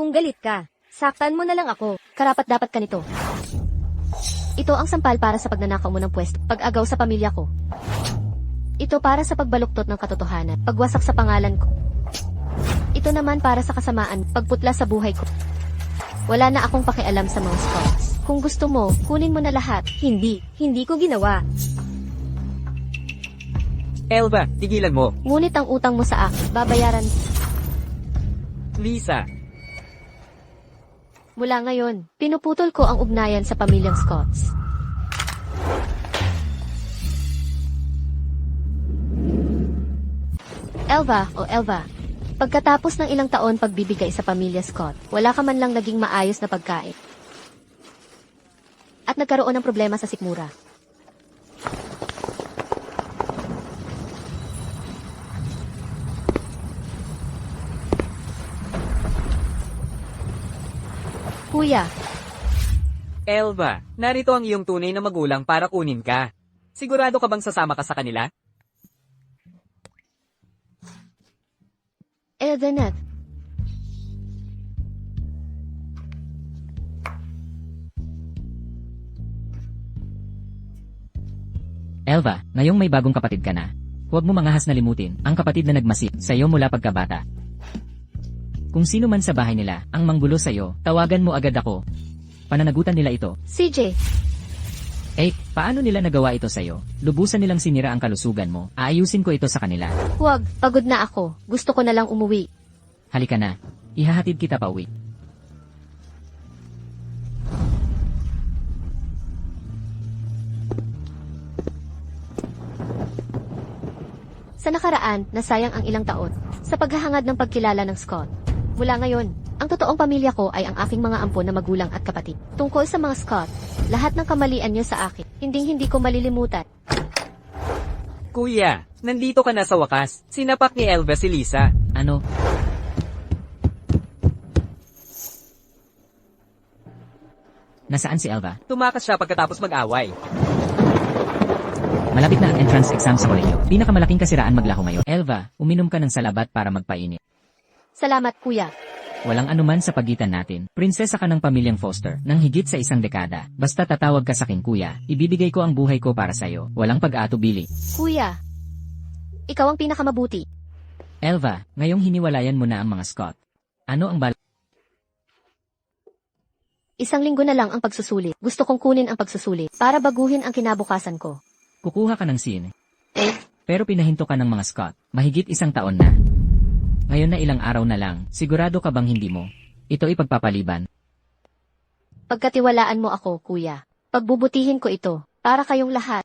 Kung galit ka, saktan mo na lang ako. Karapat-dapat ka nito. Ito ang sampal para sa pagnanakaw mo ng pwesto, pag-agaw sa pamilya ko. Ito para sa pagbaluktot ng katotohanan, pagwasak sa pangalan ko. Ito naman para sa kasamaan, pagputla sa buhay ko. Wala na akong pakialam sa mga scouts. Kung gusto mo, kunin mo na lahat. Hindi ko ginawa. Elva, tigilan mo. Ngunit ang utang mo sa akin, babayaran. Lisa, Mula ngayon, pinuputol ko ang ugnayan sa pamilyang Scotts. Elva, pagkatapos ng ilang taon pagbibigay sa pamilya Scott, wala ka man lang naging maayos na pagkain. At nagkaroon ng problema sa sikmura. Kuya, Elva, narito ang iyong tunay na magulang para kunin ka. Sigurado ka bang sasama ka sa kanila? Elvenet, Elva, ngayong may bagong kapatid ka na. Huwag mo mangahas na limutin ang kapatid na nagmasid sa'yo mula pagkabata. Kung sino man sa bahay nila ang manggulo sa'yo, tawagan mo agad ako. Pananagutan nila ito. CJ, Paano nila nagawa ito sa'yo? Lubusan nilang sinira ang kalusugan mo. Aayusin ko ito sa kanila. huwag, pagod na ako. Gusto ko na lang umuwi. Halika na. Ihahatid kita pauwi. Sa nakaraan, nasayang ang ilang taon sa paghahangad ng pagkilala ng Scott. Mula ngayon, ang totoong pamilya ko ay ang aking mga ampon na magulang at kapatid. Tungkol sa mga Scott, lahat ng kamalian niyo sa akin, hindi ko malilimutan. Kuya, nandito ka na sa wakas. Sinapak ni Elva si Lisa. Ano? Nasaan si Elva? Tumakas siya pagkatapos mag-away. Malapit na ang entrance exam sa kolehiyo. Pinakamalaking kasiraan maglaho ngayon. Elva, uminom ka ng salabat para magpainit. Salamat, kuya. Walang anuman sa pagitan natin. Prinsesa ka ng pamilyang Foster, ng higit sa 1 dekada. Basta tatawag ka sa akin kuya, ibibigay ko ang buhay ko para sa'yo. Walang pag-aatubili. Kuya, ikaw ang pinakamabuti. Elva, ngayong hiniwalayan mo na ang mga Scott. Ano ang balak? 1 linggo na lang ang pagsusulit. Gusto kong kunin ang pagsusulit para baguhin ang kinabukasan ko. Kukuha ka ng scene. Pero pinahinto ka ng mga Scott. Mahigit 1 taon na. Ngayon na ilang araw na lang, sigurado ka bang hindi mo? Ito ipagpapaliban. Pagkatiwalaan mo ako, kuya. Pagbubutihin ko ito, para kayong lahat.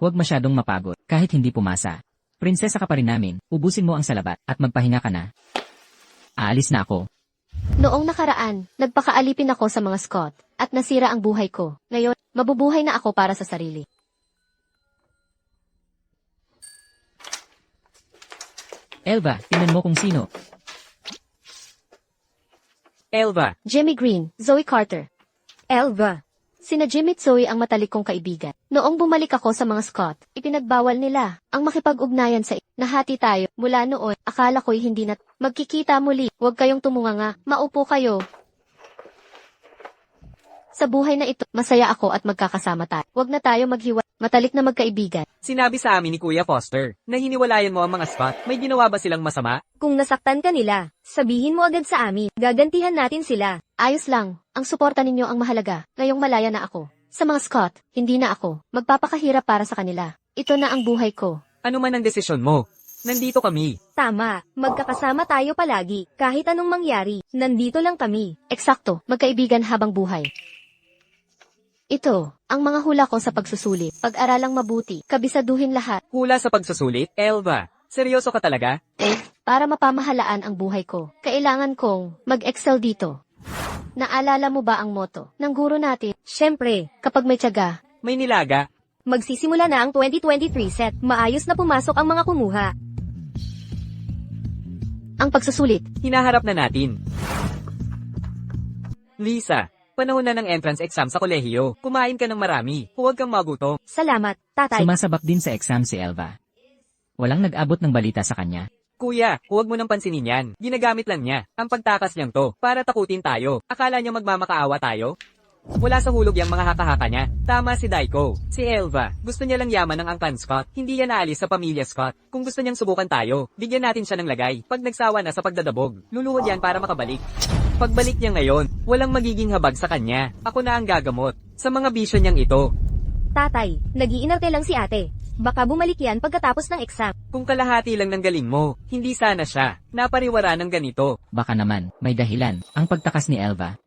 Huwag masyadong mapagod, kahit hindi pumasa. Prinsesa ka pa rin namin, ubusin mo ang salabat, at magpahinga ka na. Aalis na ako. Noong nakaraan, nagpakaalipin ako sa mga Scott, at nasira ang buhay ko. Ngayon, mabubuhay na ako para sa sarili. Elva, tingnan mo kung sino. Elva, Jimmy Green, Zoe Carter. Elva. Sina Jimmy at Zoe ang matalik kong kaibigan. Noong bumalik ako sa mga Scott, ipinagbawal nila ang makipag-ugnayan sa nahati tayo. Mula noon, akala ko'y hindi na magkikita muli. Huwag kayong tumunganga, maupo kayo. Sa buhay na ito, masaya ako at magkakasama tayo. Huwag na tayo maghiwa, matalik na magkaibigan. sinabi sa amin ni Kuya Foster na hiniwalayan mo ang mga Scott. May ginawa ba silang masama? Kung nasaktan ka nila, sabihin mo agad sa amin. Gagantihan natin sila. Ayos lang. Ang suporta ninyo ang mahalaga. Ngayong malaya na ako. Sa mga Scott, hindi na ako. Magpapakahirap para sa kanila. Ito na ang buhay ko. Ano man ang desisyon mo? Nandito kami. Tama. Magkakasama tayo palagi. Kahit anong mangyari, nandito lang kami. Eksakto. Magkaibigan habang buhay. Ito, ang mga hula ko sa pagsusulit. Pag-aralang mabuti. Kabisaduhin lahat. Hula sa pagsusulit? Elva, seryoso ka talaga? Para mapamahalaan ang buhay ko. Kailangan kong mag-excel dito. Naalala mo ba ang motto ng guro natin? Siyempre, kapag may tiyaga, May nilaga. magsisimula na ang 2023 set. Maayos na pumasok ang mga kumuha. Ang pagsusulit. Hinaharap na natin. Lisa, panahon na ng entrance exam sa kolehiyo. Kumain ka ng marami. Huwag kang magutom. Salamat, tatay. Sumasabak din sa exam si Elva. Walang nag-abot ng balita sa kanya. Kuya, huwag mo nang pansinin yan. Ginagamit lang niya. Ang pagtakas niyang to, para takutin tayo. Akala niya magmamakaawa tayo? Wala sa hulog yung mga haka-haka niya. Tama si Daiko. Si Elva, gusto niya lang yaman ng Angkan Scott. Hindi yan naalis sa pamilya Scott. Kung gusto niyang subukan tayo, bigyan natin siya ng lagay. Pag nagsawa na sa pagdadabog, luluhod yan para makabalik. Pagbalik niya ngayon, walang magiging habag sa kanya. Ako na ang gagamot. Sa mga bisyo niyang ito. Tatay, nag-iinarte lang si ate. Baka bumalik yan pagkatapos ng exam. Kung kalahati lang ng galing mo, hindi sana siya napariwara ng ganito. Baka naman, may dahilan. Ang pagtakas ni Elva.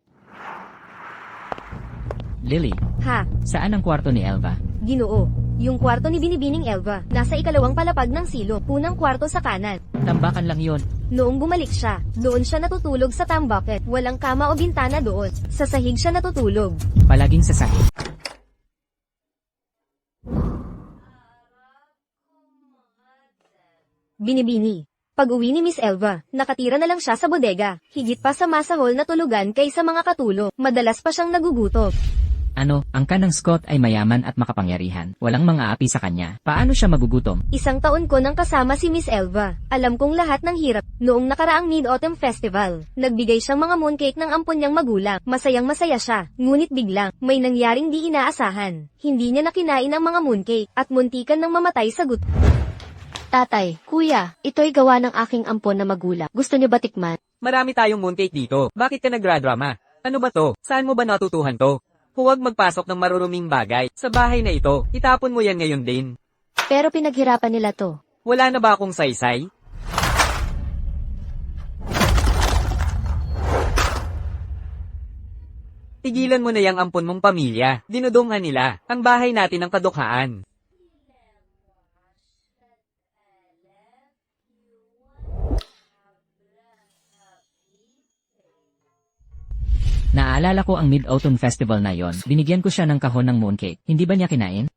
Lily, Ha, saan ang kwarto ni Elva? Ginoo. Yung kwarto ni Binibining Elva, nasa ikalawang palapag ng silo, unang kwarto sa kanan. Tambakan lang yon. Noong bumalik siya, doon siya natutulog sa tambaket. Walang kama o bintana doon. Sa sahig siya natutulog. Palaging sa sahig. Binibini. Pag-uwi ni Miss Elva, nakatira na lang siya sa bodega. Higit pa sa masahol na tulugan kaysa mga katulo. Madalas pa siyang nagugutom. Ano, ang kanang Scott ay mayaman at makapangyarihan. Walang mga api sa kanya. Paano siya magugutom? Isang taon ko nang kasama si Miss Elva. Alam kong lahat ng hirap. Noong nakaraang Mid-Autumn Festival, nagbigay siyang mga mooncake ng ampon niyang magulang. Masayang masaya siya. Ngunit biglang, may nangyaring di inaasahan. Hindi niya nakinain ang mga mooncake at muntikan nang mamatay sa gutom. Tatay, kuya, ito'y gawa ng aking ampon na magulang. Gusto niyo ba tikman? Marami tayong mooncake dito. Bakit ka nagradrama? Ano ba to? Saan mo ba natutuhan to? Huwag magpasok ng maruruming bagay. Sa bahay na ito, itapon mo yan ngayon din. Pero pinaghirapan nila to. Wala na ba akong saysay? Tigilan mo na yang ampon mong pamilya. Dinudumhan nila. Ang bahay natin ang kadukhaan. Naalala ko ang Mid-Autumn Festival na yon. Binigyan ko siya ng kahon ng mooncake. Hindi ba niya kinain?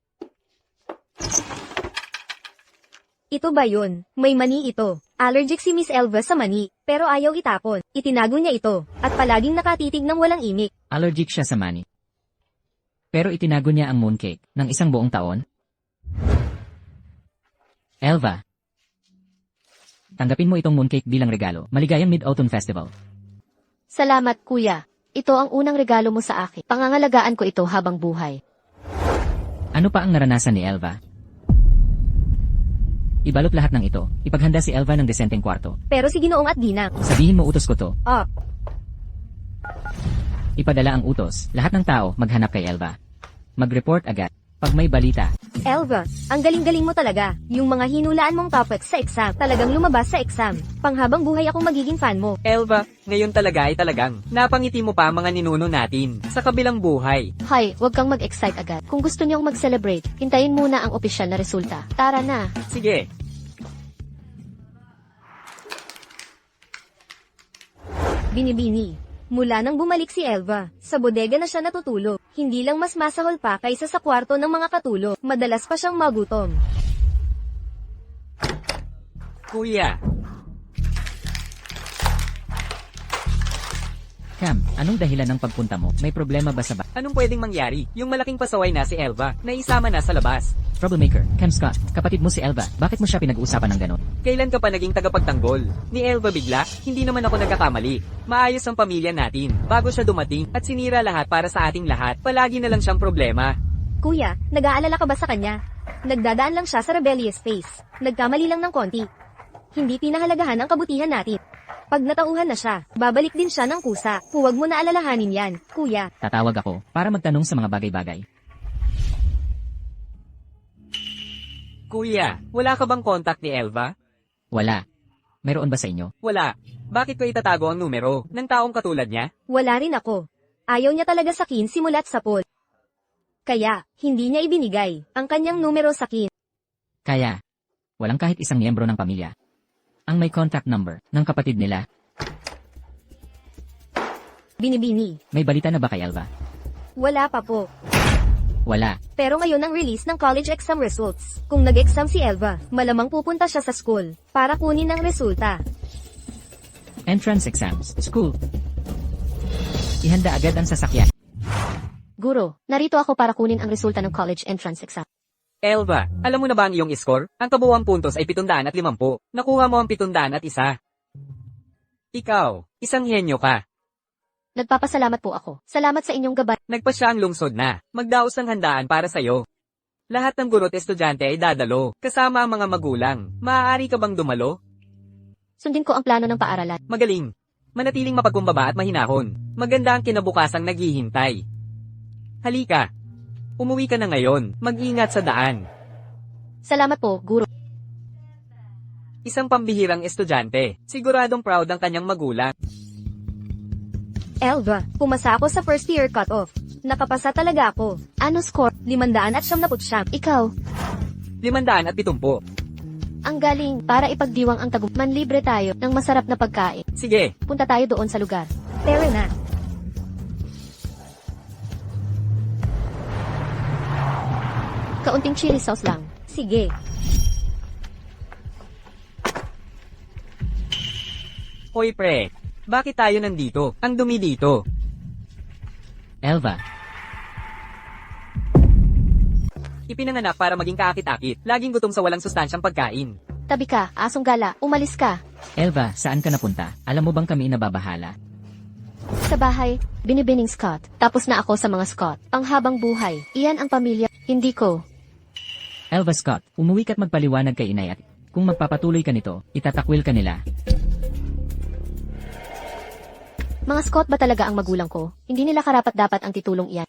Ito ba yun? May mani ito. Allergic si Miss Elva sa mani, pero ayaw itapon. Itinago niya ito, at palaging nakatitig ng walang imik. Allergic siya sa mani. Pero itinago niya ang mooncake ng isang buong taon. Elva, tanggapin mo itong mooncake bilang regalo. Maligayang Mid-Autumn Festival. Salamat, kuya. Ito ang unang regalo mo sa akin. Pangangalagaan ko ito habang buhay. Ano pa ang naranasan ni Elva? Ibalot lahat ng ito. Ipaghanda si Elva ng desenteng kwarto. Pero si Ginoong at Ginang. Sabihin mo utos ko to. Up. Ipadala ang utos. Lahat ng tao maghanap kay Elva. Mag-report agad. Pag may balita. Elva, ang galing-galing mo talaga. Yung mga hinulaan mong topics sa exam, talagang lumabas sa exam. Panghabang buhay akong magiging fan mo. Elva, ngayon talaga ay talagang napangiti mo pa ang mga ninuno natin sa kabilang buhay. Hay, huwag kang mag-excite agad. Kung gusto niyong mag-celebrate, hintayin muna ang opisyal na resulta. Tara na. Sige. Binibini. Mula nang bumalik si Elva, sa bodega na siya natutulog. Hindi lang mas masahol pa kaysa sa kwarto ng mga katulo, madalas pa siyang magutom. Kuya, Cam, anong dahilan ng pagpunta mo? May problema ba sa anong pwedeng mangyari? Yung malaking pasaway na si Elva, na isama na sa labas. Troublemaker, Cam Scott, kapatid mo si Elva. Bakit mo siya pinag-uusapan ng ganon? Kailan ka pa naging tagapagtanggol? Ni Elva bigla? Hindi naman ako nagkakamali. Maayos ang pamilya natin. Bago siya dumating, at sinira lahat para sa ating lahat, palagi na lang siyang problema. Kuya, nag-aalala ka ba sa kanya? Nagdadaan lang siya sa rebellious phase. Nagkamali lang ng konti. Hindi pinahalagahan ang kabutihan natin. Pag natauhan na siya, babalik din siya ng kusa. Huwag mo na alalahanin yan, kuya. Tatawag ako para magtanong sa mga bagay-bagay. Kuya, wala ka bang contact ni Elva? Wala. Mayroon ba sa inyo? Wala. Bakit ko itatago ang numero ng taong katulad niya? Wala rin ako. Ayaw niya talaga sa akin simulat sa poll. Kaya, hindi niya ibinigay ang kanyang numero sa akin. Kaya, walang kahit isang miyembro ng pamilya ang may contact number ng kapatid nila. Binibini. May balita na ba kay Elva? Wala pa po. Wala. Pero ngayon ang release ng college exam results. Kung nag-exam si Elva, malamang pupunta siya sa school para kunin ang resulta. Entrance exams. School. Ihanda agad ang sasakyan. Guro, narito ako para kunin ang resulta ng college entrance exam. Elva, alam mo na ba ang iyong score? Ang kabuuang puntos ay 750. Nakuha mo ang 701. Ikaw, isang henyo ka. Nagpapasalamat po ako. Salamat sa inyong gabay. Nagpa siya ang lungsod na. Magdaos ng handaan para sa'yo. Lahat ng guro at estudyante ay dadalo, kasama ang mga magulang. Maaari ka bang dumalo? Sundin ko ang plano ng paaralan. Magaling. Manatiling mapagkumbaba at mahinahon. Maganda ang kinabukasang naghihintay. Halika. Umuwi ka na ngayon. Mag-ingat sa daan. Salamat po, guro. Isang pambihirang estudyante. Siguradong proud ang kanyang magulang. Elva, pumasa ako sa first year cut-off. Nakapasa talaga ako. Ano score? 579. Ikaw. 570. Ang galing. Para ipagdiwang ang tagum. Manlibre tayo ng masarap na pagkain. Sige. Punta tayo doon sa lugar. Tara na. Kaunting chili sauce lang. Sige. Hoy pre. Bakit tayo nandito? Ang dumi dito. Elva, Ipinanganak para maging kaakit-akit. Laging gutom sa walang sustansyang pagkain. Tabi ka, asong gala. Umalis ka. Elva, saan ka napunta? Alam mo bang kami nababahala? Sa bahay, binibining Scott. Tapos na ako sa mga Scott. Panghabang buhay. Iyan ang pamilya. Hindi ko. Elva Scott, umuwi ka't magpaliwanag kay inay at kung magpapatuloy ka nito, itatakwil ka nila. Mga Scott ba talaga ang magulang ko? Hindi nila karapat-dapat ang titulong iyan.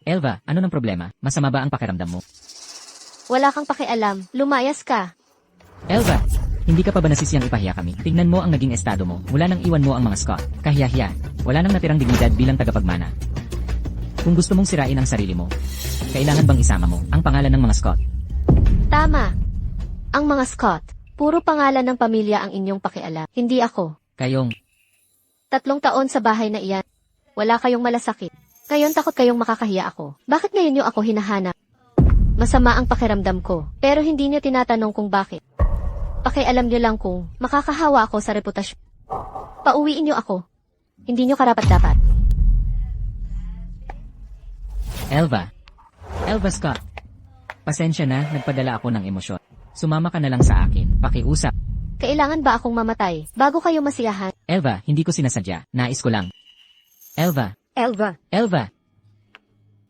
Elva, ano ng problema? Masama ba ang pakiramdam mo? Wala kang pakialam. Lumayas ka. Elva, hindi ka pa ba nasisiyang ipahiya kami? Tignan mo ang naging estado mo. Mula nang iwan mo ang mga Scott. Kahiya-hiya. Wala nang natirang dignidad bilang tagapagmana. Kung gusto mong sirain ang sarili mo, kailangan bang isama mo ang pangalan ng mga Scott? Tama. Ang mga Scott. Puro pangalan ng pamilya ang inyong pakialam. Hindi ako. Kayong, 3 taon sa bahay na iyan. Wala kayong malasakit. Ngayon takot kayong makakahiya ako. Bakit ngayon niyo ako hinahanap? Masama ang pakiramdam ko, pero hindi niyo tinatanong kung bakit. Pakialam niyo lang kung makakahawa ako sa reputasyon. Pauwiin niyo ako. Hindi niyo karapat-dapat. Elva. Elva Scott. Pasensya na, nagpadala ako ng emosyon. Sumama ka na lang sa akin, pakiusap. Kailangan ba akong mamatay bago kayo masiyahan? Elva, hindi ko sinasadya, nais ko lang. Elva. Elva, Elva!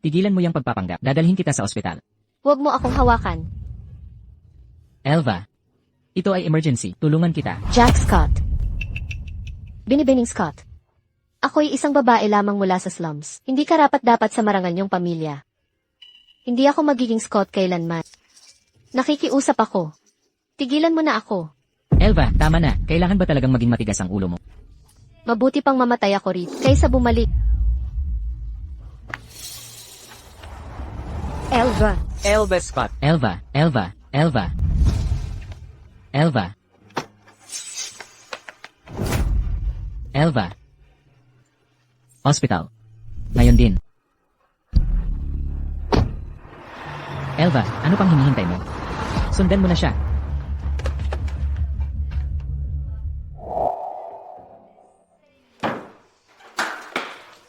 Tigilan mo yung pagpapanggap. Dadalhin kita sa ospital. Huwag mo akong hawakan. Elva! Ito ay emergency. Tulungan kita. Jack Scott. Binibining Scott. Ako'y isang babae lamang mula sa slums. Hindi karapat-dapat sa marangal niyong pamilya. Hindi ako magiging Scott kailanman. Nakikiusap ako. Tigilan mo na ako. Elva, tama na. Kailangan ba talagang maging matigas ang ulo mo? Mabuti pang mamatay ako rito kaysa bumalik. Elva, Elva Scott. Elva, Elva, Elva. Elva. Elva. Hospital. Ngayon din. Elva, ano pang hinihintay mo? Sundan mo na siya.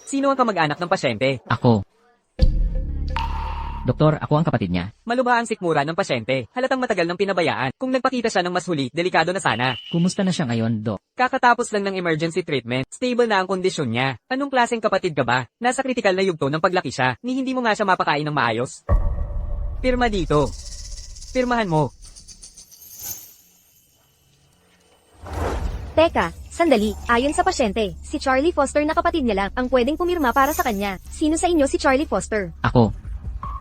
Sino ang kamag-anak ng pasyente? Ako. Doktor, ako ang kapatid niya. Malubha ang sikmura ng pasyente. Halatang matagal ng pinabayaan. Kung nagpakita siya ng mas huli, delikado na sana. Kumusta na siya ngayon, Dok? Kakatapos lang ng emergency treatment. Stable na ang kondisyon niya. Anong klaseng kapatid ka ba? Nasa kritikal na yugto ng paglaki siya. Ni hindi mo nga siya mapakain ng maayos. Pirma dito. Pirmahan mo. teka, sandali. Ayon sa pasyente, si Charlie Foster na kapatid niya lang ang pwedeng pumirma para sa kanya. Sino sa inyo si Charlie Foster? Ako.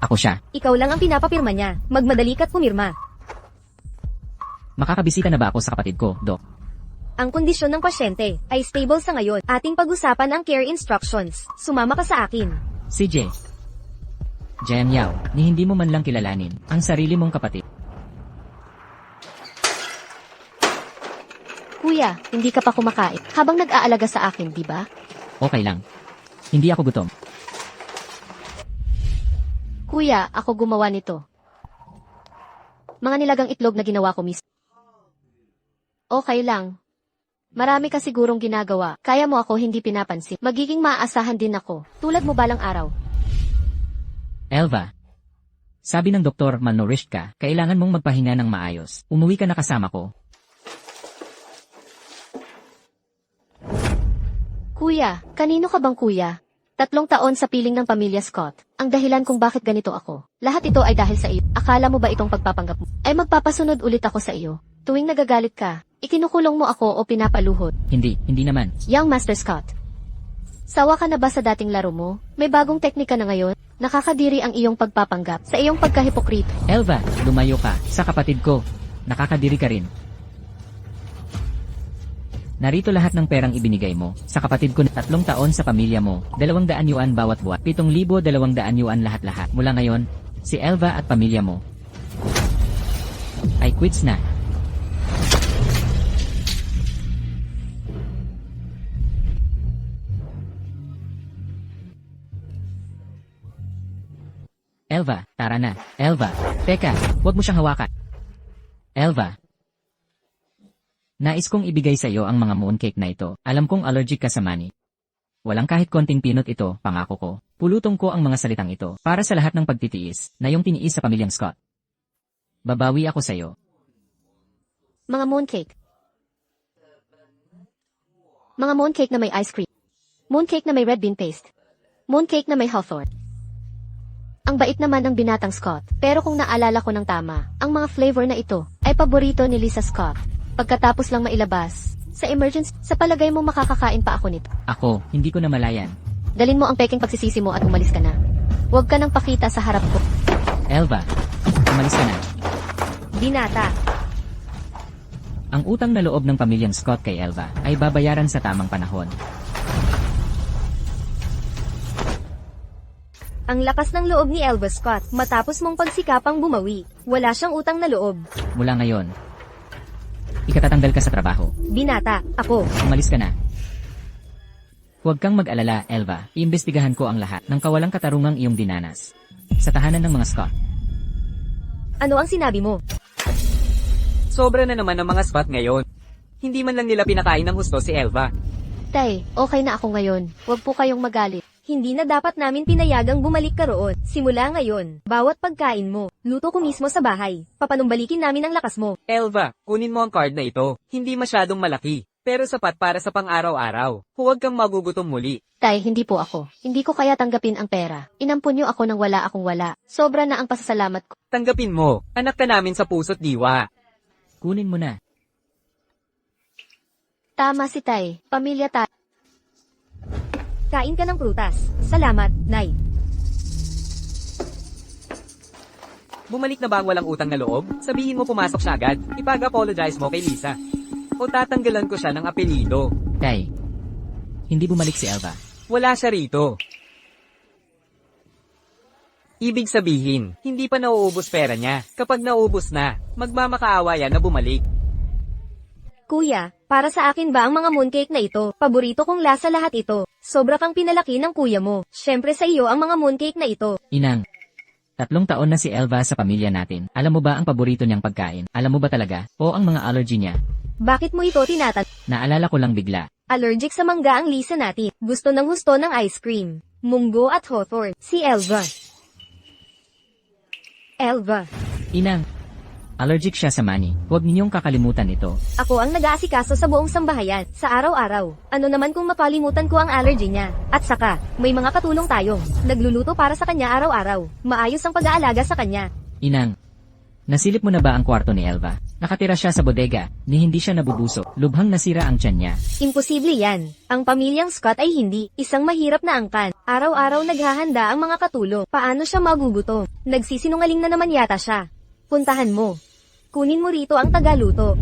Ako siya. Ikaw lang ang pinapapirma niya. Magmadali ka't pumirma. Makakabisita na ba ako sa kapatid ko, Dok? Ang kondisyon ng pasyente ay stable sa ngayon. Ating pag-usapan ang care instructions. Sumama ka sa akin. CJ. Jem Yao, ni hindi mo man lang kilalanin ang sarili mong kapatid. Kuya, hindi ka pa kumakain. Habang nag-aalaga sa akin, di ba? Okay lang. Hindi ako gutom. Kuya, ako gumawa nito. Mga nilagang itlog na ginawa ko mismo. Okay lang. Marami ka sigurong ginagawa. Kaya mo ako hindi pinapansin. Magiging maaasahan din ako. Tulad mo balang araw. Elva. Sabi ng doktor, malnourished ka, kailangan mong magpahinga ng maayos. Umuwi ka na kasama ko. Kuya, kanino ka bang kuya? 3 taon sa piling ng pamilya Scott. Ang dahilan kung bakit ganito ako. Lahat ito ay dahil sa iyo. Akala mo ba itong pagpapanggap mo ay magpapasunod ulit ako sa iyo? Tuwing nagagalit ka, ikinukulong mo ako o pinapaluhod. Hindi naman. Young Master Scott. Sawa ka na ba sa dating laro mo? May bagong teknika na ngayon? Nakakadiri ang iyong pagpapanggap sa iyong pagkahipokrito. Elva, lumayo ka. Sa kapatid ko. Nakakadiri ka rin. Narito lahat ng perang ibinigay mo. Sa kapatid ko, 3 taon sa pamilya mo. 200 yuan bawat buwan. 7,200 yuan lahat-lahat. Mula ngayon, si Elva at pamilya mo ay quits na. Elva, tara na. Elva, teka, huwag mo siyang hawakan. Elva. Nais kong ibigay sa iyo ang mga mooncake na ito. Alam kong allergic ka sa mani. Walang kahit konting peanut ito, pangako ko. Pulutong ko ang mga salitang ito para sa lahat ng pagtitiis na iyong tiniis sa pamilyang Scott. Babawi ako sa iyo. Mga mooncake. Mga mooncake na may ice cream. Mooncake na may red bean paste. Mooncake na may hawthorn. Ang bait naman ng binatang Scott, pero kung naalala ko ng tama, ang mga flavor na ito ay paborito ni Lisa Scott. Pagkatapos lang mailabas, sa emergency, sa palagay mo makakakain pa ako nito. Ako, hindi ko na malayan. Dalin mo ang peking pagsisisi mo at umalis ka na. Huwag ka nang pakita sa harap ko. Elva, umalis ka na. Binata. Ang utang na loob ng pamilyang Scott kay Elva ay babayaran sa tamang panahon. Ang lakas ng loob ni Elva Scott matapos mong pagsikapang bumawi. Wala siyang utang na loob. Mula ngayon, ikatatanggal ka sa trabaho. Binata, ako. Umalis ka na. Huwag kang mag-alala, Elva. Iimbestigahan ko ang lahat ng kawalang katarungang iyong dinanas sa tahanan ng mga Scott. Ano ang sinabi mo? Sobra na naman ang mga spot ngayon. Hindi man lang nila pinakain ng husto si Elva. Tay, okay na ako ngayon. Huwag po kayong magalit. Hindi na dapat namin pinayagang bumalik ka roon. Simula ngayon, bawat pagkain mo, luto ko mismo sa bahay. Papanumbalikin namin ang lakas mo. Elva, kunin mo ang card na ito. Hindi masyadong malaki, pero sapat para sa pang-araw-araw. Huwag kang magugutom muli. Tay, hindi po ako. Hindi ko kaya tanggapin ang pera. Inampun niyo ako nang wala akong wala. Sobra na ang pasasalamat ko. Tanggapin mo. Anak ka namin sa puso't diwa. Kunin mo na. Tama si Tay. Pamilya tayo. Kain ka ng prutas. Salamat, Nay. Bumalik na ba ang walang utang na loob? Sabihin mo pumasok siya agad. Ipag-apologize mo kay Lisa. O tatanggalan ko siya ng apelido. Tay, hindi bumalik si Elva. Wala siya rito. Ibig sabihin, hindi pa nauubos pera niya. Kapag nauubos na, magmamakaawa yan na bumalik. Kuya, para sa akin ba ang mga mooncake na ito? Paborito kong lasa lahat ito. Sobra kang pinalaki ng kuya mo. Syempre sa iyo ang mga mooncake na ito. Inang, 3 taon na si Elva sa pamilya natin. Alam mo ba ang paborito niyang pagkain? Alam mo ba talaga? O ang mga allergy niya? Bakit mo ito tinatan? Naalala ko lang bigla. Allergic sa mangga ang Lisa natin. Gusto ng husto ng ice cream. Munggo at hawthorn. Si Elva. Elva. Inang, allergic siya sa mani. Huwag ninyong kakalimutan ito. Ako ang nag-aasikaso sa buong sambahayan, sa araw-araw. Ano naman kung makalimutan ko ang allergy niya? At saka, may mga katulong tayo. Nagluluto para sa kanya araw-araw. Maayos ang pag-aalaga sa kanya. Inang, nasilip mo na ba ang kwarto ni Elva? Nakatira siya sa bodega, ni hindi siya nabubuso. Lubhang nasira ang tiyan niya. Imposible yan. Ang pamilyang Scott ay hindi. Isang mahirap na angkan. Araw-araw naghahanda ang mga katulong. Paano siya magugutom? Nagsisinungaling na naman yata siya. Puntahan mo. Kunin mo rito ang tagaluto.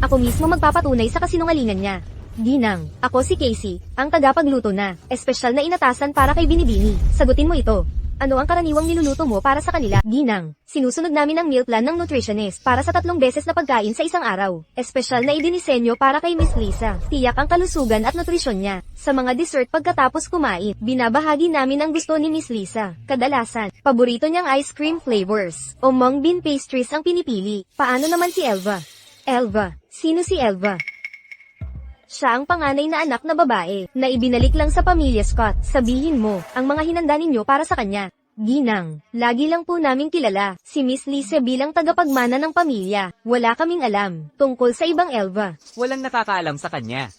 Ako mismo magpapatunay sa kasinungalingan niya. Ginang, ako si Casey, ang tagapagluto na. Espesyal na inatasan para kay Binibini. Sagutin mo ito. Ano ang karaniwang niluluto mo para sa kanila? Ginang, sinusunod namin ang meal plan ng nutritionist para sa 3 beses na pagkain sa isang araw. Espesyal na idinisenyo para kay Miss Lisa. Tiyak ang kalusugan at nutrisyon niya. Sa mga dessert pagkatapos kumain, binabahagi namin ang gusto ni Miss Lisa. Kadalasan, paborito niyang ice cream flavors o mung bean pastries ang pinipili. Paano naman si Elva? Elva, sino si Elva? Siya ang panganay na anak na babae, na ibinalik lang sa pamilya Scott. Sabihin mo, ang mga hinanda ninyo para sa kanya. Ginang, lagi lang po naming kilala si Miss Lisa bilang tagapagmana ng pamilya. Wala kaming alam tungkol sa ibang Elva. Walang nakakaalam sa kanya.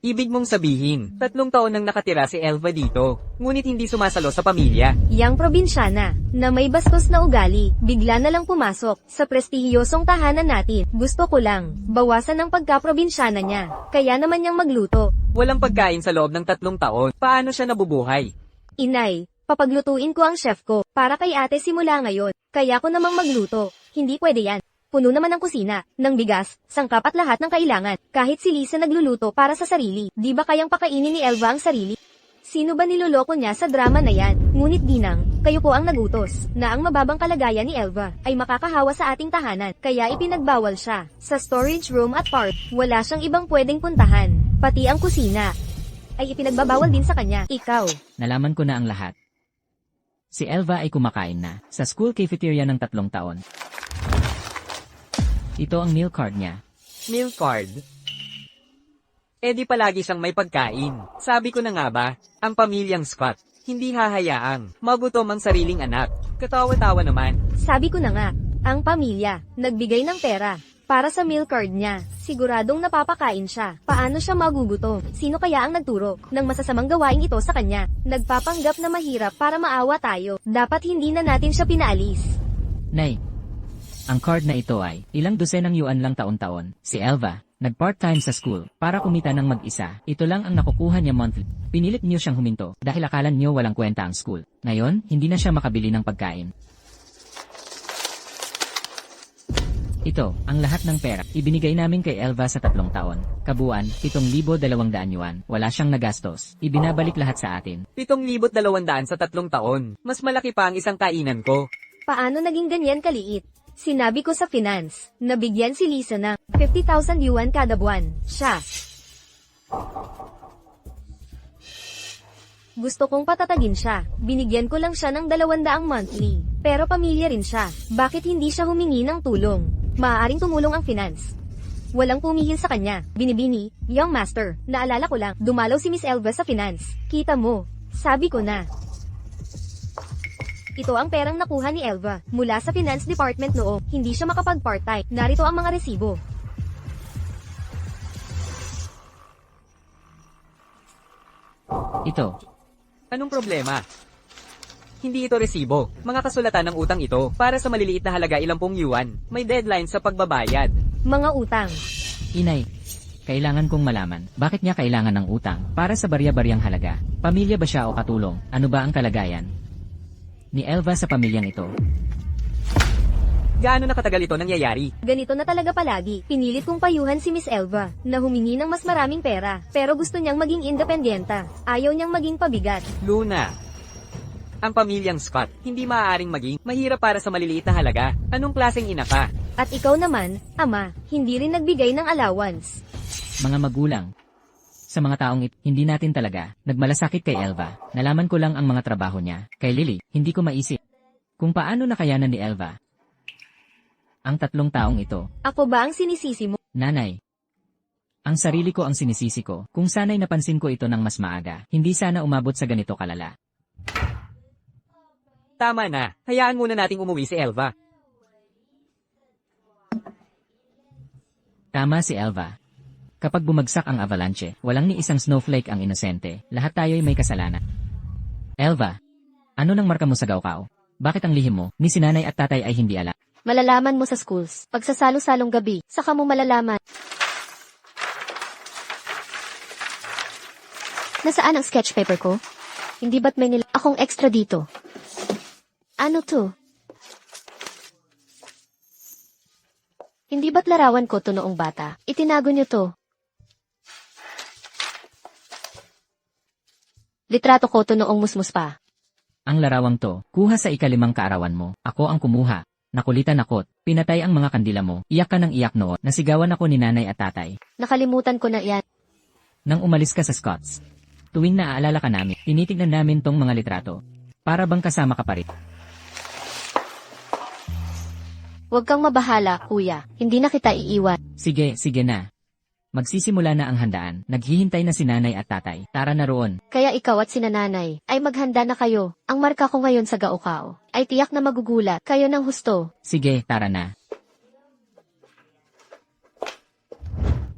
Ibig mong sabihin, 3 taon nang nakatira si Elva dito, ngunit hindi sumasalo sa pamilya. Yang probinsyana, na may bastos na ugali, bigla na lang pumasok sa prestihiyosong tahanan natin. Gusto ko lang, bawasan ang pagkaprobinsyana niya, kaya naman niyang magluto. Walang pagkain sa loob ng 3 taon. Paano siya nabubuhay? Inay, papaglutuin ko ang chef ko, para kay ate simula ngayon. Kaya ko namang magluto, hindi pwede yan. Puno naman ang kusina, ng bigas, sangkap at lahat ng kailangan. Kahit si Lisa nagluluto para sa sarili, di ba kayang pakainin ni Elva ang sarili? Sino ba niloloko niya sa drama na yan? Ngunit Ginang, kayo po ang nagutos, na ang mababang kalagayan ni Elva, ay makakahawa sa ating tahanan, kaya ipinagbawal siya. Sa storage room at park, wala siyang ibang pwedeng puntahan. Pati ang kusina, ay ipinagbabawal din sa kanya. Ikaw, Nalaman ko na ang lahat. Si Elva ay kumakain na sa school cafeteria ng 3 taon. Ito ang meal card niya. Meal card? Eh di palagi siyang may pagkain. Sabi ko na nga ba, ang pamilyang Scott, hindi hahayaang magutom ang sariling anak. Katawa-tawa naman. sabi ko na nga, ang pamilya, nagbigay ng pera, para sa meal card niya. Siguradong napapakain siya. Paano siya magugutom? Sino kaya ang nagturo ng masasamang gawain ito sa kanya? Nagpapanggap na mahirap para maawa tayo. Dapat hindi na natin siya pinaalis. Nay, ang card na ito ay ilang dosenang yuan lang taon-taon. Si Elva, nag-part-time sa school para kumita ng mag-isa. Ito lang ang nakukuha niya monthly. Pinilit niyo siyang huminto dahil akalan niyo walang kwenta ang school. Ngayon, hindi na siya makabili ng pagkain. Ito, ang lahat ng pera. Ibinigay namin kay Elva sa 3 taon. Kabuuan, 7,200 yuan. Wala siyang nagastos. Ibinabalik lahat sa atin. 7,200 sa 3 taon. Mas malaki pa ang isang kainan ko. Paano naging ganyan kaliit? Sinabi ko sa finance, nabigyan si Lisa ng 50,000 yuan kada buwan. Siya. Gusto kong patatagin siya. Binigyan ko lang siya ng 200 monthly. Pero pamilya rin siya. Bakit hindi siya humingi ng tulong? Maaaring tumulong ang finance. Walang pumihil sa kanya. Binibini, young master. Naalala ko lang, dumalaw si Miss Elva sa finance. Kita mo. Sabi ko na. Ito ang perang nakuha ni Elva mula sa finance department noong hindi siya makapag-part-time. Narito ang mga resibo. Ito, Anong problema? Hindi ito resibo. Mga kasulatan ng utang ito para sa maliliit na halaga 10 yuan. May deadline sa pagbabayad. Mga utang. inay, kailangan kong malaman, bakit niya kailangan ng utang para sa barya-baryang halaga? Pamilya ba siya o katulong? Ano ba ang kalagayan ni Elva sa pamilyang ito? Gaano na katagal ito nangyayari? Ganito na talaga palagi. Pinilit kong payuhan si Miss Elva na humingi ng mas maraming pera. Pero gusto niyang maging independyenta. Ayaw niyang maging pabigat. Luna. Ang pamilyang Scott, hindi maaaring maging mahirap para sa maliliit na halaga. Anong klaseng ina ka? At ikaw naman, ama, hindi rin nagbigay ng allowance. Mga magulang. Sa mga taong hindi natin talaga nagmalasakit kay Elva. Nalaman ko lang ang mga trabaho niya. Kay Lily, hindi ko maisip kung paano nakayanan ni Elva ang 3 taong ito. Ako ba ang sinisisi mo? Nanay, ang sarili ko ang sinisisi ko. Kung sana'y napansin ko ito ng mas maaga, hindi sana umabot sa ganito kalala. Tama na. Hayaan muna nating umuwi si Elva. Tama si Elva. Kapag bumagsak ang avalanche, walang ni isang snowflake ang inosente. Lahat tayo'y may kasalanan. Elva, ano nang marka mo sa Gaokao? Bakit ang lihim mo, ni sinanay at tatay ay hindi alam? Malalaman mo sa schools. Pagsasalo-salong gabi, saka mo malalaman. Nasaan ang sketch paper ko? Hindi ba't may akong extra dito? Ano to? Hindi ba't larawan ko to noong bata? Itinago niyo to. Litrato ko to noong musmus pa. Ang larawang to, kuha sa ika-5 kaarawan mo. Ako ang kumuha. Nakulitan ako't, pinatay ang mga kandila mo. Iyak ka ng iyak noon. Nasigawan ako ni nanay at tatay. Nakalimutan ko na yan. Nang umalis ka sa Scots. Tuwing naaalala ka namin, tinitignan namin tong mga litrato. Para bang kasama ka pa rin. Huwag kang mabahala, kuya. Hindi na kita iiwan. Sige, sige na. Magsisimula na ang handaan. Naghihintay na si nanay at tatay. Tara na roon. Kaya ikaw at sinananay ay maghanda na kayo. Ang marka ko ngayon sa Gaokao ay tiyak na magugulat kayo ng husto. Sige, tara na.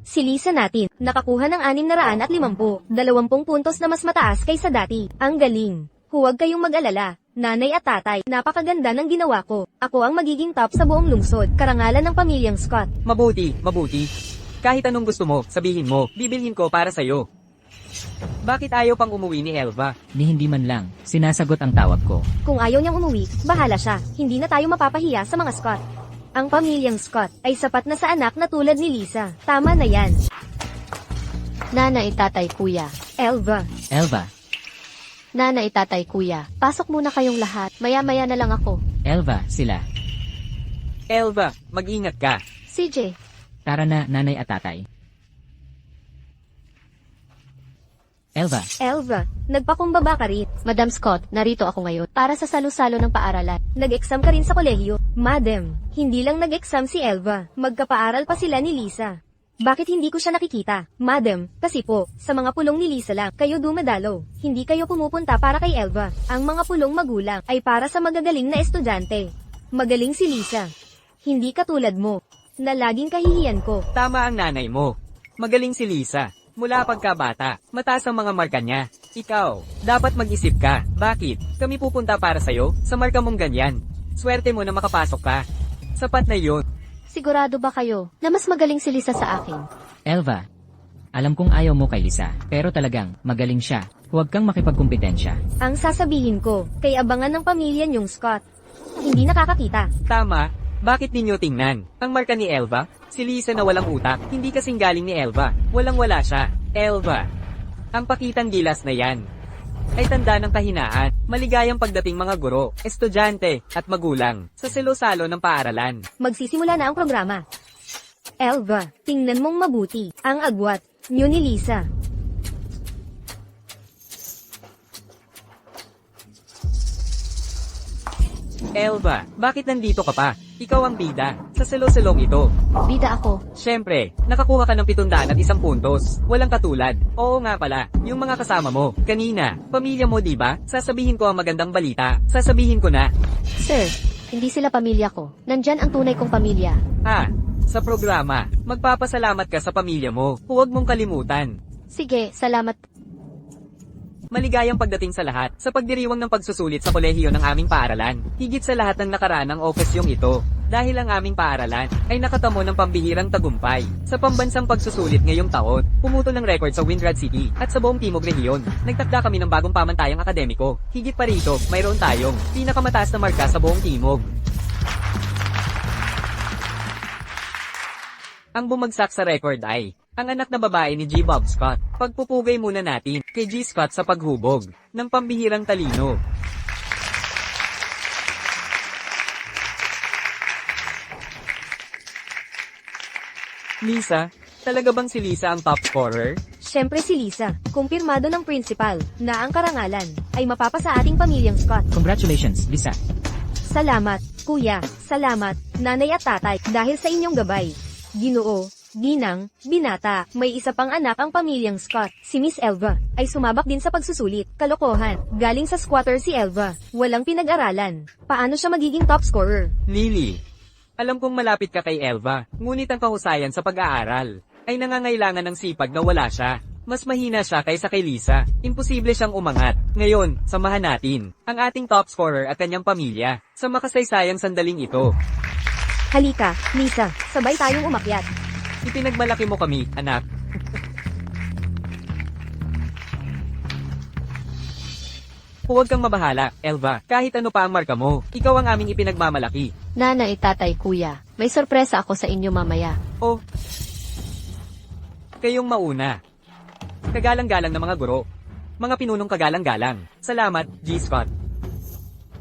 Si Lisa natin, nakakuha ng 650, 20 puntos na mas mataas kaysa dati. Ang galing. Huwag kayong mag-alala. Nanay at tatay, napakaganda ng ginawa ko. Ako ang magiging top sa buong lungsod, karangalan ng pamilyang Scott. Mabuti, mabuti. Kahit anong gusto mo, sabihin mo, bibilhin ko para sa'yo. Bakit ayaw pang umuwi ni Elva? Ni hindi man lang. Sinasagot ang tawag ko. Kung ayaw niyang umuwi, bahala siya. Hindi na tayo mapapahiya sa mga Scott. Ang pamilyang Scott ay sapat na sa anak na tulad ni Lisa. Tama na yan. Nanay, tatay, kuya. Elva. Elva. Nanay, tatay, kuya. Pasok muna kayong lahat. Maya-maya na lang ako. Elva, sila. Elva, mag-ingat ka. CJ, Tara na, nanay at tatay. Elva, Elva, nagpakumbaba ka rin. Madam Scott, narito ako ngayon para sa salo-salo ng paaralan. Nag-exam ka rin sa kolehiyo. Madam, hindi lang nag-exam si Elva. Magkapaaral pa sila ni Lisa. Bakit hindi ko siya nakikita? Madam, kasi po, sa mga pulong ni Lisa lang, kayo dumadalo. Hindi kayo pumupunta para kay Elva. Ang mga pulong magulang ay para sa magagaling na estudyante. Magaling si Lisa. Hindi katulad mo, na laging kahihiyan ko. Tama ang nanay mo. Magaling si Lisa. Mula pagkabata, mataas ang mga marka niya. Ikaw, dapat mag-isip ka. Bakit? Kami pupunta para sa'yo, sa marka mong ganyan. Swerte mo na makapasok ka. Sapat na yun. Sigurado ba kayo na mas magaling si Lisa sa akin? Elva. Alam kong ayaw mo kay Lisa, pero talagang magaling siya. Huwag kang makipagkumpetensya. Ang sasabihin ko, kay abangan ng pamilya niyong Scott. Hindi nakakakita. Tama. Bakit ninyo tingnan? Ang marka ni Elva? Si Lisa na walang utak, hindi kasing galing ni Elva. Walang-wala siya. Elva. Ang pakitang gilas na yan ay tanda ng kahinaan, maligayang pagdating mga guro, estudyante, at magulang sa salo-salo ng paaralan. Magsisimula na ang programa. Elva, tingnan mong mabuti ang agwat niyo ni Lisa. Elva, bakit nandito ka pa? Ikaw ang bida sa selo-selong ito. Bida ako. Siyempre, nakakuha ka ng 701 puntos. Walang katulad. Oo nga pala, yung mga kasama mo, kanina, pamilya mo diba? Sasabihin ko ang magandang balita. Sasabihin ko na. Sir, hindi sila pamilya ko. Nandyan ang tunay kong pamilya. Sa programa, magpapasalamat ka sa pamilya mo. Huwag mong kalimutan. Sige, salamat. Maligayang pagdating sa lahat sa pagdiriwang ng pagsusulit sa kolehiyo ng aming paaralan. Higit sa lahat ng nakaraan ng okasyong ito. Dahil ang aming paaralan ay nakatamo ng pambihirang tagumpay sa pambansang pagsusulit ngayong taon. Pumutol ng record sa Windrad City at sa buong Timog Rehiyon. Nagtakda kami ng bagong pamantayang akademiko. Higit pa rito, mayroon tayong pinakamataas na marka sa buong Timog. Ang bumagsak sa record ay ang anak na babae ni G. Bob Scott. Pagpupugay muna natin kay G. Scott sa paghubog ng pambihirang talino. Lisa, talaga bang si Lisa ang top scorer? Siyempre si Lisa, kumpirmado ng principal, na ang karangalan ay mapapasa ating pamilyang Scott. Congratulations, Lisa. Salamat, kuya, salamat, nanay at tatay, dahil sa inyong gabay. Ginoo, Ginang, binata, may isa pang anak ang pamilyang Scott. Si Miss Elva ay sumabak din sa pagsusulit. Kalokohan, galing sa squatter si Elva. Walang pinag-aralan. Paano siya magiging top scorer? Lily, alam kong malapit ka kay Elva, ngunit ang kahusayan sa pag-aaral ay nangangailangan ng sipag na wala siya. Mas mahina siya kaysa kay Lisa. Imposible siyang umangat. Ngayon, samahan natin ang ating top scorer at kanyang pamilya sa makasaysayang sandaling ito. Halika, Lisa, sabay tayong umakyat. Ipinagmalaki mo kami, anak. Huwag kang mabahala, Elva. Kahit ano pa ang marka mo, ikaw ang aming ipinagmamalaki. Nanay, tatay, kuya. May sorpresa ako sa inyo mamaya. O, kayong mauna. Kagalang-galang na mga guro. Mga pinunong kagalang-galang. Salamat, G. Scott.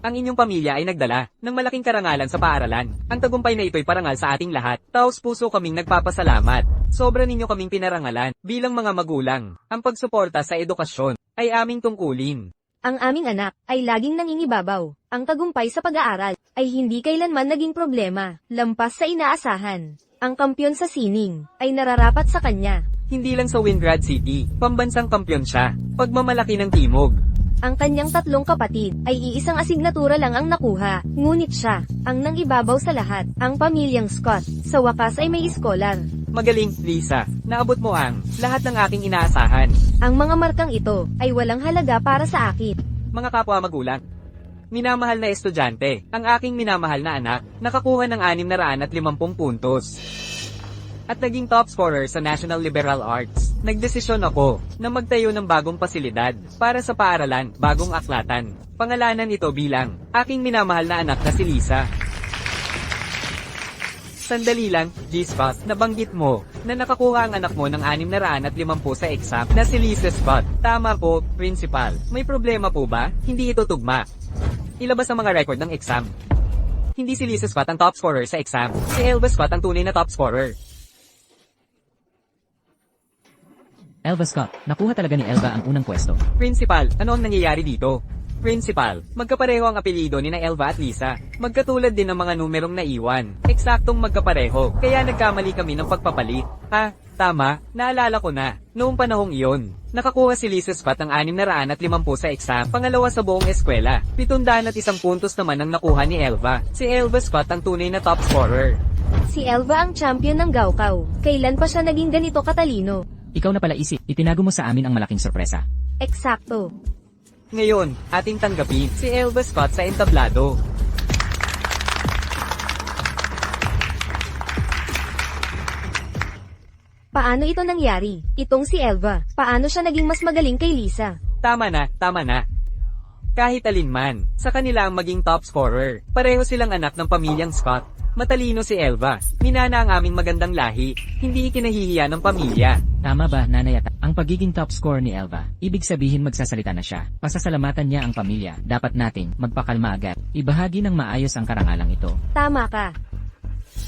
Ang inyong pamilya ay nagdala ng malaking karangalan sa paaralan. Ang tagumpay na ito'y parangal sa ating lahat. Taos puso kaming nagpapasalamat. Sobra ninyo kaming pinarangalan bilang mga magulang. Ang pagsuporta sa edukasyon ay aming tungkulin. Ang aming anak ay laging nangingibabaw. Ang tagumpay sa pag-aaral ay hindi kailanman naging problema, lampas sa inaasahan. Ang kampyon sa sining ay nararapat sa kanya. Hindi lang sa Wingrad City, pambansang kampyon siya. Pagmamalaki ng timog. Ang kanyang tatlong kapatid ay iisang asignatura lang ang nakuha, ngunit siya, ang nangibabaw sa lahat, ang pamilyang Scott. Sa wakas ay may iskolar. Magaling, Lisa. Naabot mo ang lahat ng aking inaasahan. Ang mga markang ito ay walang halaga para sa akin. Mga kapwa magulang. Minamahal na estudyante, ang aking minamahal na anak, nakakuha ng 650 puntos. At naging top scorer sa National Liberal Arts. Nagdesisyon ako na magtayo ng bagong pasilidad para sa paaralan, bagong aklatan. Pangalanan ito bilang aking minamahal na anak na si Lisa. Sandali lang, G-Spot, nabanggit mo na nakakuha ang anak mo ng 650 sa exam na si Lisa Spot. Tama po, Principal. May problema po ba? Hindi ito tugma. Ilabas ang mga record ng exam. Hindi si Lisa Spot ang top scorer sa exam. Si Elva Spot ang tunay na top scorer. Elva Scott, nakuha talaga ni Elva ang unang pwesto. Principal, ano ang nangyayari dito? Principal, magkapareho ang apelyido ni na Elva at Lisa. Magkatulad din ng mga numerong naiwan. Eksaktong magkapareho, kaya nagkamali kami ng pagpapalit. Ha, tama, naalala ko na. Noong panahong iyon, nakakuha si Lisa Spot ng 650 sa exam, pangalawa sa buong eskwela. 701 puntos naman ang nakuha ni Elva. Si Elva Spot ang tunay na top scorer. Si Elva ang champion ng Gaokao. Kailan pa siya naging ganito katalino? Ikaw na pala isip, itinago mo sa amin ang malaking sorpresa. Eksakto. Ngayon, ating tanggapin si Elva Scott sa entablado. Paano ito nangyari? Itong si Elva, paano siya naging mas magaling kay Lisa? Tama na, tama na. Kahit alinman, sa kanila ang maging top scorer. Pareho silang anak ng pamilyang Scott. Matalino si Elva. Minana ang aming magandang lahi. Hindi ikinahihiya ng pamilya. Tama ba, Nanay Ata? Ang pagiging top scorer ni Elva, ibig sabihin magsasalita na siya. Pasasalamatan niya ang pamilya. Dapat nating magpakalma agad. Ibahagi ng maayos ang karangalang ito. Tama ka.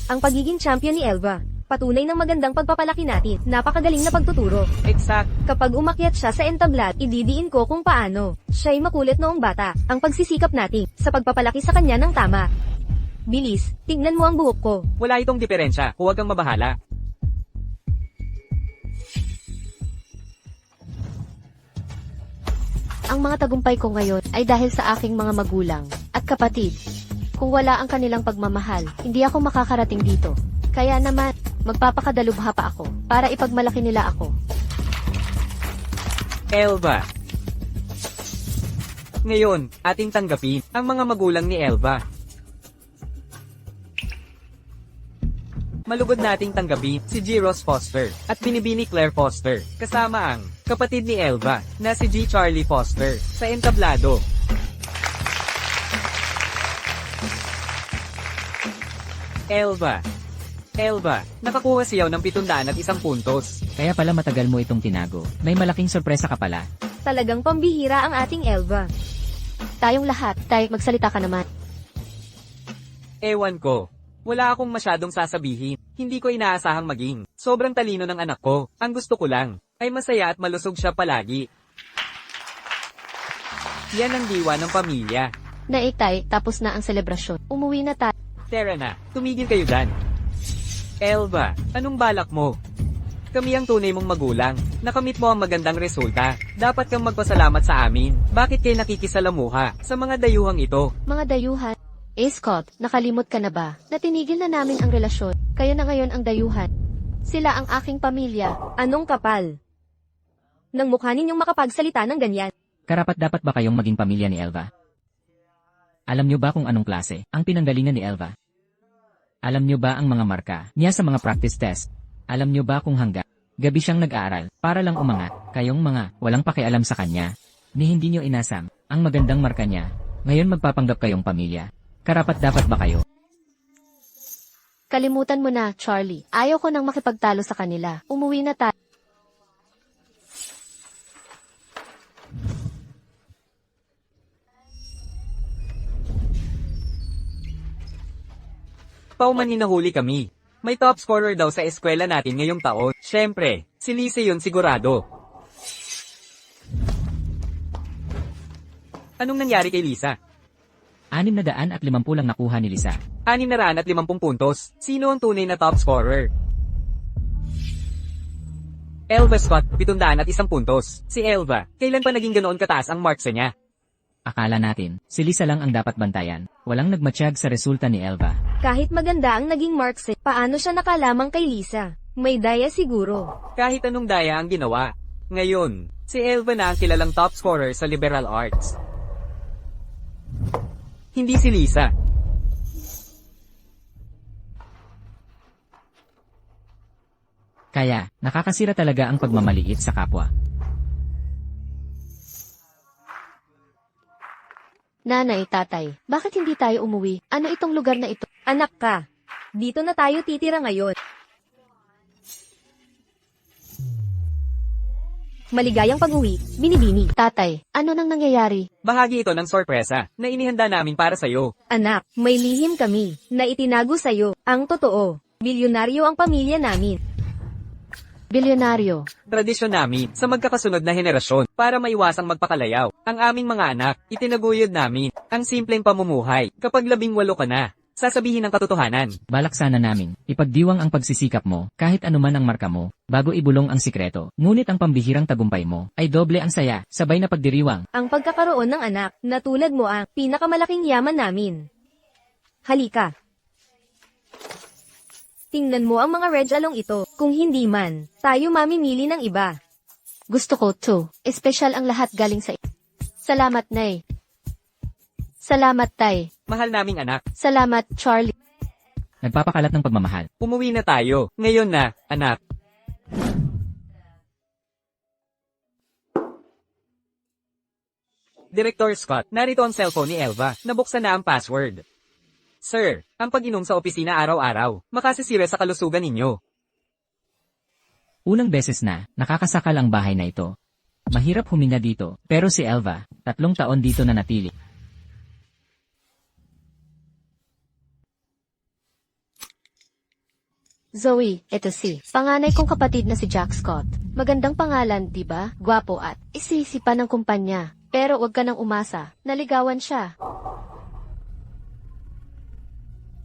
Ang pagiging champion ni Elva, patunay ng magandang pagpapalaki natin. Napakagaling na pagtuturo. Exact. Kapag umakyat siya sa entablad, ididiin ko kung paano. Siya'y makulit noong bata. Ang pagsisikap natin sa pagpapalaki sa kanya ng tama. Bilis, tignan mo ang buhok ko. Wala itong diferensya. Huwag kang mabahala. Ang mga tagumpay ko ngayon ay dahil sa aking mga magulang at kapatid. Kung wala ang kanilang pagmamahal, hindi ako makakarating dito. Kaya naman, magpapakadalubha pa ako para ipagmalaki nila ako. Elva. Ngayon, ating tanggapin ang mga magulang ni Elva. Malugod nating tanggapin si G. Ross Foster at Binibini Claire Foster, kasama ang kapatid ni Elva na si G. Charlie Foster sa entablado. Elva. Elva, nakakuha siyaw ng 701 puntos. Kaya pala matagal mo itong tinago. May malaking sorpresa ka pala. Talagang pambihira ang ating Elva. Tayong lahat, magsalita ka naman. Ewan ko. Wala akong masyadong sasabihin. Hindi ko inaasahang maging sobrang talino ng anak ko. Ang gusto ko lang ay masaya at malusog siya palagi. Yan ang diwa ng pamilya. Naitay, tapos na ang selebrasyon. Umuwi na tayo. Tara na, tumigil kayo dyan. Elva, anong balak mo? Kami ang tunay mong magulang. Nakamit mo ang magandang resulta. Dapat kang magpasalamat sa amin. Bakit kayo nakikisalamuha sa mga dayuhang ito? Mga dayuhan. Scott, nakalimot ka na ba? Natinigil na namin ang relasyon. Kayo na ngayon ang dayuhan. Sila ang aking pamilya. Anong kapal? Nang mukha ninyong makapagsalita ng ganyan. Karapat-dapat ba kayong maging pamilya ni Elva? Alam niyo ba kung anong klase ang pinanggalingan ni Elva? Alam niyo ba ang mga marka niya sa mga practice test? Alam niyo ba kung hanggang gabi siyang nag-aaral para lang umangat? Kayong mga walang pakialam sa kanya, ni hindi niyo inasam ang magandang marka niya. Ngayon magpapanggap kayong pamilya. Karapat-dapat ba kayo? Kalimutan mo na, Charlie. Ayaw ko nang makipagtalo sa kanila. Umuwi na tayo. Paumanin na huli kami. May top scorer daw sa eskwela natin ngayong taon. Syempre, si Lisa yun sigurado. Anong nangyari kay Lisa? 650 lang nakuha ni Lisa. 650 puntos. Sino ang tunay na top scorer? Elva Scott, 701 puntos. Si Elva, kailan pa naging ganoon kataas ang marks niya? Akala natin, si Lisa lang ang dapat bantayan. Walang nagmatsyag sa resulta ni Elva. Kahit maganda ang naging marks paano siya nakalamang kay Lisa? May daya siguro. Kahit anong daya ang ginawa. Ngayon, si Elva na ang kilalang top scorer sa liberal arts. Hindi si Lisa. Kaya, nakakasira talaga ang pagmamaliit sa kapwa. Nanay, tatay, bakit hindi tayo umuwi? Ano itong lugar na ito? Anak ka. Dito na tayo titira ngayon. Maligayang pag-uwi, Binibini. Tatay, ano nang nangyayari? Bahagi ito ng sorpresa na inihanda namin para sa'yo. Anak, may lihim kami na itinago sa'yo. Ang totoo, bilyonaryo ang pamilya namin. Bilyonaryo. Tradisyon namin sa magkakasunod na henerasyon para maiwasang magpakalayaw. Ang aming mga anak, itinaguyod namin ang simpleng pamumuhay. Kapag 18 ka na, sasabihin ang katotohanan. Balak sana namin, ipagdiwang ang pagsisikap mo, kahit anuman ang marka mo, bago ibulong ang sikreto. Ngunit ang pambihirang tagumpay mo, ay doble ang saya, sabay na pagdiriwang. Ang pagkakaroon ng anak na tulad mo ang pinakamalaking yaman namin. Halika. Tingnan mo ang mga red along ito. Kung hindi man, tayo mamimili ng iba. Gusto ko to. Espesyal ang lahat galing sa Salamat, Nay. Salamat, Tay. Mahal naming anak, Salamat, Charlie. Nagpapakalat ng pagmamahal. umuwi na tayo. Ngayon na, anak. Director Scott, narito ang cellphone ni Elva. Nabuksan na ang password. Sir, ang pag-inom sa opisina araw-araw, makasisira sa kalusugan ninyo. Unang beses na, nakakasakal ang bahay na ito. Mahirap huminga dito, pero si Elva, 3 taon dito na natili. Zoe, ito si panganay kong kapatid na si Jack Scott. Magandang pangalan, di ba? Gwapo at isisipan ng kumpanya. Pero wag ka nang umasa, naligawan siya.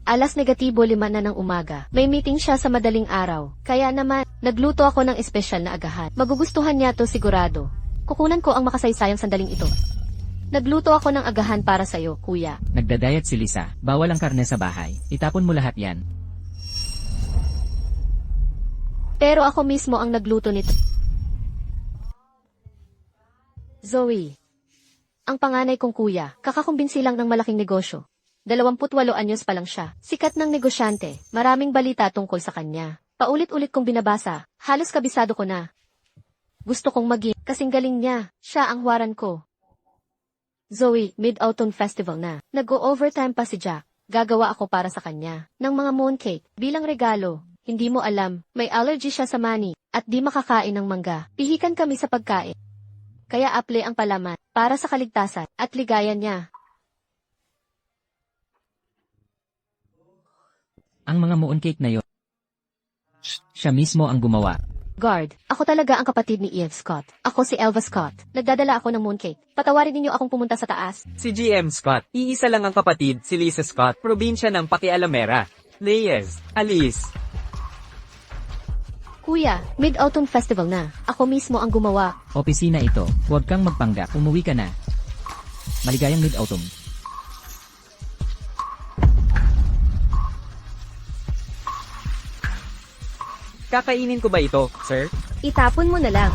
Alas negatibo 5 na ng umaga. May meeting siya sa madaling araw. Kaya naman, nagluto ako ng espesyal na agahan. Magugustuhan niya to sigurado. Kukunan ko ang makasaysayang sandaling ito. Nagluto ako ng agahan para sa'yo, kuya. Nagdadayat si Lisa, bawal ang karne sa bahay. Itapon mo lahat yan. Pero ako mismo ang nagluto nito. Zoe. Ang panganay kong kuya, kakakumbinsi lang ng malaking negosyo. 28 anyos pa lang siya. Sikat ng negosyante. Maraming balita tungkol sa kanya. Paulit-ulit kong binabasa. Halos kabisado ko na. Gusto kong maging kasing galing niya. Siya ang huwaran ko. Zoe, Mid-Autumn Festival na. Nag-o-overtime pa si Jack. Gagawa ako para sa kanya ng mga mooncake bilang regalo. Hindi mo alam, may allergy siya sa mani at di makakain ng mangga. Pihikan kami sa pagkain. Kaya aple ang palaman para sa kaligtasan at ligayan niya. Ang mga mooncake na yon, siya mismo ang gumawa. Guard, ako talaga ang kapatid ni Eve Scott. Ako si Elva Scott. Nagdadala ako ng mooncake. Patawarin ninyo akong pumunta sa taas. Si GM Scott, iisa lang ang kapatid, si Lisa Scott, probinsya ng Pakialamera. Leyes, Alice. Kuya, Mid-Autumn Festival na. Ako mismo ang gumawa. Opisina ito, huwag kang magpanggap, umuwi ka na. Maligayang Mid-Autumn. Kakainin ko ba ito, sir? Itapon mo na lang.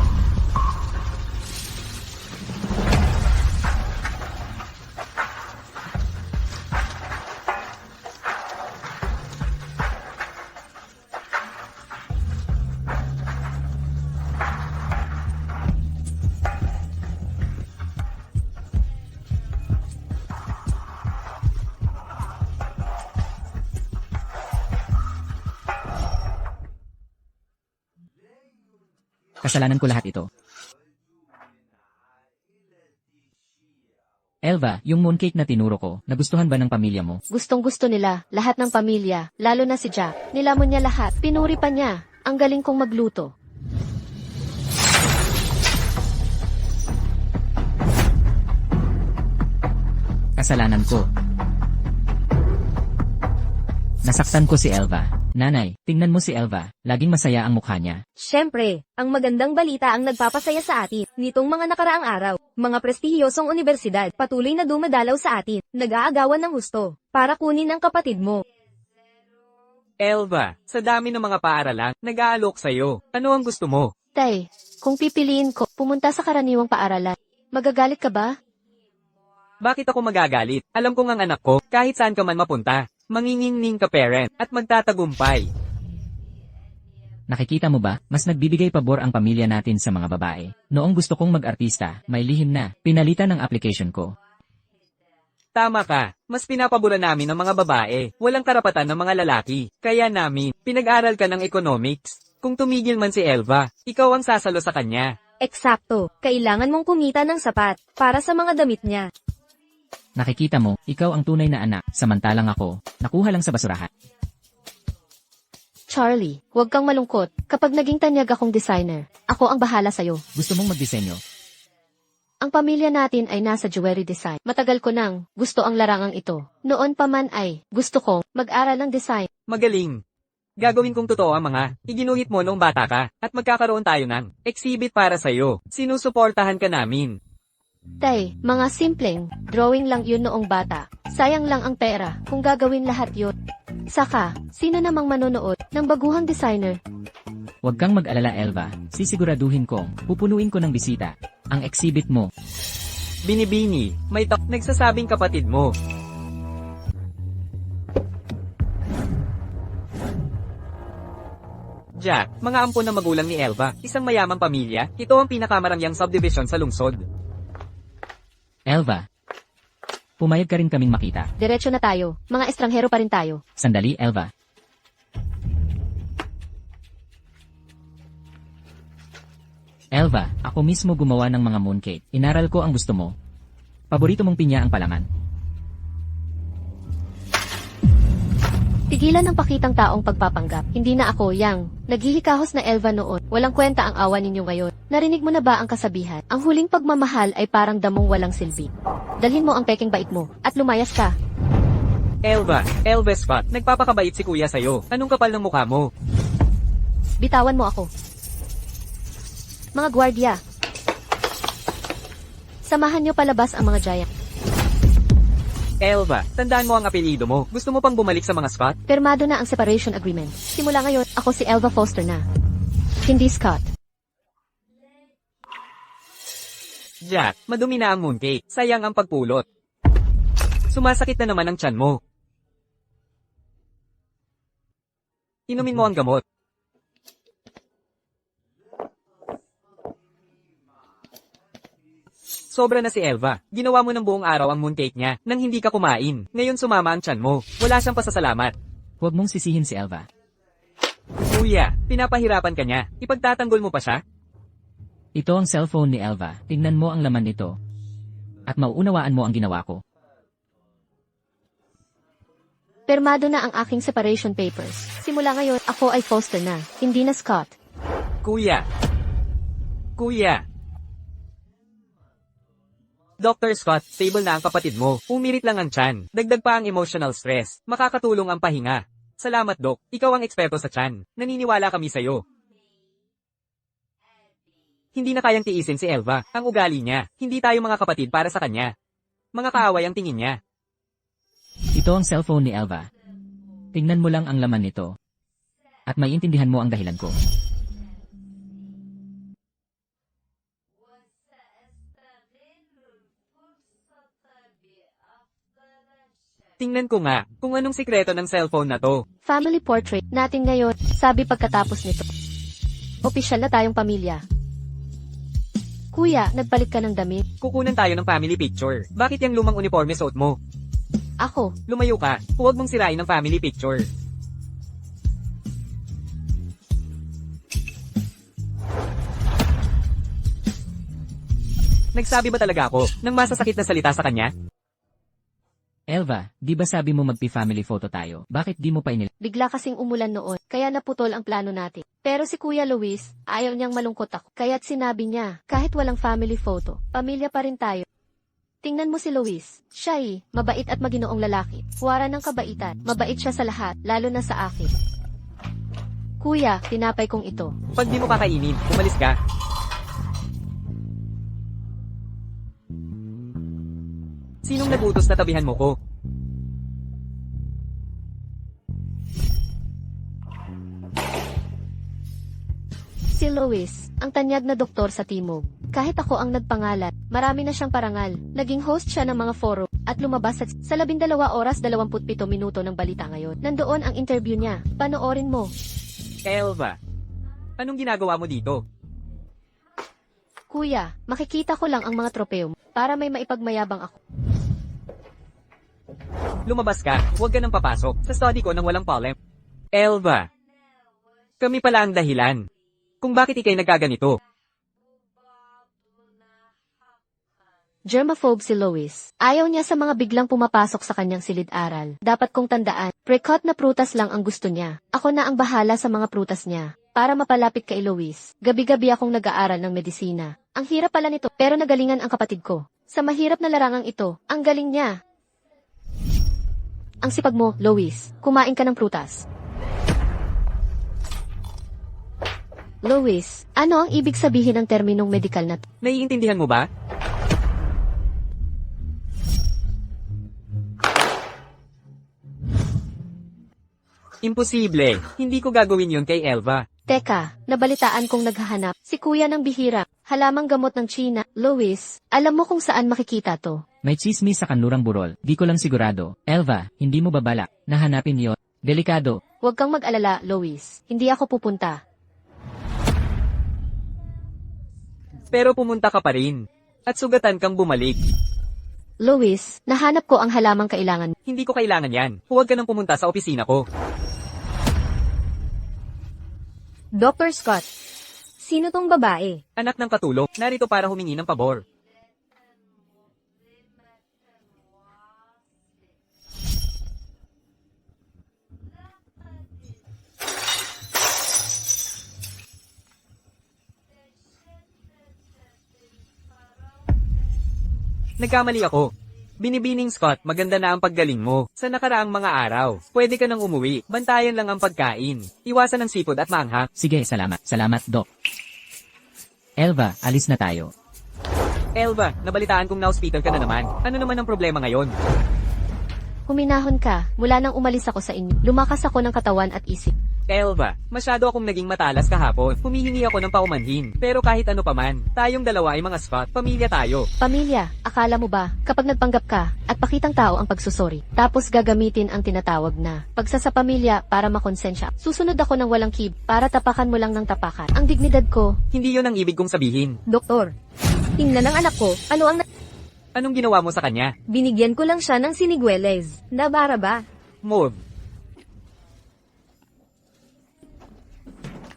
Kasalanan ko lahat ito. Elva, yung mooncake na tinuro ko, nagustuhan ba ng pamilya mo? Gustong-gusto nila, lahat ng pamilya, lalo na si Jack. Nilamon niya lahat, pinuri pa niya. Ang galing kong magluto. Kasalanan ko. Nasaktan ko si Elva. Nanay, tingnan mo si Elva. Laging masaya ang mukha niya. Siyempre, ang magandang balita ang nagpapasaya sa atin. Nitong mga nakaraang araw, mga prestihiyosong universidad patuloy na dumadalaw sa atin. Nag-aagawan ng husto para kunin ang kapatid mo. Elva, sa dami ng mga paaralan, nag-aalok sa'yo. Ano ang gusto mo? Tay, kung pipiliin ko, pumunta sa karaniwang paaralan. Magagalit ka ba? Bakit ako magagalit? Alam kong ang anak ko, kahit saan ka man mapunta, mangingingning ka parent, at magtatagumpay. Nakikita mo ba, mas nagbibigay pabor ang pamilya natin sa mga babae. Noong gusto kong mag-artista, may lihim na, pinalitan ng application ko. Tama ka, mas pinapabura namin ng mga babae, walang karapatan ng mga lalaki. Kaya namin, pinag-aral ka ng economics. Kung tumigil man si Elva, ikaw ang sasalo sa kanya. Eksakto, kailangan mong kumita ng sapat para sa mga damit niya. Nakikita mo, ikaw ang tunay na anak, samantalang ako, nakuha lang sa basurahan. Charlie, huwag kang malungkot. Kapag naging tanyag akong designer, ako ang bahala sa'yo. Gusto mong magdisenyo? Ang pamilya natin ay nasa jewelry design. Matagal ko nang gusto ang larangang ito. Noon pa man ay gusto kong mag-aral ng design. Magaling. Gagawin kong totoo ang mga iginuhit mo noong bata ka, at magkakaroon tayo ng exhibit para sa'yo. Sinusuportahan ka namin. Tay, mga simpleng drawing lang yun noong bata. Sayang lang ang pera kung gagawin lahat yun. Saka, sino namang manonood ng baguhang designer? Huwag kang mag-alala, Elva. Sisiguraduhin kong, pupunuin ko ng bisita, ang exhibit mo. Binibini, may nagsasabing kapatid mo. Jack, mga ampon na magulang ni Elva, isang mayamang pamilya, ito ang pinakamarangyang subdivision sa lungsod. Elva. Pumayag ka rin kaming makita. Diretso na tayo. Mga estranghero pa rin tayo. Sandali, Elva. Elva, ako mismo gumawa ng mga mooncake. Inaral ko ang gusto mo. Paborito mong pinya ang palaman. Tigilan ang pakitang taong pagpapanggap. Hindi na ako yang naghihikahos na Elva noon. Walang kwenta ang awa ninyo ngayon. Narinig mo na ba ang kasabihan? Ang huling pagmamahal ay parang damong walang silbi. Dalhin mo ang peking bait mo at lumayas ka. Elva Scott, nagpapakabait si kuya sa'yo. Anong kapal ng mukha mo? Bitawan mo ako. Mga gwardiya. Samahan niyo palabas ang mga giant. Elva, tandaan mo ang apelyido mo. Gusto mo pang bumalik sa mga Scott? Pirmado na ang separation agreement. Simula ngayon, ako si Elva Foster na. Hindi Scott. Jack, madumi na ang mooncake. Sayang ang pagpulot. Sumasakit na naman ang tiyan mo. Inumin mo ang gamot. Sobra na si Elva. Ginawa mo ng buong araw ang mooncake niya nang hindi ka kumain. Ngayon sumama ang tiyan mo. Wala siyang pasasalamat. Huwag mong sisihin si Elva. Kuya, pinapahirapan ka niya. Ipagtatanggol mo pa siya? Ito ang cellphone ni Elva. Tingnan mo ang laman nito. At mauunawaan mo ang ginawa ko. Pirmado na ang aking separation papers. Simula ngayon, ako ay Foster na. Hindi na Scott. Kuya. Dr. Scott, stable na ang kapatid mo. Umirit lang ang tiyan. Dagdag pa ang emotional stress. Makakatulong ang pahinga. Salamat, Doc. Ikaw ang eksperto sa tiyan. Naniniwala kami sa'yo. Hindi na kayang tiisin si Elva. Ang ugali niya. Hindi tayo mga kapatid para sa kanya. Mga kaaway ang tingin niya. Ito ang cellphone ni Elva. Tingnan mo lang ang laman nito. At maiintindihan mo ang dahilan ko. Tingnan ko nga kung anong sikreto ng cellphone na to. Family portrait natin ngayon, sabi pagkatapos nito. Opisyal na tayong pamilya. Kuya, nagbalik ka ng damit. Kukunan tayo ng family picture. Bakit yung lumang uniforme suot mo? Ako, Lumayo ka. Huwag mong sirain ang family picture. Nagsabi ba talaga ako ng masasakit na salita sa kanya? Elva, di ba sabi mo magpi-family photo tayo? Bakit di mo pa bigla kasing umulan noon, kaya naputol ang plano natin. Pero si Kuya Luis, ayaw niyang malungkot ako. Kaya't sinabi niya, kahit walang family photo, pamilya pa rin tayo. Tingnan mo si Luis. Siya mabait at maginoong lalaki. Wara ng kabaitan. Mabait siya sa lahat, lalo na sa akin. Kuya, tinapay kong ito. Pag di mo kakainin, umalis ka. Sinong nagutos na tabihan mo ko? Si Luis, ang tanyag na doktor sa Timog. Kahit ako ang nagpangalan, marami na siyang parangal. Naging host siya ng mga forum at lumabas sa 12 oras 27 minuto ng balita ngayon. Nandoon ang interview niya. Panoorin mo. Elva, anong ginagawa mo dito? Kuya, makikita ko lang ang mga tropeo para may maipagmayabang ako. Lumabas ka, huwag ka nang papasok. Sa study ko nang walang pollen. Elva, kami pala ang dahilan kung bakit ikay nagkaganito. Germaphobe si Lois. Ayaw niya sa mga biglang pumapasok sa kanyang silid-aral. Dapat kong tandaan, precot na prutas lang ang gusto niya. Ako na ang bahala sa mga prutas niya. Para mapalapit kay Lois, gabi-gabi akong nag-aaral ng medisina. Ang hirap pala nito, pero nagalingan ang kapatid ko. Sa mahirap na larangang ito, ang galing niya. Ang sipag mo, Lois. Kumain ka ng prutas. Lois, ano ang ibig sabihin ng terminong medikal na to? Naiintindihan mo ba? Imposible. Hindi ko gagawin yun kay Elva. Teka, nabalitaan kong naghahanap si kuya ng bihira, halamang gamot ng China. Lois, alam mo kung saan makikita to? May chismis sa kanlurang burol, di ko lang sigurado. Elva, hindi mo babalak na hanapin yon. Delikado. Huwag kang mag-alala, Lois. Hindi ako pupunta. Pero pumunta ka pa rin. At sugatan kang bumalik. Lois, nahanap ko ang halamang kailangan. Hindi ko kailangan yan. Huwag ka nang pumunta sa opisina ko. Dr. Scott, sino tong babae? Anak ng katulong, narito para humingi ng pabor. Nagkamali ako. Binibining Scott, maganda na ang paggaling mo. Sa nakaraang mga araw, pwede ka nang umuwi. Bantayan lang ang pagkain. Iwasan ang sipod at manghang. Sige, salamat. Salamat, Doc. Elva, alis na tayo. Elva, nabalitaan kong na-hospital ka na naman. Ano naman ang problema ngayon? Huminahon ka, mula nang umalis ako sa inyo. Lumakas ako ng katawan at isip. Elva, masyado akong naging matalas kahapon. Humihingi ako ng paumanhin. Pero kahit ano paman, tayong dalawa ay mga Scott. Pamilya tayo. Pamilya, akala mo ba, kapag nagpanggap ka, at pakitang tao ang pagsusori, tapos gagamitin ang tinatawag na pagsasapamilya para makonsensya. Susunod ako ng walang kib, para tapakan mo lang ng tapakan. Ang dignidad ko, Hindi yon ang ibig kong sabihin. Doktor, tingnan ng anak ko, ano ang Anong ginawa mo sa kanya? binigyan ko lang siya ng sinigueles. Nabara ba? Move.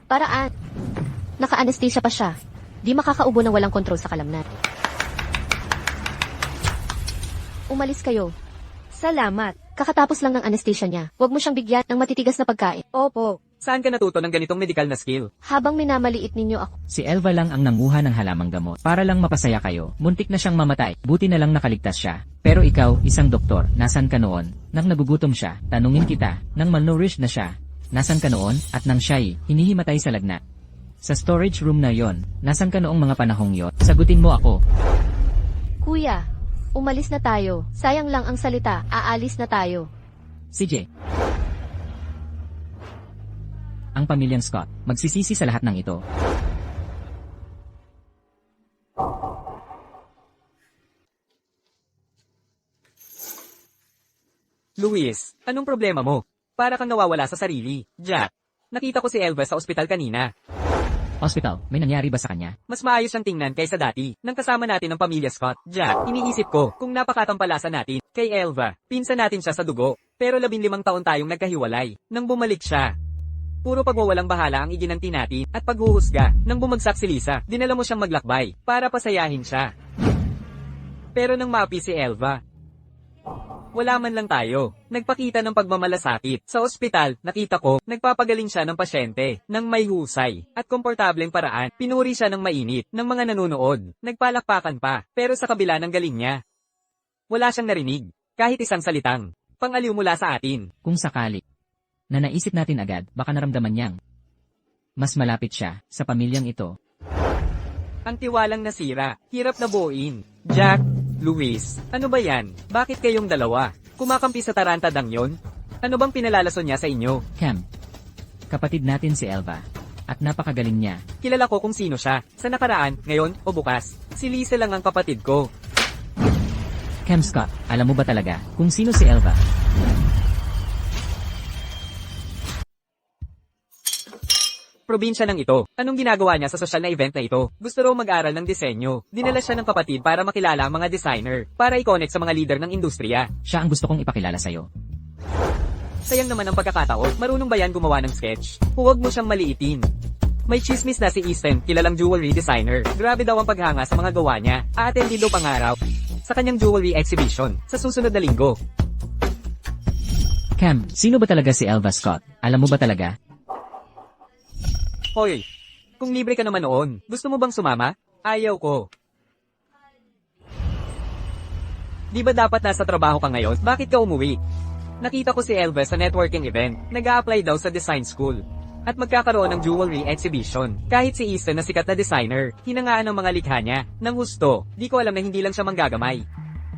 paraan. Naka-anesthesia pa siya. Di makakaubo ng walang kontrol sa kalamnan. Umalis kayo. Salamat. Kakatapos lang ng anesthesia niya. Huwag mo siyang bigyan ng matitigas na pagkain. Opo. Saan ka natuto ng ganitong medical na skill? Habang minamaliit ninyo ako, Si Elva lang ang nanguha ng halamang gamot. Para lang mapasaya kayo. Muntik na siyang mamatay. Buti na lang nakaligtas siya. Pero ikaw, isang doktor, nasan ka noon? Nang nagugutom siya, tanungin kita. Nang malnourished na siya, nasan ka noon? At nang siya'y hinihimatay sa lagnat. Sa storage room na yon, nasan ka noong mga panahong yon? Sagutin mo ako. Kuya, umalis na tayo. Sayang lang ang salita, aalis na tayo. CJ. Ang pamilyang Scott, magsisisi sa lahat ng ito. Luis, anong problema mo? Para kang nawawala sa sarili. Jack, nakita ko si Elva sa ospital kanina. Hospital, may nangyari ba sa kanya? Mas maayos siyang tingnan kaysa dati. Nang kasama natin ang pamilya Scott. Jack, iniisip ko kung napakatampalasan natin kay Elva. Pinsan natin siya sa dugo. Pero 15 taon tayong nagkahiwalay. Nang bumalik siya, puro pagwawalang bahala ang iginanti natin at paghuhusga. Nang bumagsak si Lisa, dinala mo siyang maglakbay para pasayahin siya. Pero nang maapi si Elva, wala man lang tayo. Nagpakita ng pagmamalasakit. Sa ospital, nakita ko, nagpapagaling siya ng pasyente, ng may husay, at komportableng paraan. Pinuri siya ng mainit, ng mga nanonood. Nagpalakpakan pa, pero sa kabila ng galing niya, Wala siyang narinig. Kahit isang salitang. Pangaliw mula sa atin. Kung sakali na naisip natin agad, baka naramdaman niyang mas malapit siya sa pamilyang ito. Ang tiwalang nasira. Hirap na buuin. Jack, Luis, ano ba yan? Bakit kayong dalawa? Kumakampi sa tarantadang yon? Ano bang pinalalason niya sa inyo? Cam, kapatid natin si Elva. At napakagaling niya. Kilala ko kung sino siya. Sa nakaraan, ngayon, o bukas. Si Lisa lang ang kapatid ko. Cam Scott, alam mo ba talaga kung sino si Elva? Probinsya ng ito. Anong ginagawa niya sa sosyal na event na ito? Gusto raw mag-aral ng disenyo. Dinala siya ng kapatid para makilala ang mga designer. Para i-connect sa mga leader ng industriya. Siya ang gusto kong ipakilala sa'yo. Sayang naman ang pagkakataon. Marunong ba yan gumawa ng sketch? Huwag mo siyang maliitin. May chismis na si Easton, kilalang jewelry designer. Grabe daw ang paghanga sa mga gawa niya. A-attend din daw pangaraw sa kanyang jewelry exhibition sa susunod na linggo. Cam, sino ba talaga si Elva Scott? Alam mo ba talaga? Hoy, kung libre ka naman noon, gusto mo bang sumama? Ayaw ko. Di ba dapat nasa trabaho ka ngayon? Bakit ka umuwi? Nakita ko si Elva sa networking event. Nag-a-apply daw sa design school. At magkakaroon ng jewelry exhibition. Kahit si Easton na sikat na designer, hinangaan ang mga likha niya. Nang husto, di ko alam na hindi lang siya manggagamay.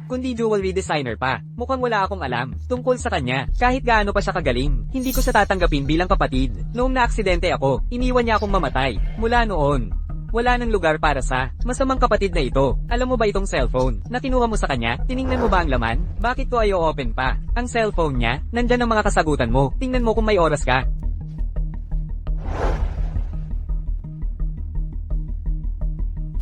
Kundi jewelry designer pa. Mukhang wala akong alam tungkol sa kanya. Kahit gaano pa siya kagaling, hindi ko siya tatanggapin bilang kapatid. Noong naaksidente ako, iniwan niya akong mamatay. Mula noon, wala nang lugar para sa masamang kapatid na ito. Alam mo ba itong cellphone na kinuha mo sa kanya? Tiningnan mo ba ang laman? Bakit ko ayaw open pa? Ang cellphone niya, nandyan ang mga kasagutan mo. Tingnan mo kung may oras ka.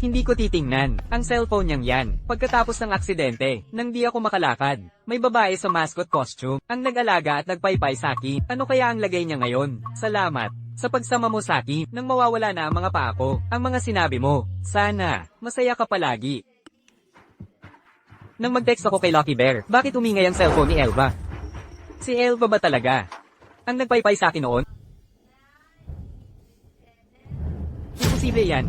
Hindi ko titingnan. Ang cellphone niyang yan. Pagkatapos ng aksidente, nang di ako makalakad, may babae sa mascot costume ang nag-alaga at nagpaypay sa akin. Ano kaya ang lagay niya ngayon? Salamat sa pagsama mo sa akin nang mawawala na ang mga paa ko. Ang mga sinabi mo, sana, masaya ka palagi. Nang mag-text ako kay Lucky Bear, bakit umingay ang cellphone ni Elva? Si Elva ba talaga ang nagpaypay sa akin noon? Imposible yan.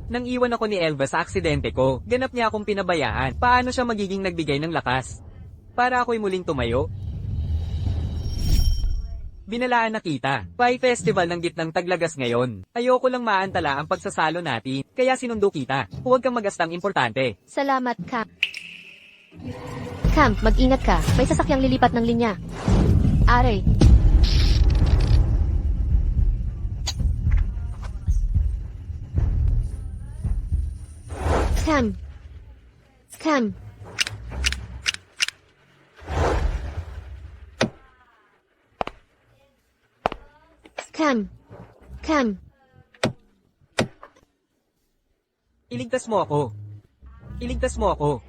Nang iwan ako ni Elva sa aksidente ko, ganap niya akong pinabayaan. Paano siya magiging nagbigay ng lakas para ako'y muling tumayo? Binalaan na kita. Pie Festival ng gitnang Taglagas ngayon. Ayoko lang maantala ang pagsasalo natin, kaya sinundo kita. Huwag kang magastang importante. Salamat, Cam. Cam, mag-ingat ka. May sasakyang lilipat ng linya. Aray. Cam. Cam. Cam. Cam. Iligtas mo ako. Iligtas mo ako.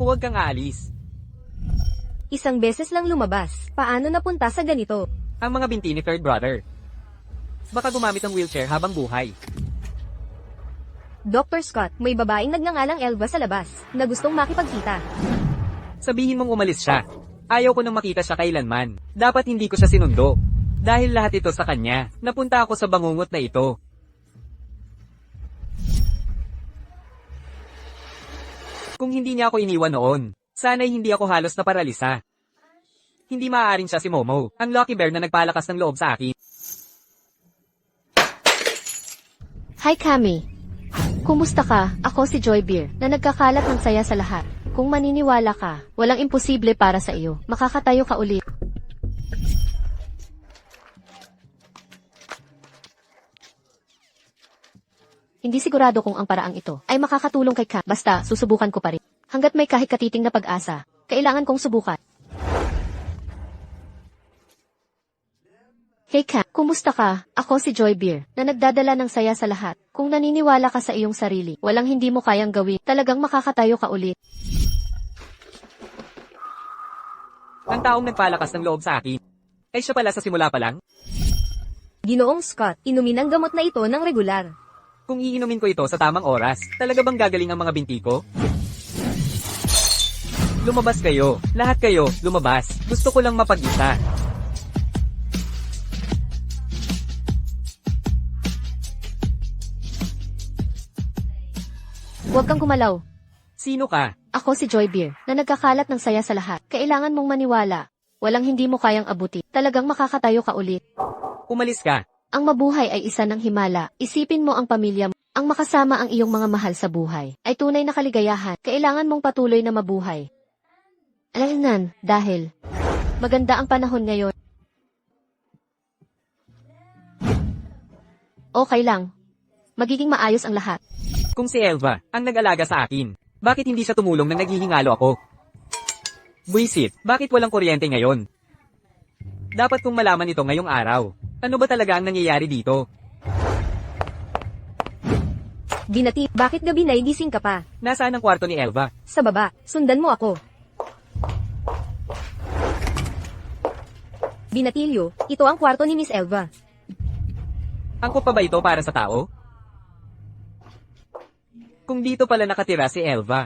Huwag kang aalis. Isang beses lang lumabas. Paano napunta sa ganito? Ang mga binti ni third brother. Baka gumamit ng wheelchair habang buhay. Dr. Scott, may babaeng nagngangalang Elva sa labas na gustong makipagkita. Sabihin mong umalis siya. Ayaw ko nang makita siya kailanman. Dapat hindi ko siya sinundo. Dahil lahat ito sa kanya, napunta ako sa bangungot na ito. Kung hindi niya ako iniwan noon, sana'y hindi ako halos na paralisa. Hindi maaaring siya si Momo, ang Lucky Bear na nagpalakas ng loob sa akin. Hi, Cami. Kumusta ka? Ako si Joy Beer, na nagkakalat ng saya sa lahat. Kung maniniwala ka, walang imposible para sa iyo. Makakatayo ka ulit. Hindi sigurado kung ang paraang ito ay makakatulong kay Cam. Basta, susubukan ko pa rin. Hanggat may kahit katiting na pag-asa, kailangan kong subukan. Hey Cam, kumusta ka? Ako si Joy Beer, na nagdadala ng saya sa lahat. Kung naniniwala ka sa iyong sarili, walang hindi mo kayang gawin. Talagang makakatayo ka ulit. Ang taong nagpalakas ng loob sa akin, ay siya pala sa simula pa lang? Ginoong Scott, inumin ang gamot na ito ng regular. Kung iinumin ko ito sa tamang oras, talaga bang gagaling ang mga binti ko? Lumabas kayo. Lahat kayo, lumabas. Gusto ko lang mapag-isa. Huwag kang gumalaw. Sino ka? Ako si Joy Beer, na nagkakalat ng saya sa lahat. Kailangan mong maniwala. Walang hindi mo kayang abuti. Talagang makakatayo ka ulit. Umalis ka. Ang mabuhay ay isa ng himala. Isipin mo ang pamilya mo. Ang makasama ang iyong mga mahal sa buhay ay tunay na kaligayahan. Kailangan mong patuloy na mabuhay. Alam dahil maganda ang panahon ngayon. Okay lang. Magiging maayos ang lahat. Kung si Elva ang nag-alaga sa akin, bakit hindi siya tumulong nang naghihingalo ako? Buisit, bakit walang kuryente ngayon? Dapat kong malaman ito ngayong araw. Ano ba talaga ang nangyayari dito? Binati, bakit gabi na gising ka pa? Nasaan ang kwarto ni Elva? Sa baba, sundan mo ako. Binatilyo, ito ang kwarto ni Miss Elva. Angkop pa ba ito para sa tao? Kung dito pala nakatira si Elva.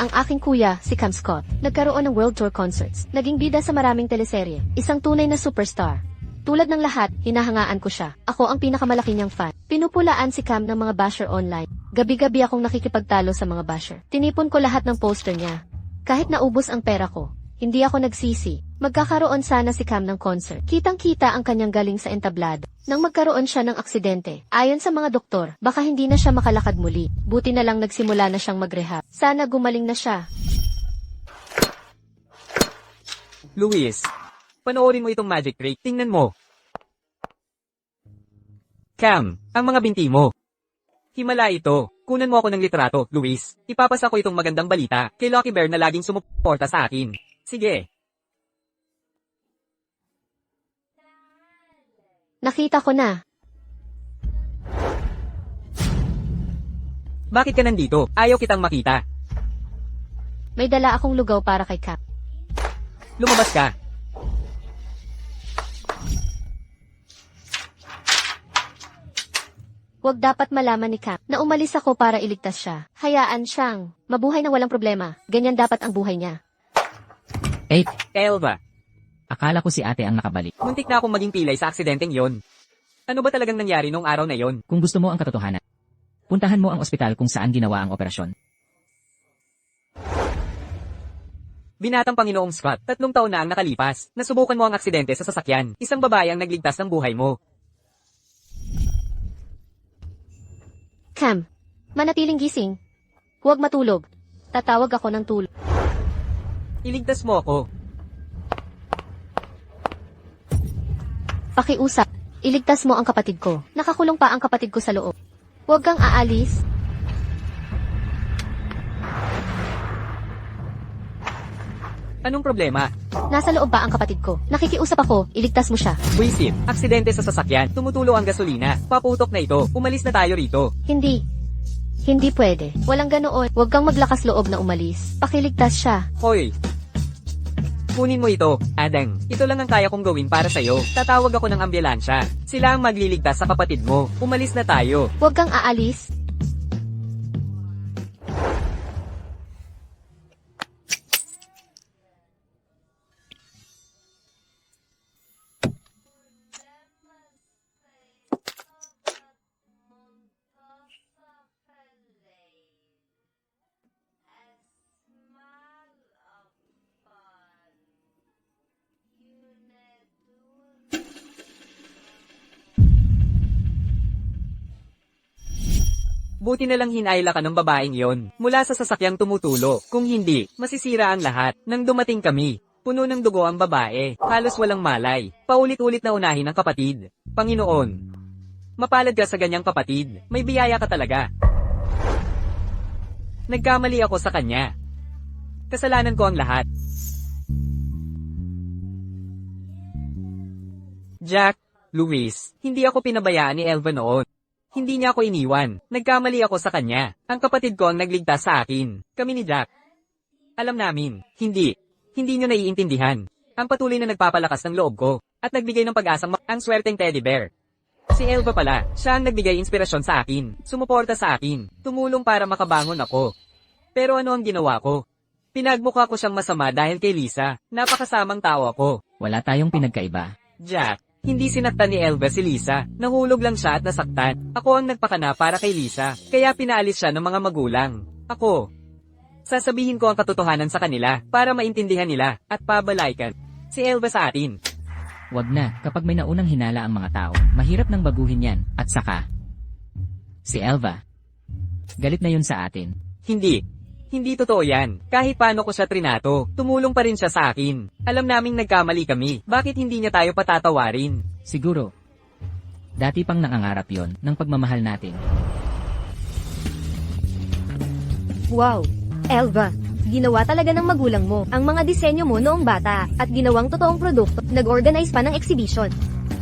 Ang aking kuya, si Cam Scott, nagkaroon ng World Tour Concerts. Naging bida sa maraming teleserye. Isang tunay na superstar. Tulad ng lahat, hinahangaan ko siya. Ako ang pinakamalaki niyang fan. Pinupulaan si Cam ng mga basher online. Gabi-gabi akong nakikipagtalo sa mga basher. Tinipon ko lahat ng poster niya. Kahit naubos ang pera ko, hindi ako nagsisi. Magkakaroon sana si Cam ng concert. Kitang-kita ang kanyang galing sa entablado. Nang magkaroon siya ng aksidente, ayon sa mga doktor, baka hindi na siya makalakad muli. Buti na lang nagsimula na siyang mag-rehab. Sana gumaling na siya. Luis, panoorin mo itong magic trick. Tingnan mo. Cam, ang mga binti mo. Himala ito. Kunan mo ako ng litrato, Luis. Ipapasa ko itong magandang balita kay Lucky Bear na laging sumuporta sa akin. Sige. Nakita ko na. Bakit ka nandito? Ayaw kitang makita. May dala akong lugaw para kay Cam. Lumabas ka. Huwag dapat malaman ni Cam na umalis ako para iligtas siya. Hayaan siyang mabuhay na walang problema. Ganyan dapat ang buhay niya. Elva, Akala ko si ate ang nakabalik. muntik na akong maging pilay sa aksidenteng yon. Ano ba talagang nangyari nung araw na yon? Kung gusto mo ang katotohanan, puntahan mo ang ospital kung saan ginawa ang operasyon. Binatang Panginoong Scott, 3 taon na ang nakalipas. Nasubukan mo ang aksidente sa sasakyan. Isang babae ang nagligtas ng buhay mo. Cam, manatiling gising. Huwag matulog. Tatawag ako ng tulog. Iligtas mo ako. Pakiusap. Iligtas mo ang kapatid ko. Nakakulong pa ang kapatid ko sa loob. Huwag kang aalis. Anong problema? Nasa loob pa ang kapatid ko. Nakikiusap ako. Iligtas mo siya. Buisit, aksidente sa sasakyan. Tumutulo ang gasolina. Paputok na ito. Umalis na tayo rito. Hindi. Hindi pwede. Walang ganoon. Huwag kang maglakas loob na umalis. Pakiligtas siya. Hoy! Kunin mo ito, Adang. Ito lang ang kaya kong gawin para sa'yo. Tatawag ako ng ambulansya. Sila ang magliligtas sa kapatid mo. Umalis na tayo. Huwag kang aalis. Buti na lang hinayla ka ng babaeng yon. Mula sa sasakyang tumutulo. Kung hindi, masisira ang lahat. Nang dumating kami, puno ng dugo ang babae. Halos walang malay. Paulit-ulit na unahin ang kapatid. Panginoon, mapalad ka sa ganyang kapatid. May biyaya ka talaga. Nagkamali ako sa kanya. Kasalanan ko ang lahat. Jack, Luis, hindi ako pinabayaan ni Elva noon. Hindi niya ako iniwan. Nagkamali ako sa kanya. Ang kapatid ko ang nagligtas sa akin. Kami ni Jack. Alam namin. Hindi. Hindi niyo naiintindihan. Ang patuloy na nagpapalakas ng loob ko. At nagbigay ng pag-asang ang swerteng teddy bear. Si Elva pala. Siya ang nagbigay inspirasyon sa akin. Sumuporta sa akin. Tumulong para makabangon ako. Pero ano ang ginawa ko? Pinagmukha ko siyang masama dahil kay Lisa. Napakasamang tao ako. Wala tayong pinagkaiba. Jack, hindi sinaktan ni Elva si Lisa. Nahulog lang siya at nasaktan. Ako ang nagpakana para kay Lisa. Kaya pinaalis siya ng mga magulang. Ako. Sasabihin ko ang katotohanan sa kanila para maintindihan nila at pabalaykan si Elva sa atin. Wag na, kapag may naunang hinala ang mga tao, mahirap nang baguhin yan. At saka, si Elva, galit na yun sa atin. Hindi totoo yan. Kahit paano ko siya trinato, tumulong pa rin siya sa akin. Alam naming nagkamali kami. Bakit hindi niya tayo patatawarin? Siguro, dati pang nangangarap yon ng pagmamahal natin. Wow! Elva, ginawa talaga ng magulang mo ang mga disenyo mo noong bata at ginawang totoong produkto. Nag-organize pa ng exhibition.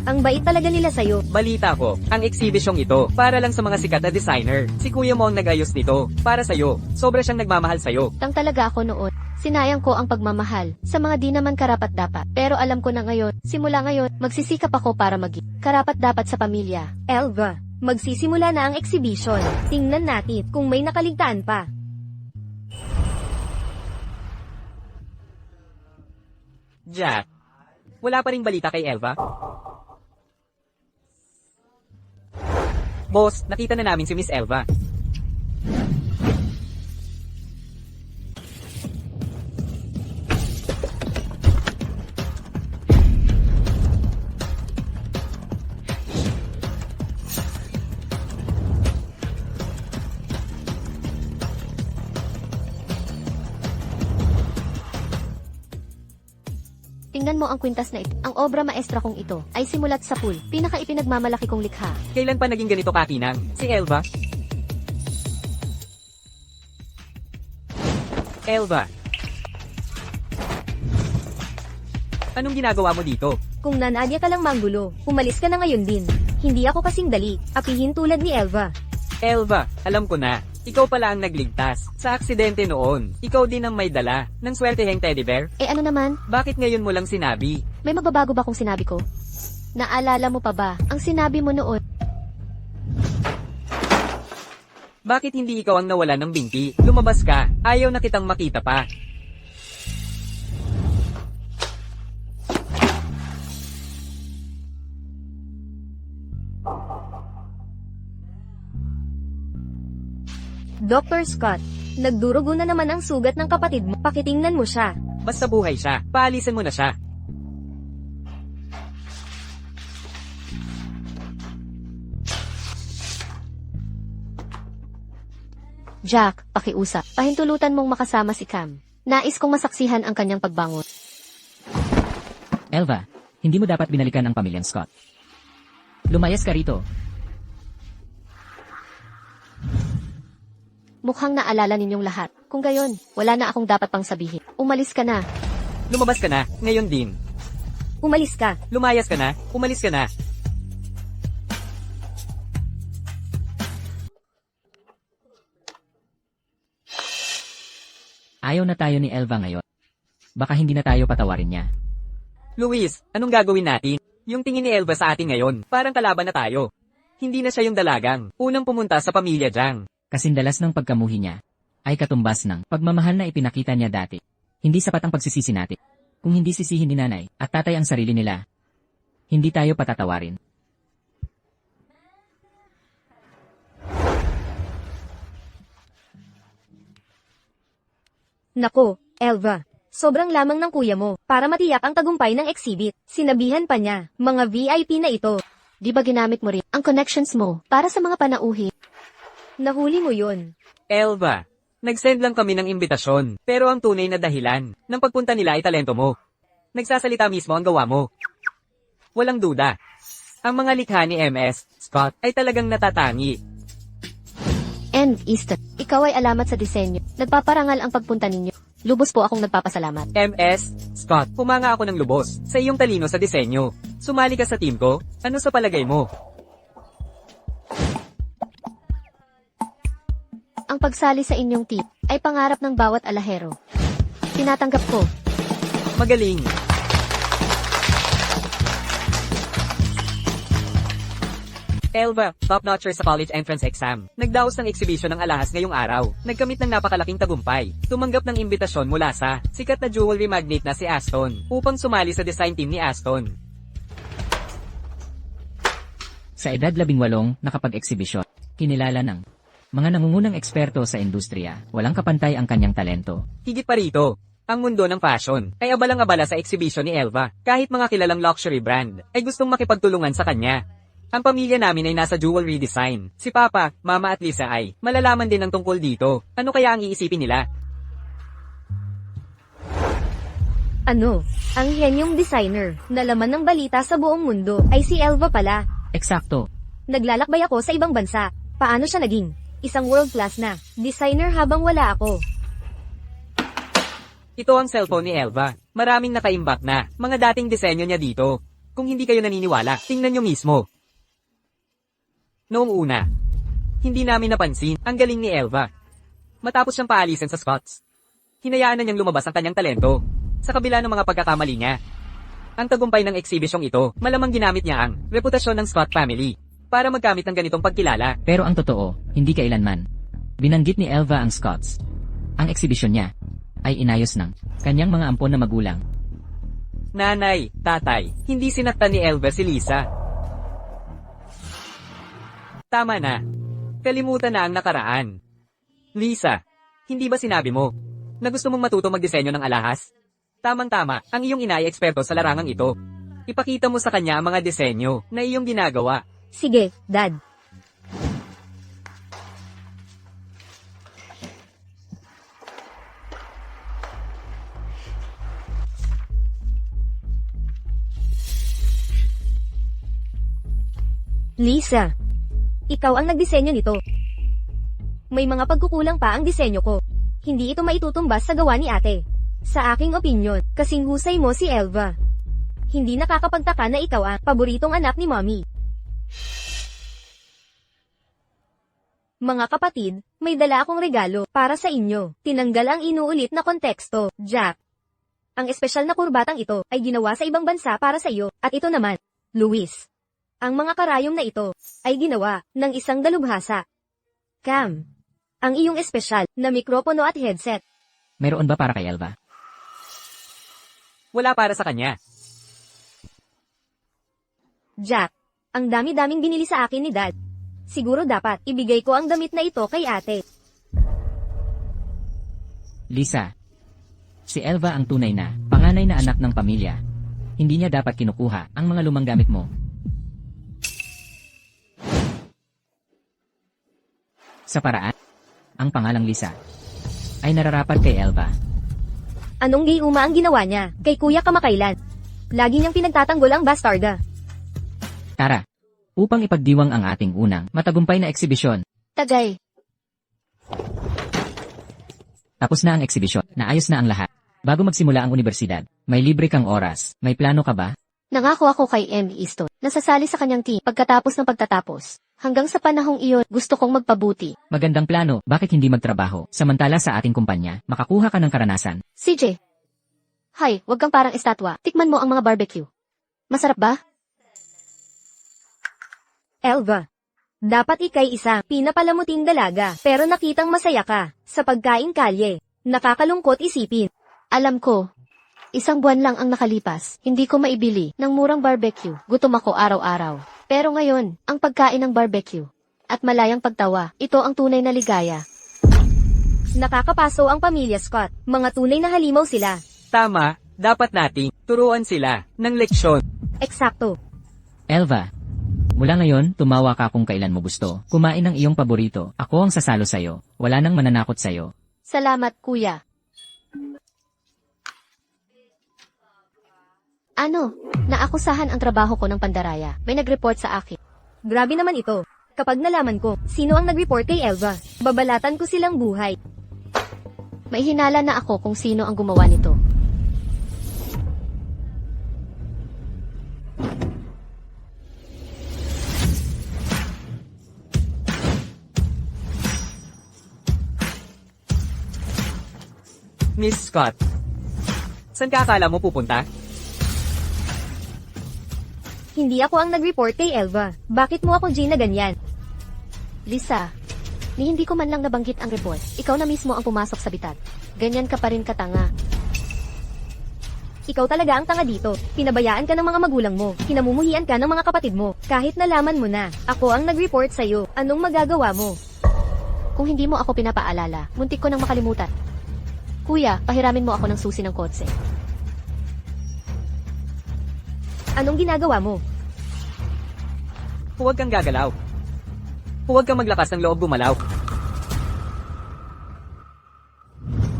Ang bait talaga nila sa'yo. Balita ko, ang exhibisyong ito, para lang sa mga sikat na designer. Si kuya mo ang nag-ayos nito. Para sa'yo. Sobra siyang nagmamahal sa'yo. Tang talaga ako noon. Sinayang ko ang pagmamahal sa mga di naman karapat-dapat. Pero alam ko na ngayon, simula ngayon, magsisikap ako para maging karapat-dapat sa pamilya. Elva, magsisimula na ang exhibition. Tingnan natin kung may nakaligtaan pa. Jack, wala pa ring balita kay Elva? Boss, nakita na namin si Miss Elva. Tingnan mo ang kwintas na ito. Ang obra maestra kong ito ay simulat sa pool. Pinaka-ipinagmamalaki kong likha. Kailan pa naging ganito kakinang? Si Elva? Elva. Anong ginagawa mo dito? Kung nanadya ka lang manggulo, umalis ka na ngayon din. Hindi ako kasing dali, apihin tulad ni Elva. Elva, alam ko na. Ikaw pala ang nagligtas. Sa aksidente noon, ikaw din ang may dala ng swerteheng teddy bear. Eh ano naman? Bakit ngayon mo lang sinabi? May magbabago ba kung sinabi ko? Naalala mo pa ba ang sinabi mo noon? Bakit hindi ikaw ang nawala ng binti? Lumabas ka. Ayaw na kitang makita pa. Dr. Scott, nagdurugo na naman ang sugat ng kapatid mo. Pakitingnan mo siya. Basta buhay siya. Paalisin mo na siya. Jack, pakiusap. Pahintulutan mong makasama si Cam. Nais kong masaksihan ang kanyang pagbangon. Elva, hindi mo dapat binalikan ang pamilyang Scott. Lumayas ka rito. Mukhang naalala ninyong lahat. Kung gayon, wala na akong dapat pang sabihin. Umalis ka na. Lumabas ka na. Ngayon din. Umalis ka. Lumayas ka na. Umalis ka na. Ayaw na tayo ni Elva ngayon. Baka hindi na tayo patawarin niya. Luis, anong gagawin natin? Yung tingin ni Elva sa atin ngayon, parang kalaban na tayo. Hindi na siya yung dalagang. Unang pumunta sa pamilya Jang. Kasindalas ng pagkamuhi niya ay katumbas ng pagmamahal na ipinakita niya dati. Hindi sapat ang pagsisisi natin. Kung hindi sisihin ni nanay at tatay ang sarili nila, hindi tayo patatawarin. Nako, Elva. Sobrang lamang ng kuya mo para matiyak ang tagumpay ng exhibit. Sinabihan pa niya, mga VIP na ito. Di ba ginamit mo rin ang connections mo para sa mga panauhin? Nahuli mo yun. Elva, nag-send lang kami ng imbitasyon, pero ang tunay na dahilan ng pagpunta nila ay talento mo. Nagsasalita mismo ang gawa mo. Walang duda. Ang mga likha ni MS, Scott, ay talagang natatangi. And Easton, ikaw ay alamat sa disenyo. Nagpaparangal ang pagpunta ninyo. Lubos po akong nagpapasalamat. MS, Scott, humanga ako ng lubos sa iyong talino sa disenyo. Sumali ka sa team ko? Ano sa palagay mo? Ang pagsali sa inyong team ay pangarap ng bawat alahero. Tinatanggap ko. Magaling. Elva, top-notcher sa college entrance exam. Nagdaos ng exhibition ng alahas ngayong araw. Nagkamit ng napakalaking tagumpay. Tumanggap ng imbitasyon mula sa sikat na jewelry magnate na si Aston upang sumali sa design team ni Aston. Sa edad 18, nakapag-eksibisyon. Kinilala ng mga nangungunang eksperto sa industriya. Walang kapantay ang kanyang talento. Higit pa rito, ang mundo ng fashion ay abalang-abala sa exhibition ni Elva. Kahit mga kilalang luxury brand ay gustong makipagtulungan sa kanya. Ang pamilya namin ay nasa jewelry design. Si Papa, Mama at Lisa ay malalaman din ng tungkol dito. Ano kaya ang iisipin nila? Ano? Ang henyong designer na laman ng balita sa buong mundo ay si Elva pala. Eksakto. Naglalakbay ako sa ibang bansa. Paano siya naging isang world class na designer habang wala ako? Ito ang cellphone ni Elva. Maraming nakaimbak na mga dating disenyo niya dito. Kung hindi kayo naniniwala, tingnan nyo mismo. Noong una, hindi namin napansin ang galing ni Elva. Matapos siyang paalisin sa Scots, hinayaan na niyang lumabas ang kanyang talento sa kabila ng mga pagkakamali niya. Ang tagumpay ng exibisyong ito, malamang ginamit niya ang reputasyon ng Scott family para magkamit ng ganitong pagkilala. Pero ang totoo, hindi kailanman. Binanggit ni Elva ang Scots. Ang eksibisyon niya ay inayos ng kanyang mga ampon na magulang. Nanay, tatay, hindi sinaktan ni Elva si Lisa. Tama na. Kalimutan na ang nakaraan. Lisa, hindi ba sinabi mo na gusto mong matuto magdisenyo ng alahas? Tamang-tama, ang iyong ina ay eksperto sa larangang ito. Ipakita mo sa kanya ang mga disenyo na iyong ginagawa. Sige, Dad. Lisa, ikaw ang nagdisenyo nito. May mga pagkukulang pa ang disenyo ko. Hindi ito maitutumbas sa gawa ni ate. Sa aking opinyon, kasing husay mo si Elva. Hindi nakakapagtaka na ikaw ang paboritong anak ni Mommy. Mga kapatid, may dala akong regalo para sa inyo. Tinanggal ang inuulit na konteksto, Jack. Ang espesyal na kurbatang ito ay ginawa sa ibang bansa para sa iyo. At ito naman, Luis. Ang mga karayom na ito ay ginawa ng isang dalubhasa. Cam, ang iyong espesyal na mikropono at headset. Mayroon ba para kay Elva? Wala para sa kanya. Jack, ang dami-daming binili sa akin ni Dad. Siguro dapat ibigay ko ang damit na ito kay ate. Lisa. Si Elva ang tunay na, panganay na anak ng pamilya. Hindi niya dapat kinukuha ang mga lumang gamit mo. Sa paraan, ang pangalang Lisa ay nararapat kay Elva. Anong gayuma ang ginawa niya kay Kuya kamakailan? Lagi niyang pinagtatanggol ang bastarda. Tara, upang ipagdiwang ang ating unang matagumpay na eksibisyon. Tagay. Tapos na ang eksibisyon, naayos na ang lahat. Bago magsimula ang universidad, may libre kang oras. May plano ka ba? Nangako ako kay Emmy Easton. Nasasali sa kanyang team pagkatapos ng pagtatapos. Hanggang sa panahong iyon, gusto kong magpabuti. Magandang plano, bakit hindi magtrabaho? Samantala sa ating kumpanya, makakuha ka ng karanasan. CJ. Hay, wag kang parang estatwa. Tikman mo ang mga barbecue. Masarap ba? Elva, dapat ikay isang pinapalamuting dalaga pero nakitang masaya ka sa pagkain kalye. Nakakalungkot isipin. Alam ko. Isang buwan lang ang nakalipas. Hindi ko maibili ng murang barbecue. Gutom ako araw-araw. Pero ngayon, ang pagkain ng barbecue at malayang pagtawa, ito ang tunay na ligaya. Nakakapaso ang pamilya Scott. Mga tunay na halimaw sila. Tama, dapat nating turuan sila ng leksyon. Eksakto. Elva, mula ngayon, tumawa ka kung kailan mo gusto. Kumain ng iyong paborito. Ako ang sasalo sa'yo. Wala nang mananakot sa'yo. Salamat, kuya. Ano? Naakusahan ang trabaho ko ng pandaraya. May nag-report sa akin. Grabe naman ito. Kapag nalaman ko, sino ang nag-report kay Elva, babalatan ko silang buhay. May hinala na ako kung sino ang gumawa nito. Miss Scott, saan ka akala mo pupunta? Hindi ako ang nag-report kay Elva. Bakit mo ako na ganyan? Lisa, ni hindi ko man lang nabanggit ang report. Ikaw na mismo ang pumasok sa bitag. Ganyan ka pa rin katanga. Ikaw talaga ang tanga dito. Pinabayaan ka ng mga magulang mo. Kinamumuhian ka ng mga kapatid mo. Kahit nalaman mo na, ako ang nag-report sa'yo. Anong magagawa mo? Kung hindi mo ako pinapaalala, muntik ko nang makalimutan. Kuya, pahiramin mo ako ng susi ng kotse. Anong ginagawa mo? Huwag kang gagalaw. Huwag kang maglakas ng loob gumalaw.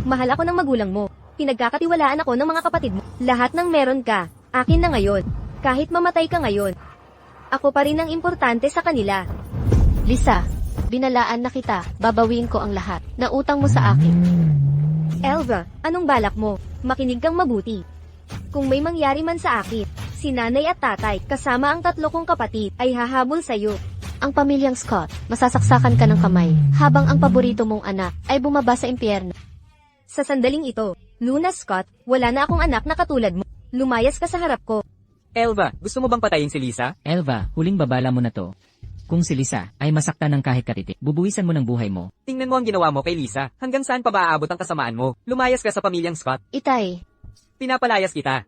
Mahal ako ng magulang mo. Pinagkakatiwalaan ako ng mga kapatid mo. Lahat ng meron ka, akin na ngayon. Kahit mamatay ka ngayon. Ako pa rin ang importante sa kanila. Lisa, binalaan na kita. Babawiin ko ang lahat. Nautang mo sa akin. Elva, anong balak mo? Makinig kang mabuti. Kung may mangyari man sa akin, si nanay at tatay, kasama ang 3 kong kapatid, ay hahabol sa'yo. Ang pamilyang Scott, masasaksakan ka ng kamay, habang ang paborito mong anak ay bumaba sa impyerno. Sa sandaling ito, Luna Scott, wala na akong anak na katulad mo. Lumayas ka sa harap ko. Elva, gusto mo bang patayin si Lisa? Elva, huling babala mo na to. Kung si Lisa ay masaktan ng kahit katitik, bubuwisan mo ng buhay mo. Tingnan mo ang ginawa mo kay Lisa. Hanggang saan pa ba aabot ang kasamaan mo? Lumayas ka sa pamilyang Scott. Itay, Pinapalayas kita.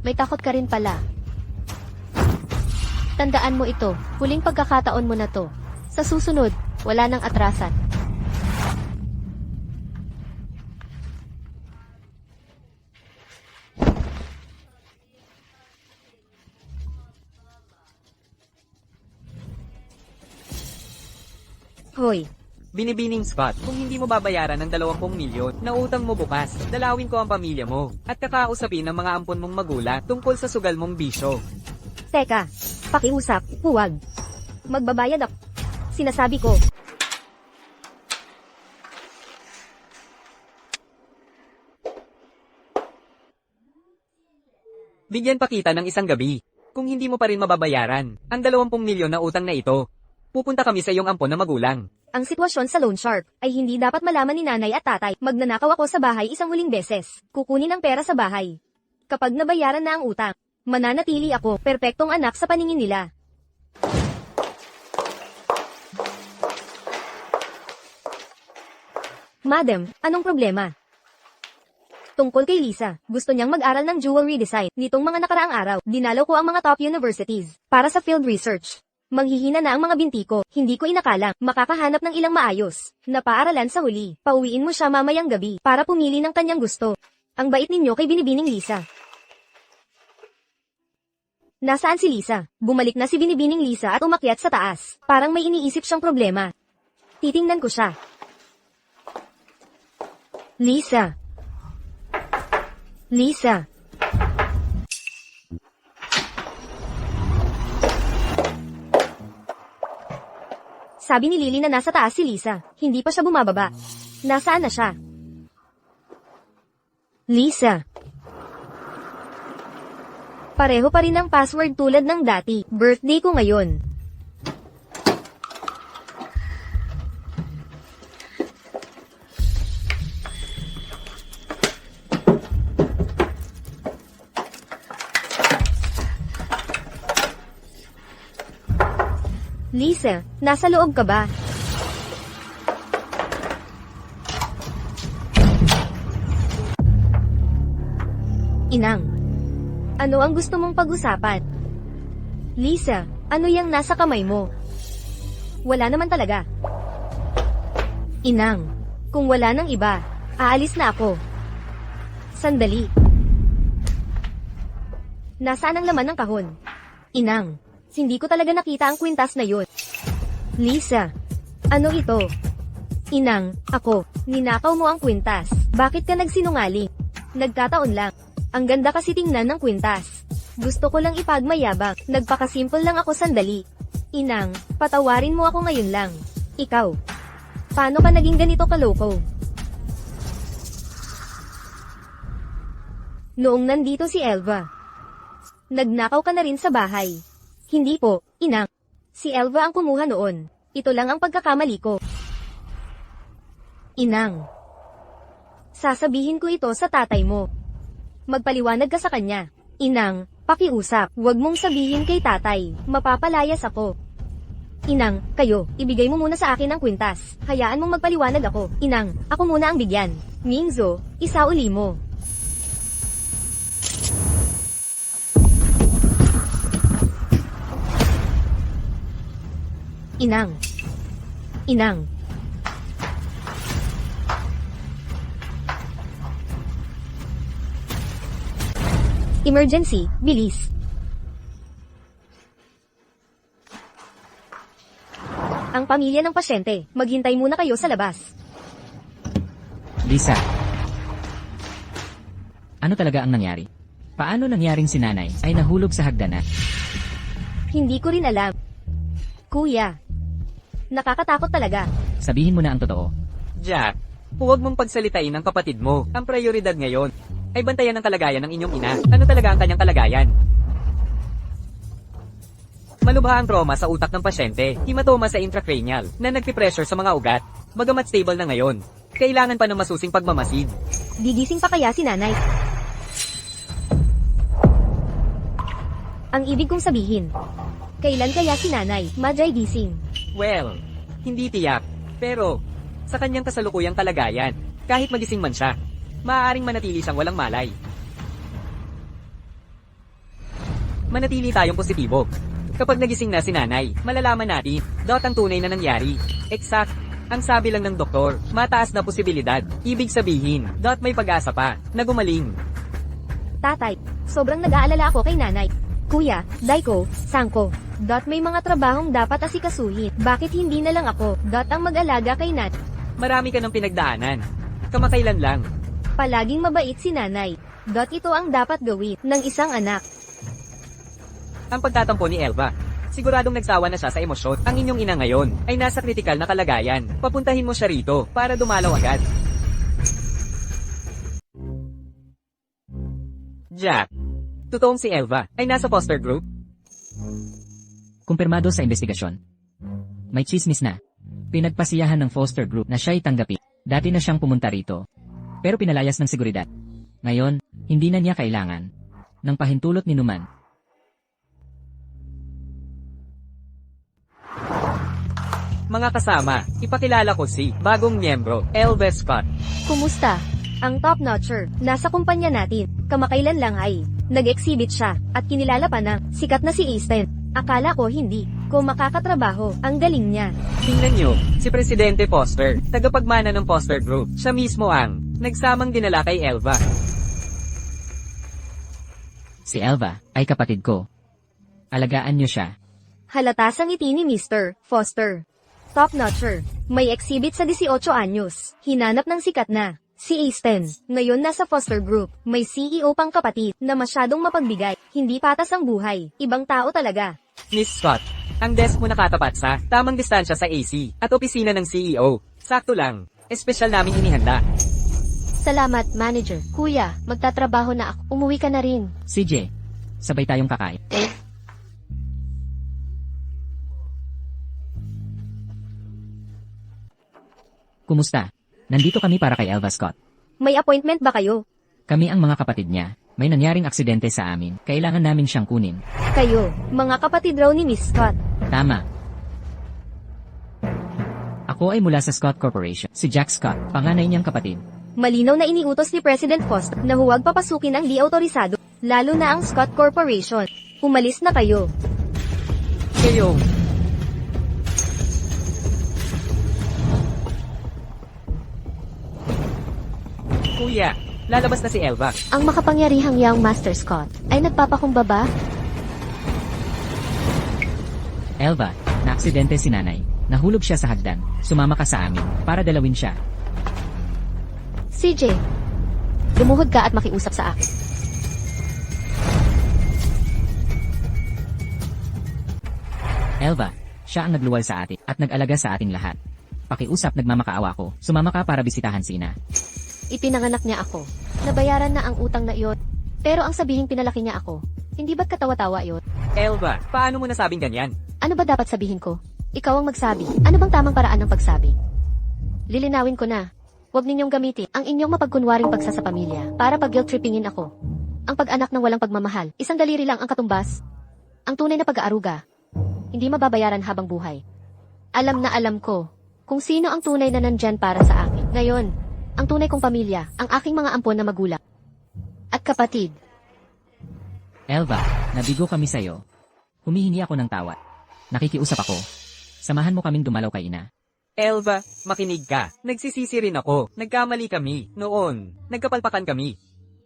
may takot ka rin pala. Tandaan mo ito, huling pagkakataon mo na to. Sa susunod, wala nang atrasan. Hoy, Binibining Scott, kung hindi mo babayaran ng 20 milyon na utang mo bukas, dalawin ko ang pamilya mo at kakausapin ng mga ampon mong magulang tungkol sa sugal mong bisyo. teka, pakiusap, huwag. Magbabayad ako. Sinasabi ko, Bigyan pa kita ng isang gabi. Kung hindi mo pa rin mababayaran ang 20 milyon na utang na ito, pupunta kami sa iyong ampon na magulang. ang sitwasyon sa loan shark ay hindi dapat malaman ni nanay at tatay. Magnanakaw ako sa bahay isang huling beses. Kukunin ang pera sa bahay. Kapag nabayaran na ang utang, mananatili ako, perpektong anak sa paningin nila. Madam, anong problema? Tungkol kay Lisa, gusto niyang mag-aral ng jewelry design. Nitong mga nakaraang araw, dinalaw ko ang mga top universities para sa field research. Manghihina na ang mga binti ko, hindi ko inakalang makakahanap ng ilang maayos na paaralan sa huli. Pauwiin mo siya mamayang gabi para pumili ng kanyang gusto. Ang bait ninyo kay Binibining Lisa. Nasaan si Lisa? Bumalik na si Binibining Lisa at umakyat sa taas. Parang may iniisip siyang problema. Titingnan ko siya. Lisa. Lisa. Sabi ni Lily na nasa taas si Lisa. Hindi pa siya bumababa. Nasaan na siya? Lisa. Pareho pa rin ang password tulad ng dati. Birthday ko ngayon. Lisa, nasa loob ka ba? Inang. Ano ang gusto mong pag-usapan? Lisa, ano yang nasa kamay mo? Wala naman talaga. Inang, kung wala nang iba, aalis na ako. Sandali. Nasaan ang laman ng kahon? Inang, hindi ko talaga nakita ang kwintas na yun. Lisa, ano ito? Inang, ako, ninakaw mo ang kwintas. Bakit ka nagsinungaling? Nagkataon lang. Ang ganda kasi tingnan ng kwintas. Gusto ko lang ipagmayabang. Nagpakasimple lang ako sandali. Inang, patawarin mo ako ngayon lang. Ikaw, paano ka naging ganito kaloko? Noong nandito si Elva, nagnakaw ka na rin sa bahay. Hindi po, inang. Si Elva ang kumuha noon. Ito lang ang pagkakamali ko. Inang. Sasabihin ko ito sa tatay mo. Magpaliwanag ka sa kanya. Inang, pakiusap. Huwag mong sabihin kay tatay. Mapapalayas ako. Inang, kayo, ibigay mo muna sa akin ang kwintas. Hayaan mong magpaliwanag ako. Inang, ako muna ang bigyan. Mingzo, isauli mo. Inang. Inang. Emergency, bilis. Ang pamilya ng pasyente, maghintay muna kayo sa labas. Lisa. Ano talaga ang nangyari? Paano nangyaring si nanay ay nahulog sa hagdanan? Hindi ko rin alam. Kuya. Nakakatakot talaga. Sabihin mo na ang totoo. Jack, huwag mong pagsalitain ang kapatid mo. Ang prioridad ngayon ay bantayan ang kalagayan ng inyong ina. Ano talaga ang kanyang kalagayan? Malubha ang trauma sa utak ng pasyente, hematoma sa intracranial, na nagpipressure sa mga ugat. Bagamat stable na ngayon, kailangan pa ng masusing pagmamasid. Gigising pa kaya si nanay? Ang ibig kong sabihin, kailan kaya si nanay madry gising? Well, hindi tiyak. Pero, sa kanyang kasalukuyang kalagayan, kahit magising man siya, maaaring manatili siyang walang malay. Manatili tayong positibo. Kapag nagising na si nanay, malalaman natin, ang tunay na nangyari. Exact. Ang sabi lang ng doktor, mataas na posibilidad. Ibig sabihin, may pag-asa pa, na gumaling. Tatay, sobrang nag-aalala ako kay nanay. Kuya, Daiko, Sangko. May mga trabahong dapat asikasuhin. Bakit hindi na lang ako, ang mag-alaga kay nanay? Marami ka ng pinagdaanan. Kamakailan lang. Palaging mabait si nanay. Ito ang dapat gawin ng isang anak. Ang pagtatampo ni Elva. Siguradong nagsawa na siya sa emosyon. Ang inyong ina ngayon ay nasa kritikal na kalagayan. Papuntahin mo siya rito para dumalaw agad. Jack, totoong si Elva ay nasa foster group? Kumpirmado sa investigasyon. May chismis na. Pinagpasiyahan ng foster group na siya'y tanggapin. Dati na siyang pumunta rito. Pero pinalayas ng seguridad. Ngayon, hindi na niya kailangan ng pahintulot ni Numan. Mga kasama, ipakilala ko si bagong miyembro, Elva Scott. Kumusta? Ang top-notcher, nasa kumpanya natin. Kamakailan lang ay nag-exhibit siya at kinilala pa na sikat na si Easton. Akala ko hindi ko makakatrabaho. Ang galing niya. Tingnan niyo, si Presidente Foster, tagapagmana ng Foster Group. Siya mismo ang nagsamang dinala kay Elva. Si Elva ay kapatid ko. Alagaan niyo siya. Halata sa ngiti ni Mr. Foster. Top-notcher, may exhibit sa 18 anyos. Hinanap ng sikat na si Easton. Ngayon nasa foster group. May CEO pang kapatid na masyadong mapagbigay. Hindi patas ang buhay. Ibang tao talaga. Miss Scott, ang desk mo nakatapat sa tamang distansya sa AC at opisina ng CEO. Sakto lang. Espesyal namin inihanda. Salamat, manager. Kuya, magtatrabaho na ako. Umuwi ka na rin. CJ, sabay tayong kakain. Kumusta? Nandito kami para kay Elva Scott. May appointment ba kayo? Kami ang mga kapatid niya. May nangyaring aksidente sa amin. Kailangan namin siyang kunin. Kayo, mga kapatid raw ni Miss Scott. Tama. Ako ay mula sa Scott Corporation. Si Jack Scott, panganay niyang kapatid. Malinaw na iniutos ni President Foster na huwag papasukin ang di autorisado, lalo na ang Scott Corporation. Umalis na kayo. Kayo, Kuya, lalabas na si Elva. Ang makapangyarihang young Master Scott ay nagpapakumbaba. Elva, na-aksidente si nanay. Nahulog siya sa hagdan. Sumama ka sa amin para dalawin siya. CJ, lumuhod ka at makiusap sa akin. Elva, siya ang nagluwal sa atin at nag-alaga sa ating lahat. Pakiusap, nagmamakaawa ko. Sumama ka para bisitahan si ina. Ipinanganak niya ako. Nabayaran na ang utang na iyon. Pero ang sabihing pinalaki niya ako, hindi ba't katawa-tawa iyon? Elva, paano mo nasabing ganyan? Ano ba dapat sabihin ko? Ikaw ang magsabi. Ano bang tamang paraan ng pagsabi? Lilinawin ko na. Huwag ninyong gamitin ang inyong mapagkunwaring pagsa sa pamilya para pag-guilt-trippingin ako. Ang pag-anak ng walang pagmamahal, isang daliri lang ang katumbas. Ang tunay na pag-aaruga, hindi mababayaran habang buhay. Alam na alam ko kung sino ang tunay na nandyan para sa akin. Ngayon, ang tunay kong pamilya, ang aking mga ampon na magulang. At kapatid. Elva, nabigo kami sa'yo. Humihingi ako ng tawad. Nakikiusap ako. Samahan mo kaming dumalaw kay ina. Elva, makinig ka. Nagsisisi rin ako. Nagkamali kami. Noon. Nagkapalpakan kami.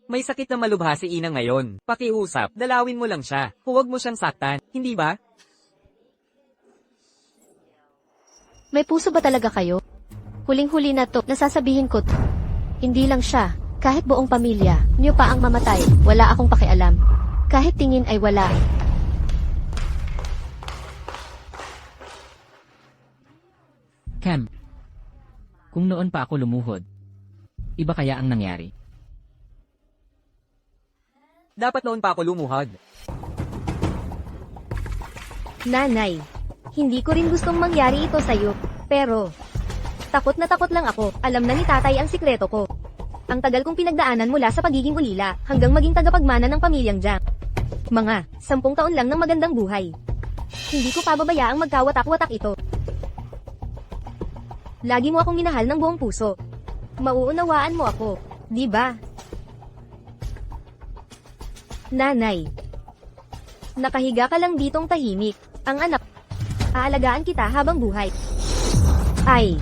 May sakit na malubha si Ina ngayon. Pakiusap, dalawin mo lang siya. Huwag mo siyang saktan. Hindi ba? May puso ba talaga kayo? Huling-huli na to, nasasabihin ko to. Hindi lang siya, kahit buong pamilya, niyo pa ang mamatay, wala akong pakialam. Kahit tingin ay wala. Cam, kung noon pa ako lumuhod, iba kaya ang nangyari? Dapat noon pa ako lumuhod. Nanay, hindi ko rin gustong mangyari ito sa'yo, pero takot na takot lang ako. Alam na ni tatay ang sikreto ko. Ang tagal kong pinagdaanan mula sa pagiging ulila hanggang maging tagapagmana ng pamilyang Jiang. Mga 10 taon lang ng magandang buhay. Hindi ko pababayaang magkawatak-watak ito. Lagi mo akong minahal ng buong puso. Mauunawaan mo ako, di ba? Nanay, nakahiga ka lang ditong tahimik. Ang anak, aalagaan kita habang buhay. Ay.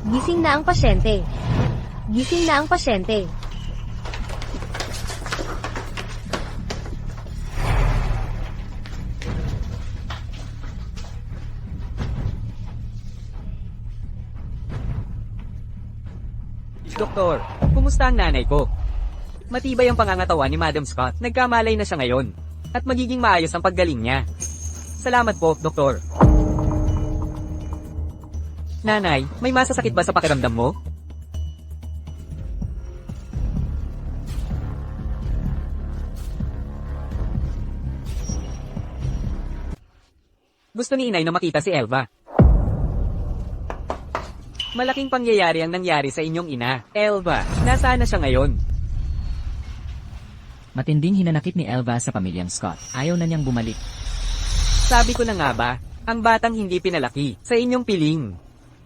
Gising na ang pasyente. Gising na ang pasyente. Doktor, kumusta ang nanay ko? Matibay ang pangangatawan ni Madam Scott. Nagkamalay na siya ngayon. At magiging maayos ang paggaling niya. Salamat po, Doktor. Nanay, may masasakit ba sa pakiramdam mo? Gusto ni Inay na makita si Elva. Malaking pangyayari ang nangyari sa inyong ina. Elva, nasaan na siya ngayon? Matinding hinanakit ni Elva sa pamilyang Scott. Ayaw na niyang bumalik. Sabi ko na nga ba, ang batang hindi pinalaki sa inyong piling.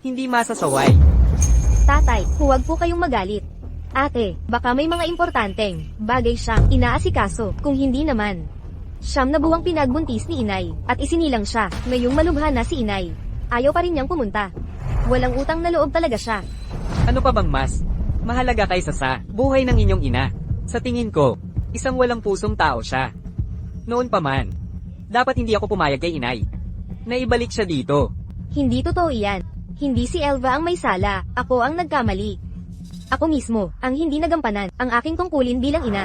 Hindi masasaway. Tatay, huwag po kayong magalit. Ate, baka may mga importanteng bagay siyang inaasikaso. Kung hindi naman, 9 na buwang pinagbuntis ni Inay at isinilang siya. Ngayong malubha na si Inay, ayaw pa rin niyang pumunta. Walang utang na loob talaga siya. Ano pa bang mas mahalaga kaysa sa buhay ng inyong ina? Sa tingin ko, isang walang pusong tao siya. Noon pa man, dapat hindi ako pumayag kay Inay. Naibalik siya dito. Hindi totoo iyan. Hindi si Elva ang may sala, ako ang nagkamali. Ako mismo, ang hindi nagampanan, ang aking tungkulin bilang ina.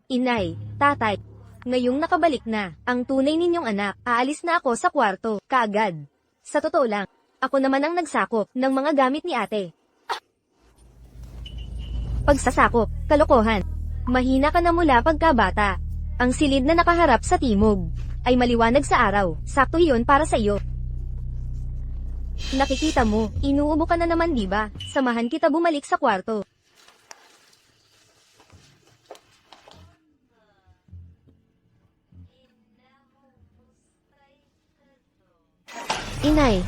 Inay, tatay, ngayong nakabalik na, ang tunay ninyong anak, aalis na ako sa kwarto, kaagad. Sa totoo lang, ako naman ang nagsakop ng mga gamit ni ate. Pagsasakop, kalokohan. Mahina ka na mula pagkabata. Ang silid na nakaharap sa timog ay maliwanag sa araw. Sakto iyon para sa iyo. Nakikita mo, inuubo ka na naman, di ba? Samahan kita bumalik sa kwarto. Inay,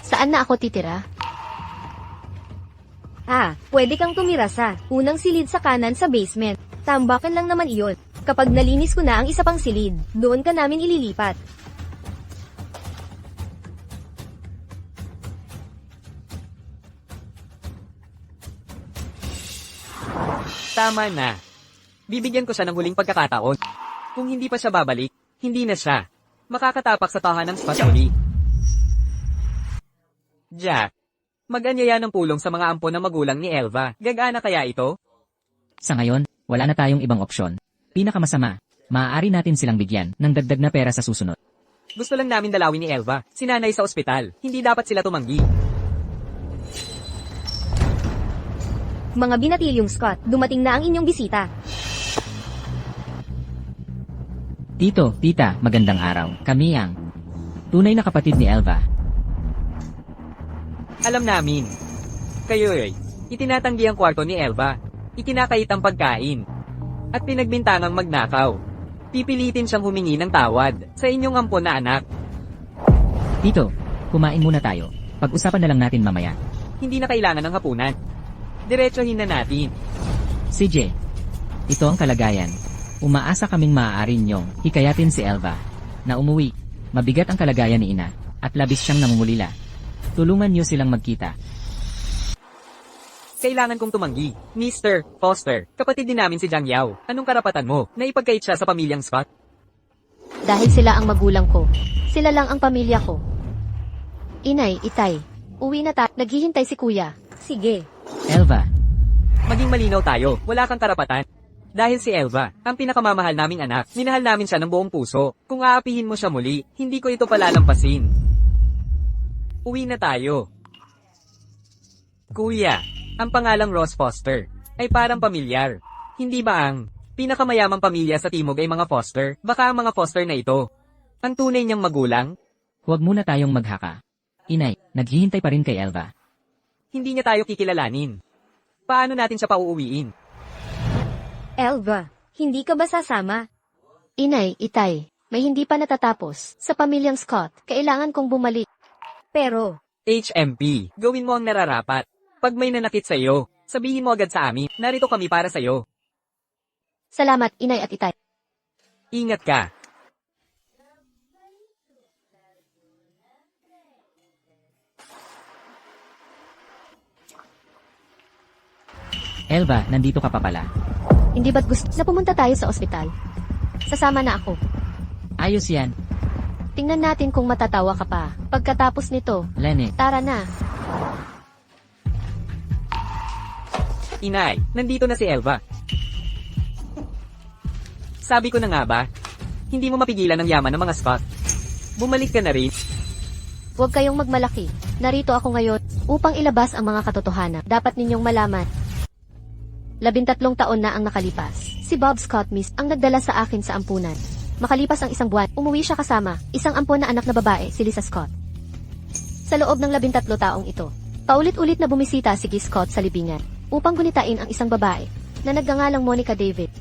saan na ako titira? Pwede kang tumira sa unang silid sa kanan sa basement. Tambakan lang naman iyon. Kapag nalinis ko na ang isa pang silid, doon ka namin ililipat. Tama na. Bibigyan ko siya ng huling pagkakataon. Kung hindi pa siya babalik, hindi na siya makakatapak sa tahanang Scott uli. Jack, mag-anyaya ng pulong sa mga ampon na magulang ni Elva. Gagana kaya ito? Sa ngayon, wala na tayong ibang opsyon. Pinakamasama, maaari natin silang bigyan ng dagdag na pera sa susunod. Gusto lang namin dalawin ni Elva, si nanay sa ospital. Hindi dapat sila tumanggi. Mga binatilyong Scott, dumating na ang inyong bisita. Tito, tita, magandang araw. Kami ang tunay na kapatid ni Elva. Alam namin. Kayo itinatanggi ang kwarto ni Elva. Ikinakait ang pagkain. At pinagbintangang magnakaw. Pipilitin siyang humingi ng tawad sa inyong ampon na anak. Tito, kumain muna tayo. Pag-usapan na lang natin mamaya. Hindi na kailangan ng hapunan. Diretsohin na natin. CJ, ito ang kalagayan. Umaasa kaming maaari niyong hikayatin si Elva na umuwi. Mabigat ang kalagayan ni ina at labis siyang namumulila. Tulungan niyo silang magkita. Kailangan kong tumanggi. Mr. Foster, kapatid din namin si Jiang Yao. Anong karapatan mo na ipagkait siya sa pamilyang Scott? Dahil sila ang magulang ko. Sila lang ang pamilya ko. Inay, itay. Uwi na tayo. Naghihintay si kuya. Sige. Elva, Maging malinaw tayo, wala kang karapatan. Dahil si Elva, ang pinakamamahal naming anak, minahal namin siya ng buong puso. Kung aapihin mo siya muli, hindi ko ito palalampasin. Uwi na tayo. Kuya, ang pangalang Ross Foster ay parang pamilyar. Hindi ba ang pinakamayamang pamilya sa timog ay mga Foster? Baka ang mga Foster na ito ang tunay niyang magulang? huwag muna tayong maghaka. Inay, naghihintay pa rin kay Elva. Hindi niya tayo kikilalanin. Paano natin siya pauuwiin? Elva, hindi ka ba sasama? Inay, itay. May hindi pa natatapos. Sa pamilyang Scott, kailangan kong bumalik. Pero, HMP, gawin mo ang nararapat. Pag may nanakit sa iyo, sabihin mo agad sa amin, narito kami para sa iyo. Salamat, inay at itay. Ingat ka. Elva, nandito ka pa pala. Hindi ba't gusto na pumunta tayo sa ospital? Sasama na ako. Ayos yan, Tingnan natin kung matatawa ka pa. Pagkatapos nito, Lenny. tara na. Inay, nandito na si Elva. Sabi ko na nga ba, hindi mo mapigilan ang yaman ng mga Scott. Bumalik ka na rin. Huwag kayong magmalaki. Narito ako ngayon upang ilabas ang mga katotohanan. Dapat ninyong malaman. 13 taon na ang nakalipas. Si Bob Scott ang nagdala sa akin sa ampunan. Makalipas ang isang buwan, umuwi siya kasama isang ampon na anak na babae, si Lisa Scott. Sa loob ng 13 taong ito, paulit-ulit na bumisita si Guy Scott sa libingan upang gunitain ang isang babae na nagngangalang Monica David.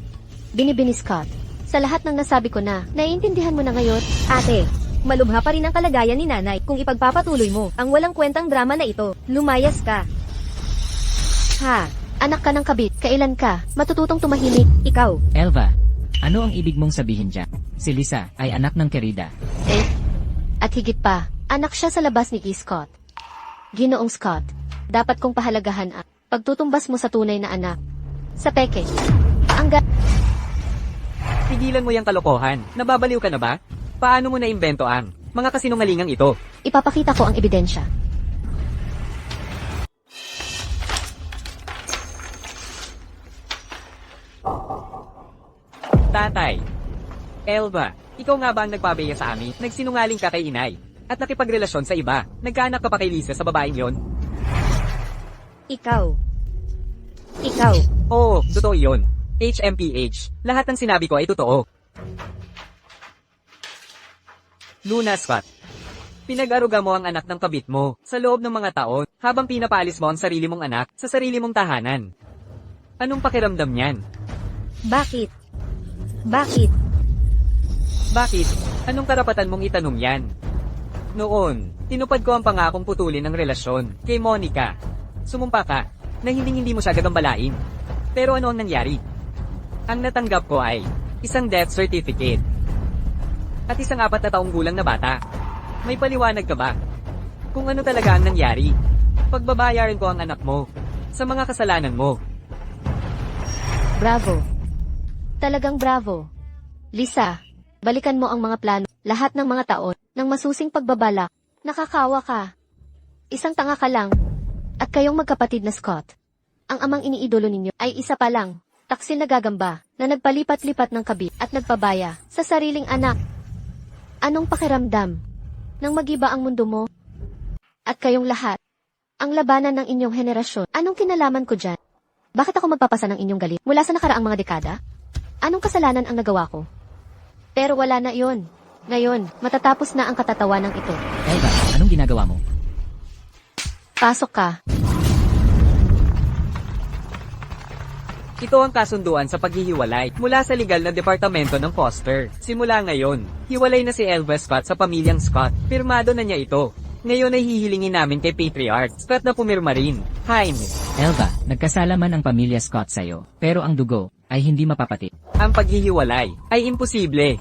Binibini Scott. Sa lahat ng nasabi ko na, naiintindihan mo na ngayon? ate, malubha pa rin ang kalagayan ni nanay kung ipagpapatuloy mo ang walang kwentang drama na ito. Lumayas ka. Ha? Anak ka ng kabit, kailan ka? Matututong tumahimik. Ikaw. Elva, ano ang ibig mong sabihin dyan? Si Lisa ay anak ng Querida. At higit pa, anak siya sa labas ni Guy Scott. Ginoong Scott, dapat kong pahalagahan ang pagtutumbas mo sa tunay na anak. Sa peke. Tigilan mo yung kalokohan. Nababaliw ka na ba? Paano mo naimbento ang mga kasinungalingang ito? Ipapakita ko ang ebidensya. Tatay. Elva, ikaw nga ba ang nagpabeya sa amin? Nagsinungaling ka kay inay. At nakipagrelasyon sa iba. Nagkaanak ka pa kay Lisa sa babaeng yon? Ikaw. Ikaw. Oo, totoo yon. HMPH. Lahat ng sinabi ko ay totoo. Luna Scott. Pinag-aruga mo ang anak ng kabit mo sa loob ng mga taon habang pinapalis mo ang sarili mong anak sa sarili mong tahanan. Anong pakiramdam niyan? Bakit? Bakit? Bakit? Anong karapatan mong itanong yan? Noon, tinupad ko ang pangakong putulin ng relasyon kay Monica. Sumumpa ka na hindi mo siya gagambalain. Pero ano ang nangyari? Ang natanggap ko ay isang death certificate at isang 4 na taong gulang na bata. May paliwanag ka ba? Kung ano talaga ang nangyari? Pagbabayaran ko ang anak mo sa mga kasalanan mo. Bravo. Talagang bravo. Lisa, balikan mo ang mga plano, lahat ng mga taon, ng masusing pagbabalak. Nakakawa ka. Isang tanga ka lang. At kayong magkapatid na Scott. Ang amang iniidolo ninyo ay isa pa lang, taksil na gagamba, na nagpalipat-lipat ng kabit at nagpabaya sa sariling anak. Anong pakiramdam nang magiba ang mundo mo? At kayong lahat, ang labanan ng inyong henerasyon, anong kinalaman ko dyan? Bakit ako magpapasa ng inyong galit mula sa nakaraang mga dekada? Anong kasalanan ang nagawa ko? Pero wala na iyon. Ngayon, matatapos na ang katatawanan ito. Elva, anong ginagawa mo? Pasok ka. Ito ang kasunduan sa paghihiwalay mula sa legal na departamento ng Foster. Simula ngayon, hiwalay na si Elva Scott sa pamilyang Scott. Pirmado na niya ito. Ngayon ay hihilingin namin kay Patriarch Scott na pumirma rin. Jaime, Elva, nagkasala man ang pamilya Scott sa'yo, pero ang dugo ay hindi mapapatid. ang paghihiwalay ay imposible.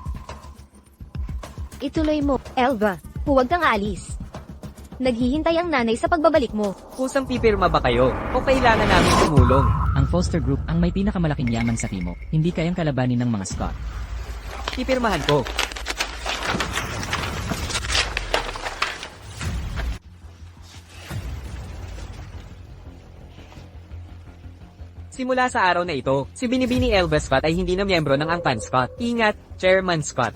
Ituloy mo. Elva, huwag kang aalis. Naghihintay ang nanay sa pagbabalik mo. Kusang pipirma ba kayo o kailangan namin tumulong? Ang Foster Group ang may pinakamalaking yaman sa Timog. Hindi kayang kalabanin ng mga Scott. Pipirmahan ko. Simula sa araw na ito, si Binibini Elva Scott ay hindi na miyembro ng Angkan Scott. Ingat, Chairman Scott.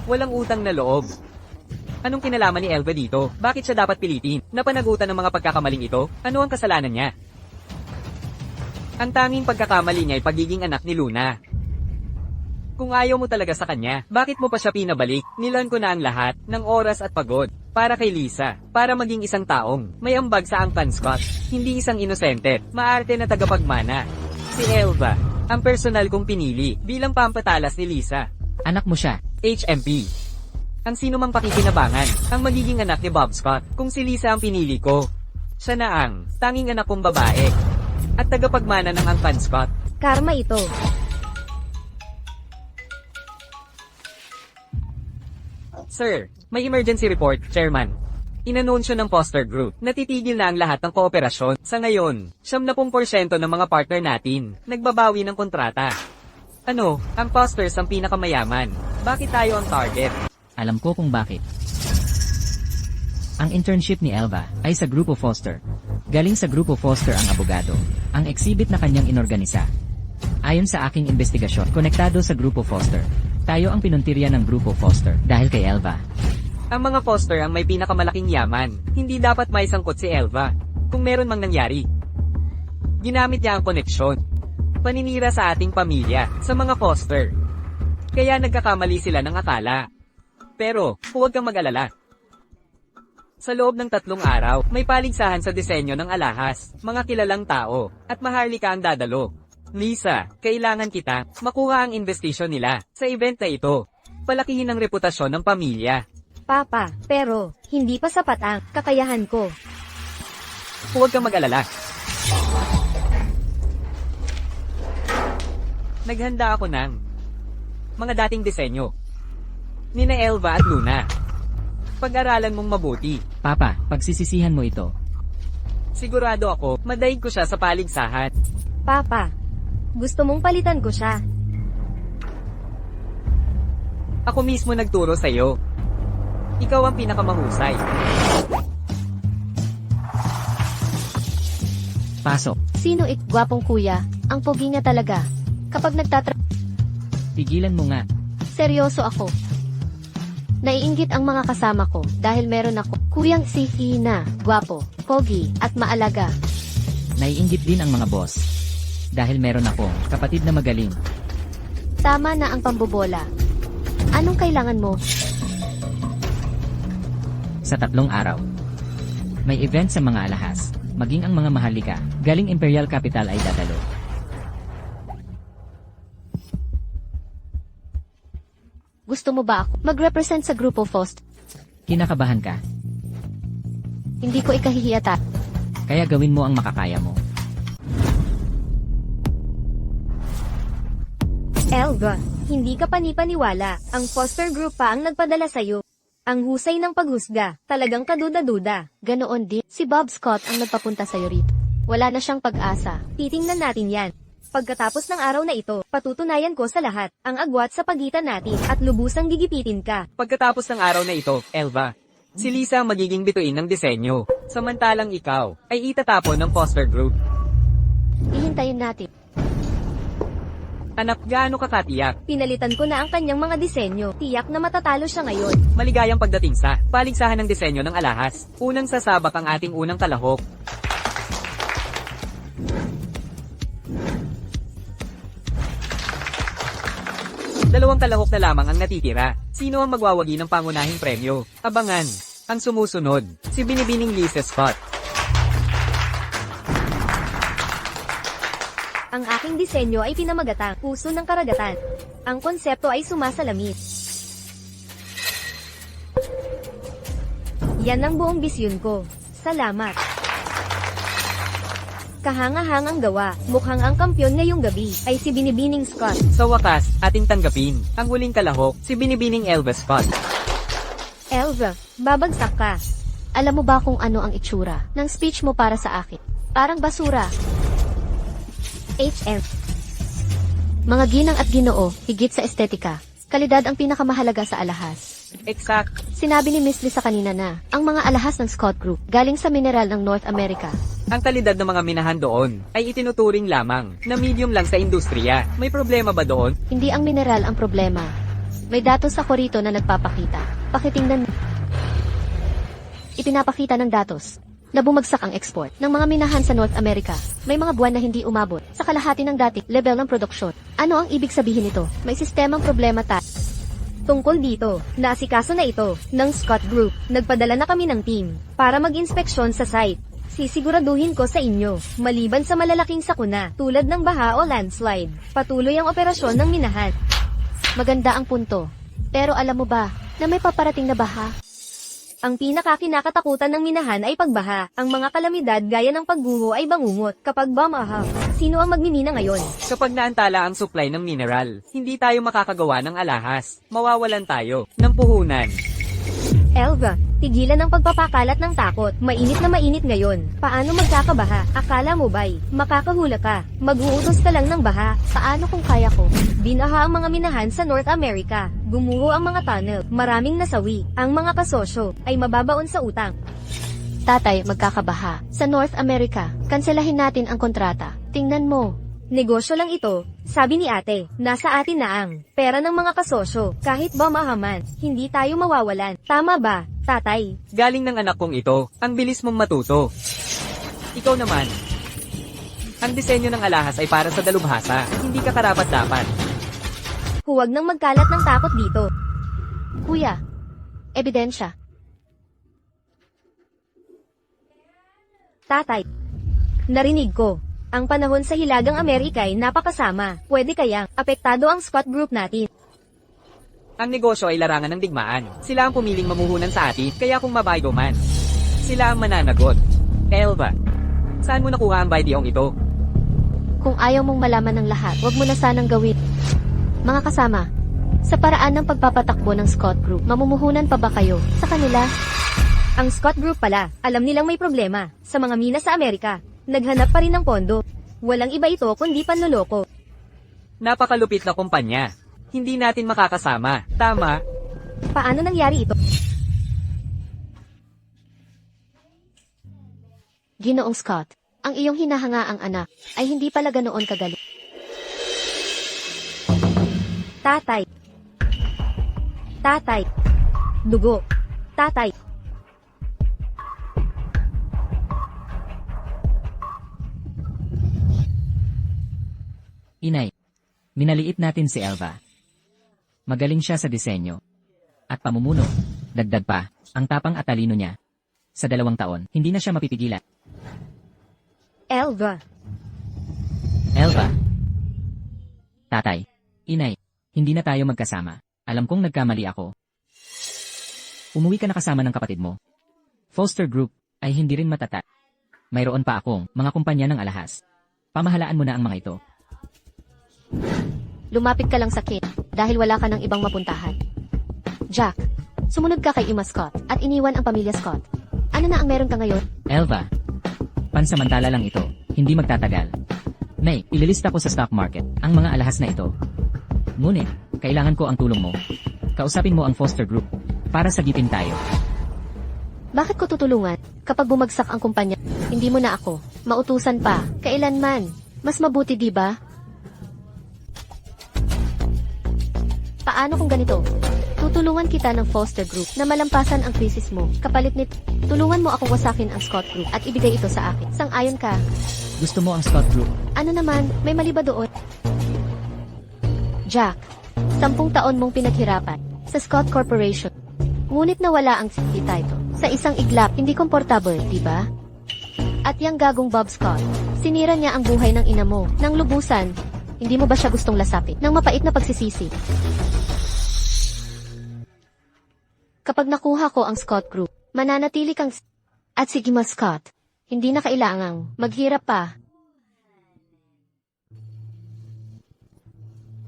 Walang utang na loob. Anong kinalaman ni Elva dito? Bakit siya dapat pilitin? Napanagutan ng mga pagkakamaling ito? Ano ang kasalanan niya? Ang tanging pagkakamali niya ay pagiging anak ni Luna. Kung ayaw mo talaga sa kanya, bakit mo pa siya pinabalik? Nilan ko na ang lahat ng oras at pagod para kay Lisa, para maging isang taong may ambag sa Angkan Scott, hindi isang inosente, maarte na tagapagmana. Si Elva, ang personal kong pinili bilang pampatalas ni Lisa. Anak mo siya. HMP. Ang sino mang pakikinabangan, ang magiging anak ni Bob Scott. Kung si Lisa ang pinili ko, siya na ang tanging anak kong babae at tagapagmana ng Angkan Scott. Karma ito. Sir, may emergency report, Chairman. Inanunsyo ng Foster Group na titigil na ang lahat ng kooperasyon. Sa ngayon, 70% ng mga partner natin nagbabawi ng kontrata. Ano, ang Fosters ang pinakamayaman. Bakit tayo ang target? Alam ko kung bakit. Ang internship ni Elva ay sa Grupo Foster. Galing sa Grupo Foster ang abogado, ang exhibit na kanyang inorganisa. Ayon sa aking investigasyon, konektado sa Grupo Foster. Tayo ang pinuntirya ng Grupo Foster dahil kay Elva. Ang mga Foster ang may pinakamalaking yaman. Hindi dapat may sangkot si Elva. Kung meron mang nangyari. Ginamit niya ang koneksyon. Paninira sa ating pamilya, sa mga Foster. Kaya nagkakamali sila ng akala. Pero, huwag kang mag-alala. Sa loob ng 3 araw, may paligsahan sa disenyo ng alahas, mga kilalang tao, at maharlika ang dadalo. Lisa, kailangan kita, makuha ang investisyon nila, sa event na ito. Palakihin ang reputasyon ng pamilya. Papa, pero, hindi pa sapat ang kakayahan ko. Huwag kang mag-alala. Naghanda ako ng mga dating disenyo. Nina Elva at Luna. Pag-aralan mong mabuti. Papa, pagsisisihan mo ito. Sigurado ako, madaig ko siya sa paligsahan. Papa, gusto mong palitan ko siya. Ako mismo nagturo sa'yo. Ikaw ang pinakamahusay. Pasok. Sino gwapong kuya? Ang pogi niya talaga. Kapag Tigilan mo nga. seryoso ako. Naiinggit ang mga kasama ko dahil meron ako kuyang si Hina, gwapo, pogi, at maalaga. Naiinggit din ang mga boss. Dahil meron ako, kapatid na magaling. Tama na ang pambobola. Anong kailangan mo? Sa 3 araw. May event sa mga alahas. Maging ang mga mahalika, galing Imperial Capital ay dadalo. Gusto mo ba ako mag-represent sa Grupo Fost? Kinakabahan ka, Hindi ko ikahihiyata. kaya gawin mo ang makakaya mo. Elva, hindi ka panipaniwala. Ang Foster Group pa ang nagpadala sa'yo. Ang husay ng paghusga, talagang kaduda-duda. Ganoon din, si Bob Scott ang nagpapunta sa'yo rito. Wala na siyang pag-asa. Titingnan natin yan. Pagkatapos ng araw na ito, patutunayan ko sa lahat ang agwat sa pagitan natin at lubusang gigipitin ka. Pagkatapos ng araw na ito, Elva, si Lisa ang magiging bituin ng disenyo. Samantalang ikaw ay itatapon ng Foster Group. Ihintayin natin. Anak, gaano ka katiyak? Pinalitan ko na ang kanyang mga disenyo. Tiyak na matatalo siya ngayon. Maligayang pagdating sa paligsahan ng disenyo ng alahas. Unang sasabak ang ating unang kalahok. 2 kalahok na lamang ang natitira. Sino ang magwawagi ng pangunahing premyo? Abangan. Ang sumusunod, si Binibining Lisa Scott. Ang aking disenyo ay pinamagatang puso ng karagatan. Ang konsepto ay sumasalamin. Yan ang buong bisyon ko. Salamat. Kahangahangang gawa, mukhang ang kampyon ngayong gabi ay si Binibining Scott. Sa wakas, ating tanggapin. Ang huling kalahok, si Binibining Elva Scott. Elva, babagsak ka. Alam mo ba kung ano ang itsura ng speech mo para sa akin? Parang basura. HM. Mga ginang at ginoo, higit sa estetika. Kalidad ang pinakamahalaga sa alahas. Exact. Sinabi ni Miss Lisa kanina na, ang mga alahas ng Scott Group, galing sa mineral ng North America. Ang kalidad ng mga minahan doon ay itinuturing lamang na medium lang sa industriya. May problema ba doon? Hindi ang mineral ang problema. May datos ako rito na nagpapakita. Pakitingnan. Ipinapakita ng datos na bumagsak ang export ng mga minahan sa North America. May mga buwan na hindi umabot sa kalahati ng dati level ng produksyon. Ano ang ibig sabihin nito? May sistemang problema Tungkol dito, naasikaso na ito ng Scott Group. Nagpadala na kami ng team para mag-inspeksyon sa site. Sisiguraduhin ko sa inyo, maliban sa malalaking sakuna tulad ng baha o landslide, patuloy ang operasyon ng minahan. Maganda ang punto. Pero alam mo ba na may paparating na baha? Ang pinakakinakatakutan ng minahan ay pagbaha. Ang mga kalamidad gaya ng pagguho ay bangungot kapag bumaha. Sino ang magmimina ngayon? Kapag naantala ang supply ng mineral, hindi tayo makakagawa ng alahas. Mawawalan tayo ng puhunan. Elva, tigilan ang pagpapakalat ng takot. Mainit na mainit ngayon. Paano magkakabaha? Akala mo ba'y makakahula ka? Mag-uutos ka lang ng baha. Paano kung kaya ko? Binaha ang mga minahan sa North America. Gumuho ang mga tunnel. Maraming nasawi. Ang mga kasosyo ay mababaon sa utang. Tatay, magkakabaha. Sa North America, kanselahin natin ang kontrata. Tingnan mo. Negosyo lang ito, sabi ni ate. Nasa atin na ang pera ng mga kasosyo. Kahit ba mahaman, hindi tayo mawawalan. Tama ba, tatay? Galing ng anak kong ito, ang bilis mong matuto. Ikaw naman. Ang disenyo ng alahas ay para sa dalubhasa, hindi ka karapat-dapat. Huwag nang magkalat ng takot dito. Kuya, ebidensya. Tatay, narinig ko. Ang panahon sa Hilagang Amerika ay napakasama. Pwede kayang apektado ang Scott Group natin. Ang negosyo ay larangan ng digmaan. Sila ang pumiling mamuhunan sa atin, kaya kung mabaygo man. Sila ang mananagot. Elva, saan mo nakuha ang baydiyong ito? Kung ayaw mong malaman ng lahat, wag mo na sanang gawin. Mga kasama, sa paraan ng pagpapatakbo ng Scott Group, mamumuhunan pa ba kayo sa kanila? Ang Scott Group pala, alam nilang may problema sa mga mina sa Amerika. Naghanap pa rin ng pondo. Walang iba ito kundi panloloko. Napakalupit na kumpanya. Hindi natin makakasama. Tama? Paano nangyari ito? Ginoong Scott, ang iyong hinahangaang anak ay hindi pala ganoon kagaling. Tatay. Tatay. Dugo. Tatay. Inay, minaliit natin si Elva. Magaling siya sa disenyo at pamumuno. Dagdag pa, ang tapang at talino niya. Sa 2 taon, hindi na siya mapipigilan. Elva. Elva. Tatay, inay, hindi na tayo magkasama. Alam kong nagkamali ako. Umuwi ka na kasama ng kapatid mo. Foster Group ay hindi rin matatag. Mayroon pa akong mga kumpanya ng alahas. Pamahalaan mo na ang mga ito. Lumapit ka lang sa Kit dahil wala ka ng ibang mapuntahan. Jack, sumunod ka kay Ima Scott at iniwan ang pamilya Scott. Ano na ang meron ka ngayon? Elva, pansamantala lang ito. Hindi magtatagal. May, ililista ko sa stock market ang mga alahas na ito. Ngunit, kailangan ko ang tulong mo. Kausapin mo ang Foster Group para sagipin tayo. Bakit ko tutulungan kapag bumagsak ang kumpanya? Hindi mo na ako mautusan pa. Kailanman. Mas mabuti, di ba? Paano kung ganito? Tutulungan kita ng Foster Group na malampasan ang krisis mo. Kapalit nito, tulungan mo akong wasakin ang Scott Group at ibigay ito sa akin. Sang-ayon ka? Gusto mo ang Scott Group? Ano naman, may mali ba doon? Jack, 10 taon mong pinaghirapan sa Scott Corporation. Ngunit nawala ang title sa isang iglap, hindi komportable, di ba? At yang gagong Bob Scott, sinira niya ang buhay ng ina mo nang lubusan. Hindi mo ba siya gustong lasapin ng mapait na pagsisisi? Kapag nakuha ko ang Scott Group, mananatili kang at sige mas Scott, hindi na kailangang maghirap pa.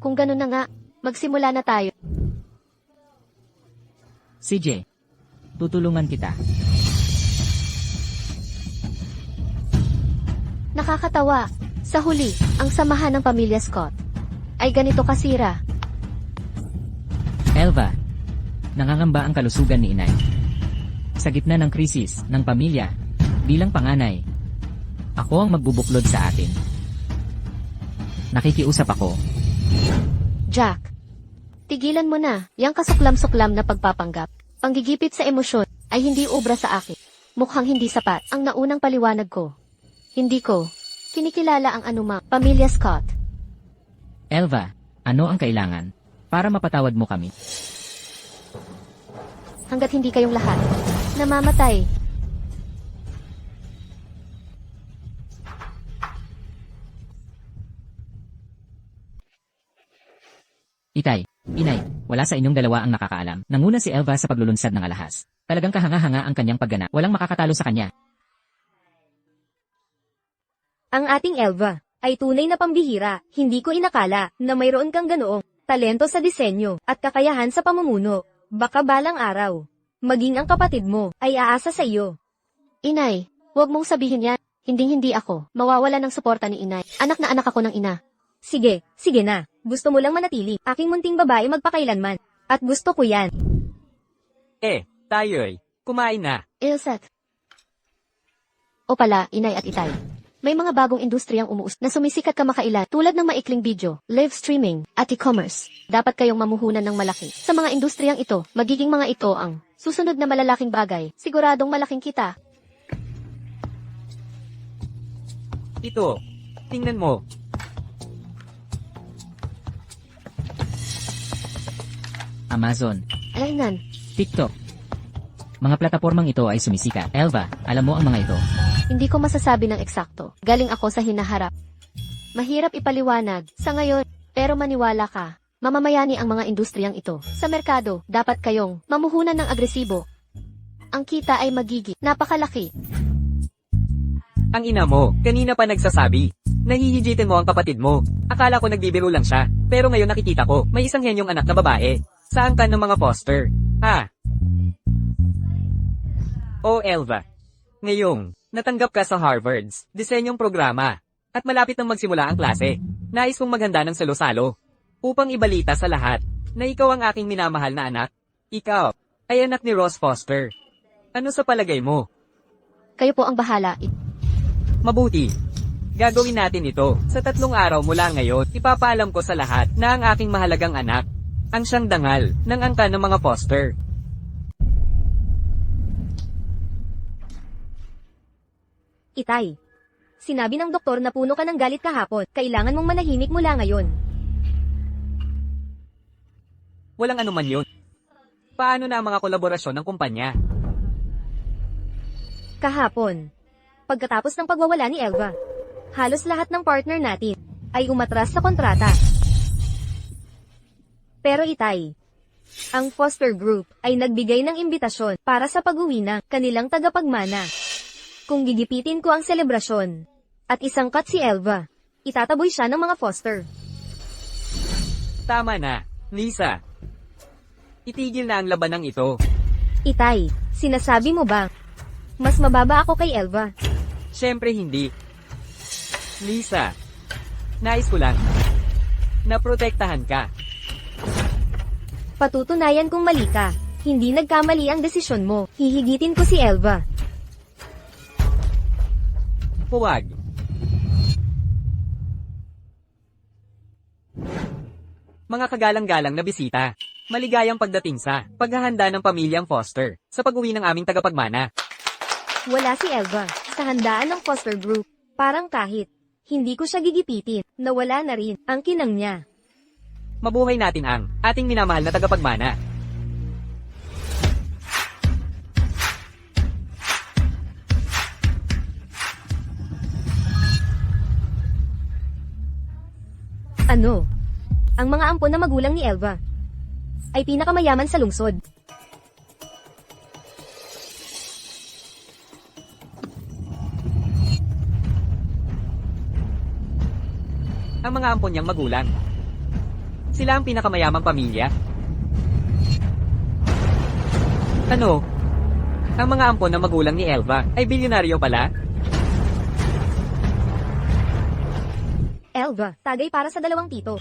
Kung ganun na nga, magsimula na tayo. CJ, tutulungan kita. Nakakatawa. Sa huli, ang samahan ng pamilya Scott ay ganito kasira. Elva, nangangamba ang kalusugan ni inay. Sa gitna ng krisis ng pamilya, bilang panganay, ako ang magbubuklod sa atin. Nakikiusap ako. Jack, tigilan mo na. Yang kasuklam-suklam na pagpapanggap. Panggigipit sa emosyon ay hindi obra sa akin. Mukhang hindi sapat ang naunang paliwanag ko. Hindi ko kinikilala ang anumang pamilya Scott. Elva, ano ang kailangan para mapatawad mo kami? Hanggat hindi kayong lahat namamatay. Itay, inay, wala sa inyong dalawa ang nakakaalam. Nanguna si Elva sa paglulunsad ng alahas. Talagang kahanga-hanga ang kanyang pagganap. Walang makakatalo sa kanya. Ang ating Elva ay tunay na pambihira. Hindi ko inakala na mayroon kang ganoong talento sa disenyo at kakayahan sa pamumuno. Baka balang araw, maging ang kapatid mo ay aasa sa iyo. Inay, huwag mong sabihin yan. Hinding-hindi ako mawawala ng suporta ni inay. Anak na anak ako ng ina. Sige, sige na. Gusto mo lang manatili. Aking munting babae magpakailanman. At gusto ko yan. Tayo'y kumain na. Ilset. O pala, inay at itay. May mga bagong industriyang umuus na sumisikat kamakailan tulad ng maikling video, live streaming, at e-commerce. Dapat kayong mamuhunan ng malaki. Sa mga industriyang ito, magiging mga ito ang susunod na malalaking bagay. Siguradong malaking kita. Ito, tingnan mo. Amazon, Alainan, TikTok. Mga platapormang ito ay sumisikat. Elva, alam mo ang mga ito. hindi ko masasabi ng eksakto. Galing ako sa hinaharap. Mahirap ipaliwanag sa ngayon, pero maniwala ka. Mamamayani ang mga industriyang ito. Sa merkado, dapat kayong mamuhunan ng agresibo. Ang kita ay magiging napakalaki. Ang ina mo, kanina pa nagsasabi. Nahihijitin mo ang kapatid mo. Akala ko nagbibiro lang siya. Pero ngayon nakikita ko, may isang henyong anak na babae. Saan ka ng mga poster? Oh Elva. Ngayong, natanggap ka sa Harvard's disenyong programa. At malapit nang magsimula ang klase. Nais kong maghanda ng salo-salo. Upang ibalita sa lahat, na ikaw ang aking minamahal na anak. Ikaw, ay anak ni Ross Foster. Ano sa palagay mo? Kayo po ang bahala. Mabuti. Gagawin natin ito. Sa 3 araw mula ngayon, ipapaalam ko sa lahat na ang aking mahalagang anak, ang siyang dangal ng angkan ng mga poster. Itay, sinabi ng doktor na puno ka ng galit kahapon. Kailangan mong manahimik mula ngayon. Walang anuman yun. Paano na ang mga kolaborasyon ng kumpanya? Kahapon, pagkatapos ng pagwawala ni Elva, halos lahat ng partner natin ay umatras sa kontrata. Pero Itay, ang Foster Group ay nagbigay ng imbitasyon para sa pag-uwi ng kanilang tagapagmana. Kung gigipitin ko ang selebrasyon at isangkat si Elva, itataboy siya ng mga Foster. Tama na, Lisa. Itigil na ang labanang ito. Itay, sinasabi mo ba mas mababa ako kay Elva? Siyempre hindi. Lisa, nais ko lang na protektahan ka. Patutunayan kong mali ka. Hindi nagkamali ang desisyon mo. Hihigitin ko si Elva. Huwag. Mga kagalang-galang na bisita, maligayang pagdating sa paghahanda ng pamilyang Foster sa pag-uwi ng aming tagapagmana. Wala si Elva sa handaan ng Foster Group. Parang kahit hindi ko siya gigipitin, nawala na rin ang kinang niya. Mabuhay natin ang ating minamahal na tagapagmana. Ano? Ang mga ampon na magulang ni Elva ay pinakamayaman sa lungsod. Ang mga ampon niyang magulang. Sila ang pinakamayamang pamilya. Ano? Ang mga ampon na magulang ni Elva ay bilyonaryo pala? Elva, tagay para sa 2 tito.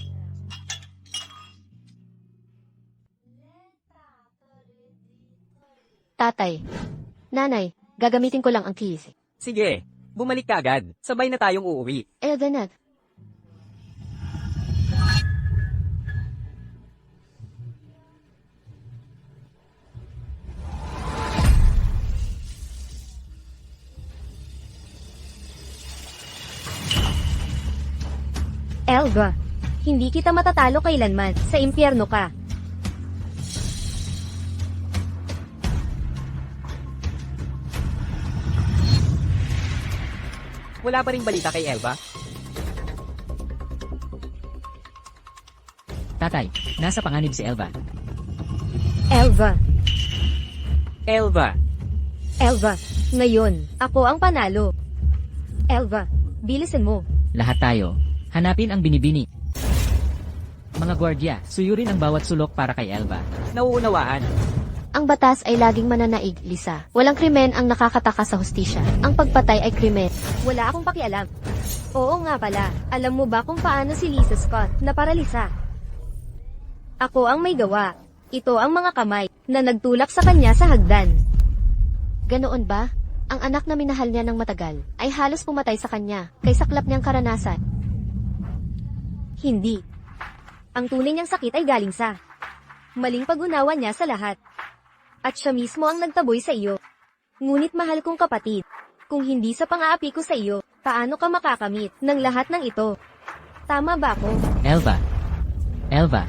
Tatay. Nanay, gagamitin ko lang ang keys. Sige, bumalik ka agad. Sabay na tayong uuwi. Elva na. Elva, hindi kita matatalo kailanman. Sa impyerno ka. Wala pa ring balita kay Elva? Tatay, nasa panganib si Elva. Elva, Elva! Elva, ngayon, ako ang panalo. Elva, bilisin mo. Lahat tayo, hanapin ang binibini. Mga gwardya, suyurin ang bawat sulok para kay Elva. Nauunawaan. Ang batas ay laging mananaig, Lisa. Walang krimen ang nakakataka sa hustisya. Ang pagpatay ay krimen. Wala akong pakialam. Oo nga pala, alam mo ba kung paano si Lisa Scott naparalisa? Ako ang may gawa. Ito ang mga kamay na nagtulak sa kanya sa hagdan. Ganoon ba? Ang anak na minahal niya ng matagal ay halos pumatay sa kanya kay saklap niyang karanasan. Hindi. Ang tunay niyang sakit ay galing sa maling pag-unawa niya sa lahat. At siya mismo ang nagtaboy sa iyo. Ngunit mahal kong kapatid, kung hindi sa pang-aapi ko sa iyo, paano ka makakamit ng lahat ng ito? Tama ba ako? Elva. Elva.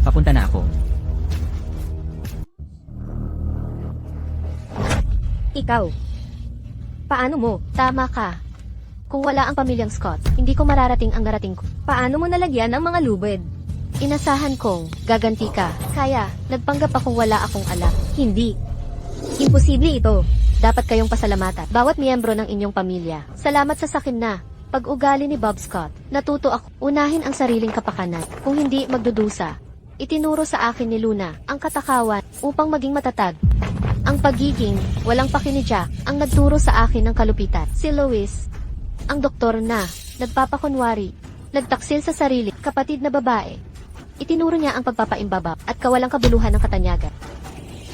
Papunta na ako. Ikaw. Paano mo? Tama ka. Kung wala ang pamilyang Scott, hindi ko mararating ang narating ko. Paano mo nalagyan ang mga lubid? Inasahan kong gaganti ka. Kaya, nagpanggap akong wala akong alam. Hindi. Imposible ito. Dapat kayong pasalamatan, bawat miyembro ng inyong pamilya. Salamat sa sakin na pag-ugali ni Bob Scott. Natuto ako unahin ang sariling kapakanan. Kung hindi magdudusa, itinuro sa akin ni Luna ang katakawan upang maging matatag. Ang pagiging walang pakinidya ang nagturo sa akin ng kalupitan. Si Lois, ang doktor na nagpapakunwari, nagtaksil sa sarili, kapatid na babae. Itinuro niya ang pagpapaimbabab at kawalang kabuluhan ng katanyagan.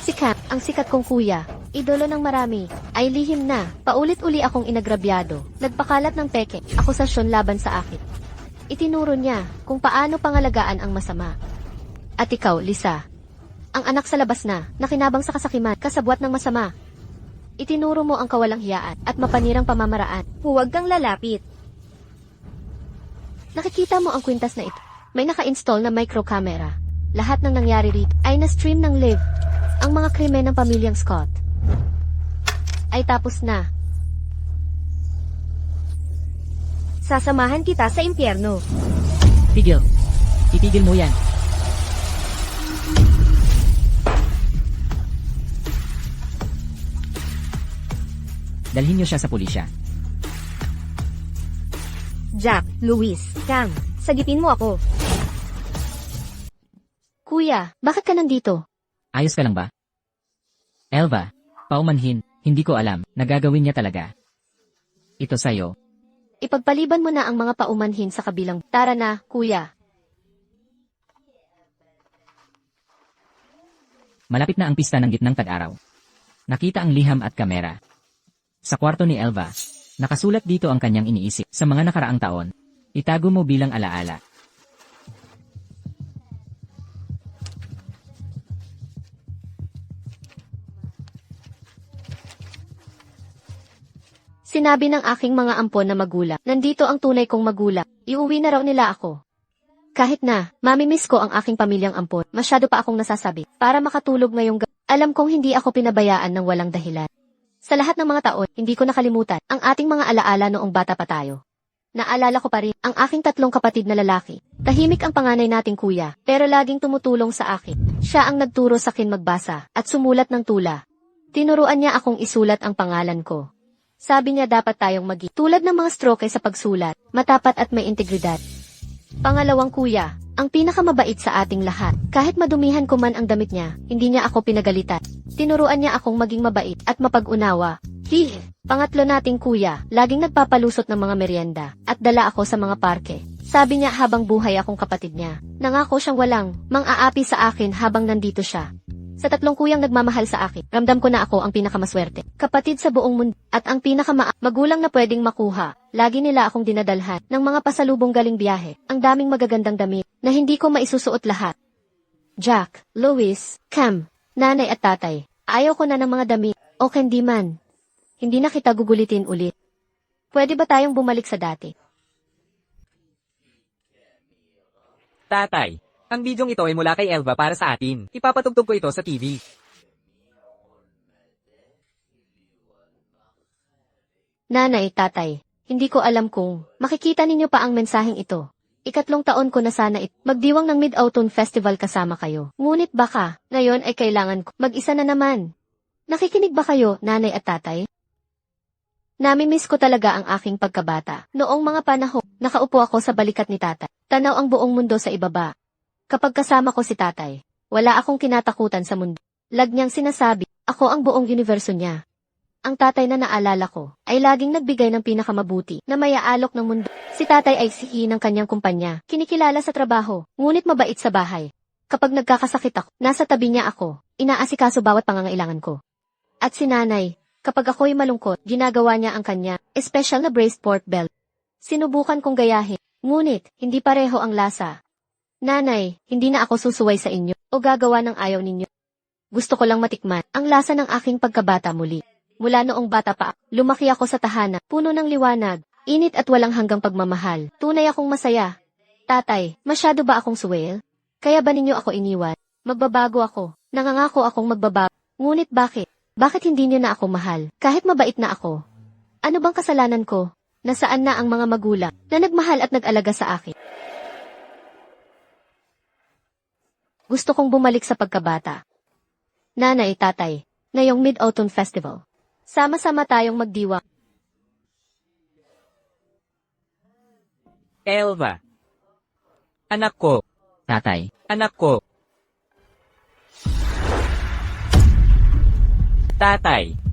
Si Cam, ang sikat kong kuya, idolo ng marami, ay lihim na, paulit-uli akong inagrabyado, nagpakalat ng peke, akusasyon laban sa akin. Itinuro niya kung paano pangalagaan ang masama. At ikaw, Lisa, ang anak sa labas na, nakinabang sa kasakiman, kasabwat ng masama. Itinuro mo ang kawalang hiyaan at mapanirang pamamaraan. Huwag kang lalapit. Nakikita mo ang kwintas na ito. May naka-install na microcamera. Lahat ng nangyari rito ay na-stream ng live. Ang mga krimen ng pamilyang Scott ay tapos na. Sasamahan kita sa impyerno. Tigil. Itigil mo yan. Dalhin niyo siya sa pulisya. Jack, Luis, Cam, sagipin mo ako. Kuya, bakit ka nandito? Ayos ka lang ba? Elva, paumanhin, hindi ko alam, nagagawin niya talaga. Ito sa'yo. Ipagpaliban mo na ang mga paumanhin sa kabilang. Tara na, kuya. Malapit na ang pista ng gitnang tag-araw. Nakita ang liham at kamera. Sa kwarto ni Elva, nakasulat dito ang kanyang iniisip. Sa mga nakaraang taon, itago mo bilang alaala. Sinabi ng aking mga ampon na magulang, nandito ang tunay kong magulang, iuwi na raw nila ako. Kahit na, mamimiss ko ang aking pamilyang ampon, masyado pa akong nasasabi, para makatulog ngayong alam kong hindi ako pinabayaan ng walang dahilan. Sa lahat ng mga taon, hindi ko nakalimutan ang ating mga alaala noong bata pa tayo. Naalala ko pa rin ang aking 3 kapatid na lalaki. Tahimik ang panganay nating kuya, pero laging tumutulong sa akin. Siya ang nagturo sa akin magbasa at sumulat ng tula. Tinuruan niya akong isulat ang pangalan ko. Sabi niya dapat tayong maging tulad ng mga stroke sa pagsulat, matapat at may integridad. Pangalawang kuya, ang pinakamabait sa ating lahat. Kahit madumihan ko man ang damit niya, hindi niya ako pinagalitan. Tinuruan niya akong maging mabait at mapag-unawa. Pangatlo nating kuya, laging nagpapalusot ng mga merienda, at dala ako sa mga parke. Sabi niya habang buhay akong kapatid niya. Nangako siyang walang mang-aapi sa akin habang nandito siya. Sa 3 kuyang nagmamahal sa akin, ramdam ko na ako ang pinakamaswerte. Kapatid sa buong mundo, at ang magulang na pwedeng makuha. Lagi nila akong dinadalhan ng mga pasalubong galing biyahe. Ang daming magagandang damit, na hindi ko maisusuot lahat. Jack, Louis, Cam, nanay at tatay. Ayaw ko na ng mga damit, o candy man. Hindi na kita gugulitin ulit. Pwede ba tayong bumalik sa dati? Tatay, ang bidyong ito ay mula kay Elva para sa atin. Ipapatugtog ko ito sa TV. Nanay, tatay, hindi ko alam kung makikita ninyo pa ang mensaheng ito. 4 taon ko na sana magdiwang ng Mid-Autumn Festival kasama kayo. Ngunit baka, ngayon ay kailangan ko mag-isa na naman. Nakikinig ba kayo, nanay at tatay? Namimiss ko talaga ang aking pagkabata. Noong mga panahon, nakaupo ako sa balikat ni tatay. Tanaw ang buong mundo sa ibaba. Kapag kasama ko si tatay, wala akong kinatakutan sa mundo. Lagniyang sinasabi, ako ang buong universo niya. Ang tatay na naalala ko, ay laging nagbigay ng pinakamabuti na mayaalok ng mundo. Si tatay ay sihi ng kanyang kumpanya, kinikilala sa trabaho, ngunit mabait sa bahay. Kapag nagkakasakit ako, nasa tabi niya ako, inaasikaso bawat pangangailangan ko. At si nanay, kapag ako'y malungkot, ginagawa niya ang kanya, special na braised pork belly. Sinubukan kong gayahin, ngunit, hindi pareho ang lasa. Nanay, hindi na ako susuway sa inyo, o gagawa ng ayaw ninyo. Gusto ko lang matikman ang lasa ng aking pagkabata muli. Mula noong bata pa, lumaki ako sa tahanan, puno ng liwanag, init at walang hanggang pagmamahal. Tunay akong masaya. Tatay, masyado ba akong suwel? Kaya ba ninyo ako iniwan? Magbabago ako. Nangangako akong magbabago. Ngunit bakit? Bakit hindi niyo na ako mahal? Kahit mabait na ako. Ano bang kasalanan ko? Nasaan na ang mga magulang na nagmahal at nag-alaga sa akin? Gusto kong bumalik sa pagkabata. Nanay, tatay, ngayong Mid-Autumn Festival. Sama-sama tayong magdiwang. Elva. Anak ko. Tatay, Anak ko. Tatay.